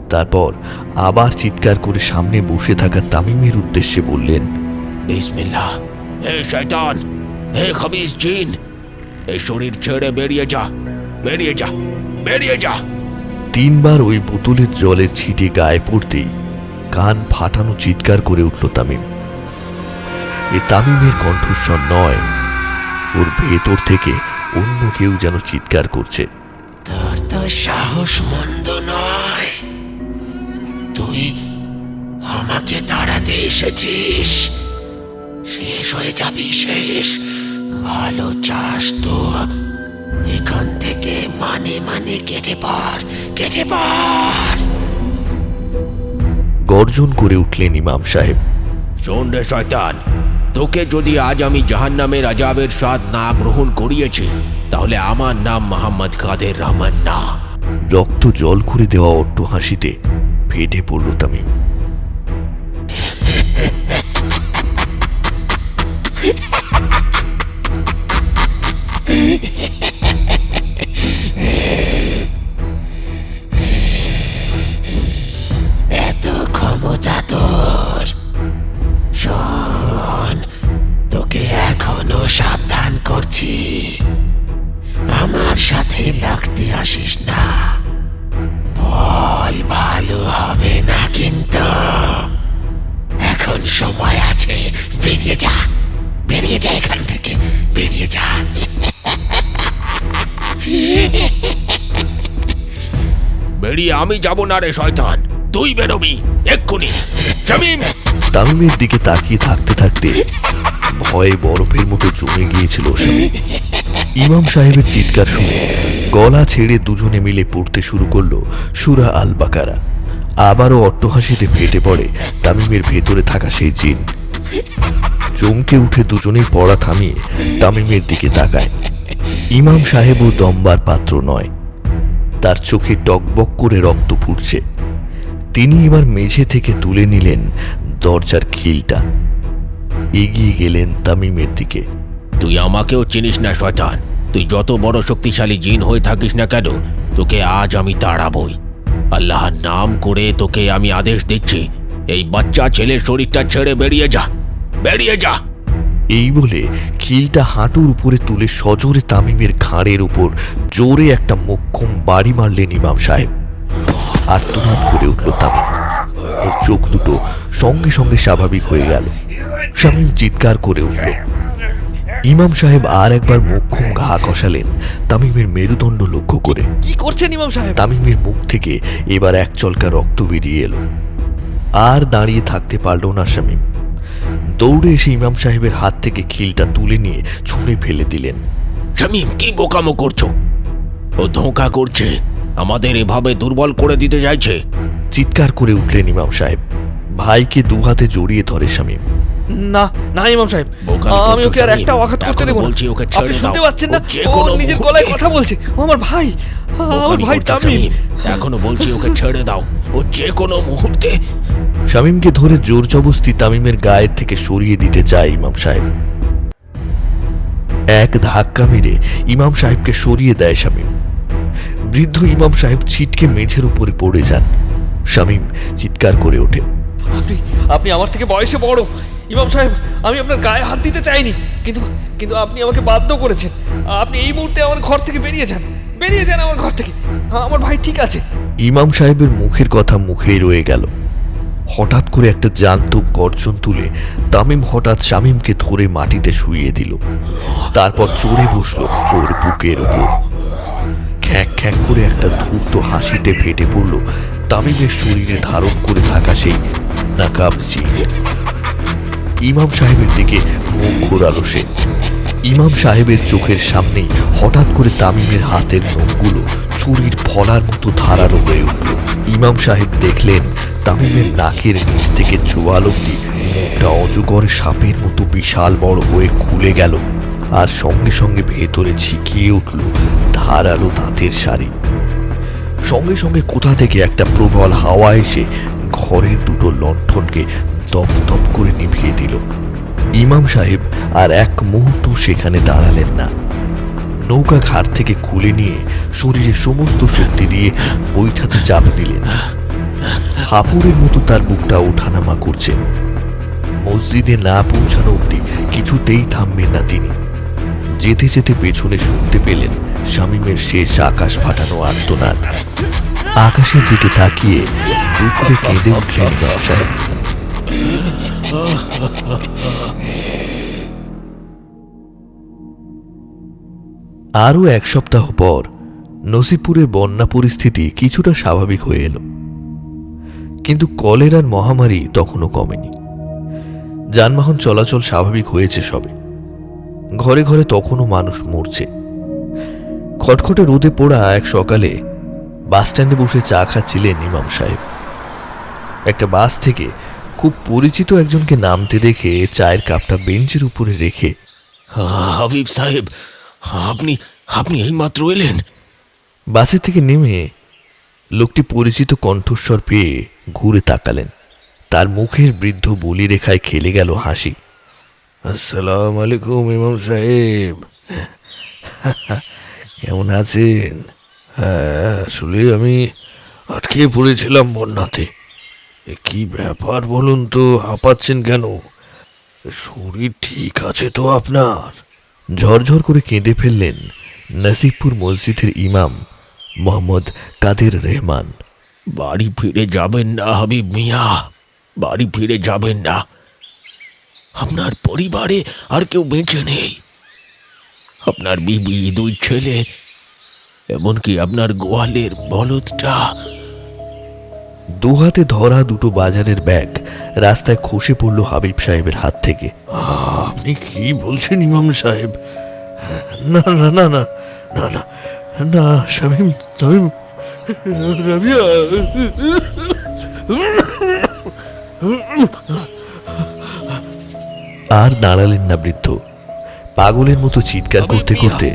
তারপর আবার চিৎকার করে সামনে বসে থাকা তামিমের উদ্দেশ্যে বললেন, বিসমিল্লাহ। হে শয়তান, হে খবিস জিন, এই শরীর ছেড়ে বেরিয়ে যা, বেরিয়ে যা, বেরিয়ে যা। 3 বার ওই বোতলের জলের ছিটে গায়ে পড়তেই কান ফাটানো চিৎকার করে উঠল তামিম। এ তামিমের কণ্ঠস্বর নয়, ওর ভেতর থেকে অন্য কেউ যেন চিৎকার করছে। তোর তো সাহস মন্দ নয়, তুই আমাকে তাড়াতে এসেছিস। শেষ হয়ে যাবি, শেষ। ভালো চাস তো এখান থেকে মানে মানে কেটে পড়, কেটে পড়। গর্জন করে উঠলেন ইমাম সাহেব। শোন রে শয়তান, তোকে যদি আজ আমি জাহান্নামের আযাবের স্বাদ না গ্রহণ করিয়েছি, তাহলে আমার নাম মোহাম্মদ কাদের রহমান না। রক্ত জল করে দেওয়া অট্ট হাসিতে ফেটে পড়ল তামিম। এত ক্ষমতা তোর? শোন, তোকে এখনো সাবধান করছি, আমার সাথে লাগতে আসিস না। ফল ভালো হবে না কিন্তু। এখন সময় আছে, বেরিয়ে যা, বেরিয়ে যা এখান থেকে, বেরিয়ে যা। বেরিয়ে আমি যাব না রে শয়তান, তুই বেরোবি এক্ষুনি। শামীম! তামিমের দিকে তাকিয়ে থাকতে থাকতে ভয়ে বরফের মতো জমে গিয়েছিল শামীম। ইমাম সাহেবের চিৎকার শুনে গলা ছেড়ে দুজনে মিলে পড়তে শুরু করলো সূরা আল বাকারা। আবারও অট্টহাসিতে ফেটে পড়ে তামিমের ভেতরে থাকা সেই জিন। চমকে উঠে দুজনেই পড়া থামিয়ে তামিমের দিকে তাকায়। ইমাম সাহেবও দমবার পাত্র নয়, তার চোখে টকবক করে রক্ত ফুটছে। তিনি এবার মেঝে থেকে তুলে নিলেন দরজার খিলটা, এগিয়ে গেলেন তামিমের দিকে। তুই আমাকেও চিনিস না শয়তান। তুই যত বড় শক্তিশালী জিন হয়ে থাকিস না কেন, তোকে আজ আমি তাড়াবই। আল্লাহর নাম করে তোকে আমি আদেশ দিচ্ছি, এই বাচ্চা ছেলের শরীরটা ছেড়ে বেরিয়ে যা, বেরিয়ে যা। এই বলে খিলটা হাঁটুর উপরে তুলে সজোরে তামিমের ঘাড়ের উপর জোরে একটা মোক্ষম বাড়ি মারলেন ইমাম সাহেব। আর্তনাদ করে উঠল তামিম। ওর চোখ দুটো সঙ্গে সঙ্গে স্বাভাবিক হয়ে গেল। শামীম চিৎকার করে উঠল। ইমাম সাহেব আর একবার মোক্ষম ঘা কষালেন তামিমের মেরুদণ্ড লক্ষ্য করে। কি করছেন ইমাম সাহেব? তামিমের মুখ থেকে এবার এক চলকা রক্ত বেরিয়ে এলো। আর দাঁড়িয়ে থাকতে পারল না শামীম। দৌড়ে এসে ইমাম সাহেবের হাত থেকে খিলটা তুলে নিয়ে ছুঁড়ে ফেলে দিলেন। শামীম, কি বোকামো করছো? ও ধোঁকা করছে, আমাদের এভাবে দুর্বল করে দিতে চাইছে। চিৎকার করে উঠলেন ইমাম সাহেব। ভাইকে দু হাতে জড়িয়ে ধরে শামীম। না না ইমাম সাহেব, বোকামি আমি করছো ওকে আর শামীম। একটা আঘাত করতে এখনো দেব না। বলছি ওকে আপনি ছেড়ে শুনতে দাও। পাচ্ছেন না? ও যে ও কোনো নিজের মুহূর্তে- গলায় কথা বলছে। ও আমার ভাই, আমার বোকামি ভাই করছো তামিম। শামীম। এখনো বলছি ওকে ছেড়ে দাও, ও যে কোনো মুহূর্তে। শামীমকে ধরে জোর জবস্তি তামিমের গায়ের থেকে সরিয়ে দিতে চায় ইমাম সাহেব। এক ধাক্কা মেরে ইমাম সাহেবকে সরিয়ে দেয় শামীম। বৃদ্ধ ইমাম সাহেব ছিটকে মেঝের উপরে পড়ে যান। শামীম চিৎকার করে ওঠে। আপনি আমার থেকে বয়সে বড় ইমাম সাহেব, আমি আপনার গায়ে হাত দিতে চাইনি, কিন্তু কিন্তু আপনি আমাকে বাধ্য করেছেন। আপনি এই মুহূর্তে আমার ঘর থেকে বেরিয়ে যান, বেরিয়ে যান আমার ঘর থেকে। আমার ভাই ঠিক আছে। ইমাম সাহেবের মুখের কথা মুখেই রয়ে গেল। হঠাৎ করে একটা জান্তক গর্জন তুলে তামিম হঠাৎ শামীমকে ধরে মাটিতে শুইয়ে দিল। তারপর চড়ে বসলো ওর বুকের উপর। খ্যাঁক খ্যাঁক করে একটা ধূর্ত হাসিতে ফেটে পড়ল তামিমের শরীরে ধারণ করে থাকা সেই নাকাব জিন। ইমাম সাহেবের দিকে মুখ ঘোরালো সে। ইমাম সাহেবের চোখের সামনেই হঠাৎ করে তামিমের হাতের নখগুলো ছুরির ফলার মতো ধারালো হয়ে উঠল। ইমাম সাহেব দেখলেন তামিমের নাকের নিচ থেকে চোয়াল অব্দি মুখটা অজগরের সাপের মতো বিশাল বড় হয়ে খুলে গেল, আর সঙ্গে সঙ্গে ভেতরে ঝিকিয়ে উঠল ধারালো দাঁতের সারি। সঙ্গে সঙ্গে কোথা থেকে একটা প্রবল হাওয়া এসে ঘরের দুটো লণ্ঠনকে দপ দপ করে নিভিয়ে দিল। ইমাম সাহেব আর এক মুহূর্ত সেখানে দাঁড়ালেন না। নৌকা ঘাট থেকে খুলে নিয়ে শরীরে সমস্ত শক্তি দিয়ে বৈঠাতে চাপ দিলেন। হাঁপুড়ের মতো তার বুকটা ওঠানামা করছে। মসজিদে না পৌঁছানো অব্দি কিছুতেই থামবেন না তিনি। যেতে যেতে পেছনে শুনতে পেলেন শামীমের শেষ আকাশ ফাটানো আর্তনাদ। আকাশের দিকে তাকিয়ে বুকরে কেঁদে উঠলেন ইমাম সাহেব। আরও এক সপ্তাহ পর নসিবপুরের বন্যা পরিস্থিতি কিছুটা স্বাভাবিক হয়ে এলো, কিন্তু কলেরার মহামারী তখনও কমেনি। যানবাহন চলাচল স্বাভাবিক হয়েছে সবে। ঘরে ঘরে তখনও মানুষ মরছে। খটখটে রোদে পোড়া এক সকালে বাসস্ট্যান্ডে বসে চা খাচ্ছিলেন ইমাম সাহেব। একটা বাস থেকে খুব পরিচিত একজনকে নামতে দেখে চায়ের কাপটা বেঞ্চের উপরে রেখে, হাবিব সাহেব, আপনি আপনি এইমাত্র এলেন? বাসের থেকে নেমে লোকটি পরিচিত কণ্ঠস্বর পেয়ে ঘুরে তাকালেন। তার মুখের বৃদ্ধ বলি রেখায় খেলে গেল হাসি। আসসালাম আলাইকুম ইমাম সাহেব, কেমন আছেন? হ্যাঁ, আসলে আমি আটকে পড়েছিলাম বন্যাতে। কি ব্যাপার বলুন তো, হাঁপাচ্ছেন কেন? শরীর ঠিক আছে তো আপনার? ঝরঝর করে কেঁদে ফেললেন নসিবপুর মসজিদের ইমাম মোহাম্মদ কাদের রহমান। বাড়ি ফিরে যাবেন না হাবিব মিয়া, বাড়ি ফিরে যাবেন না। আপনার পরিবারে আর কেউ বেঁচে নেই। আপনার বিবি, 2 ছেলে, এমনকি আপনার গোয়ালের বলদটা। দুহাতে ধরা দুটো বাজারের ব্যাগ রাস্তায় খসে পড়ল হাবিব সাহেবের হাত থেকে। আপনি কি বলছেন ইমাম সাহেব? না না না না না না না, শামীম শামীম, রাবিয়া। আর দাঁড়ালেন না বৃদ্ধ। পাগলের মতো চিৎকার করতে করতে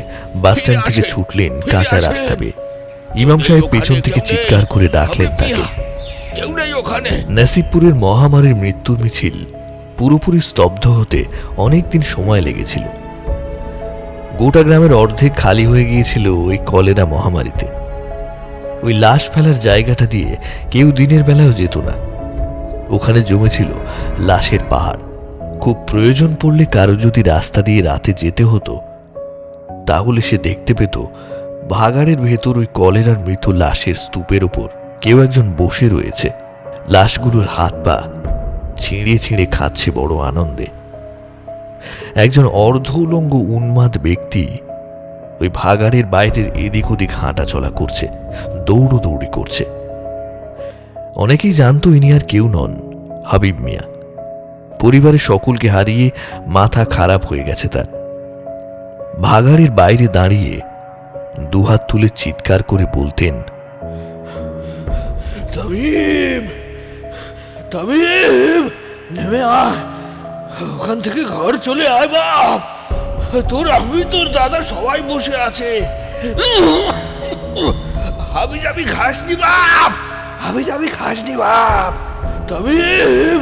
বাসস্ট্যান্ড থেকে ছুটলেন কাঁচা রাস্তা বেয়ে। ইমাম সাহেব পেছন থেকে চিৎকার করে ডাকলেন তাকে। কেউ নেই ওখানে? নসিবপুরের মহামারীর মৃত্যুর মিছিল পুরোপুরি স্তব্ধ হতে অনেকদিন সময় লেগেছিল। গোটা গ্রামের অর্ধেক খালি হয়ে গিয়েছিল ওই কলেরা মহামারীতে। ওই লাশ ফেলার জায়গাটা দিয়ে কেউ দিনের বেলায়ও যেত না। ওখানে জমেছিল লাশের পাহাড়। খুব প্রয়োজন পড়লে কারো যদি রাস্তা দিয়ে রাতে যেতে হতো, তাহলে সে দেখতে পেত ভাগাড়ের ভেতর ওই কলেরার মৃত লাশের স্তূপের ওপর কেউ একজন বসে রয়েছে। লাশগুলোর হাত পা ছিঁড়ে ছিঁড়ে খাচ্ছে বড় আনন্দে। একজন অর্ধ উলঙ্গ উন্মাদ ব্যক্তি ওই ভাগাড়ের বাইরের এদিক ওদিক হাঁটা চলা করছে, দৌড়োদৌড়ি করছে। অনেকেই জানতো ইনি আর কেউ নন, হাবিব মিয়া। পরিবারের সকলকে হারিয়ে মাথা খারাপ হয়ে গেছে তার। ভাগাড়ের বাইরে দাঁড়িয়ে দুহাত তুলে চিৎকার করে বলতেন, তামিম, তামিম, নেমে আয়, ওখান থেকে ঘর চলে আয় বাপ। তোর আমি, তোর দাদা সবাই বসে আছে। হাবি যাবি খাসনি বাপ, হাবি যাবি খাসনি বাপ। তামিম,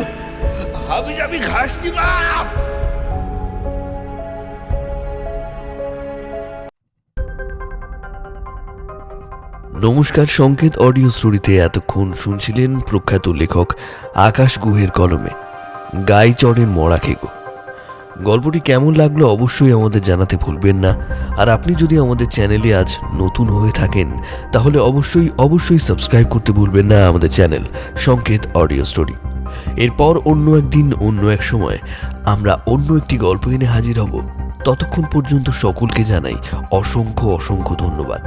হাবি যাবি খাসনি বাপ। নমস্কার, সংকেত অডিও স্টোরিতে এতক্ষণ শুনছিলেন প্রখ্যাত লেখক আকাশ গুহের কলমে গাইচড়ের মরা খেগো। গল্পটি কেমন লাগলো অবশ্যই আমাদের জানাতে ভুলবেন না। আর আপনি যদি আমাদের চ্যানেলে আজ নতুন হয়ে থাকেন, তাহলে অবশ্যই সাবস্ক্রাইব করতে ভুলবেন না আমাদের চ্যানেল সংকেত অডিও স্টোরি। এরপর অন্য একদিন অন্য এক সময় আমরা অন্য একটি গল্প এনে হাজির হব। ততক্ষণ পর্যন্ত সকলকে জানাই অসংখ্য ধন্যবাদ।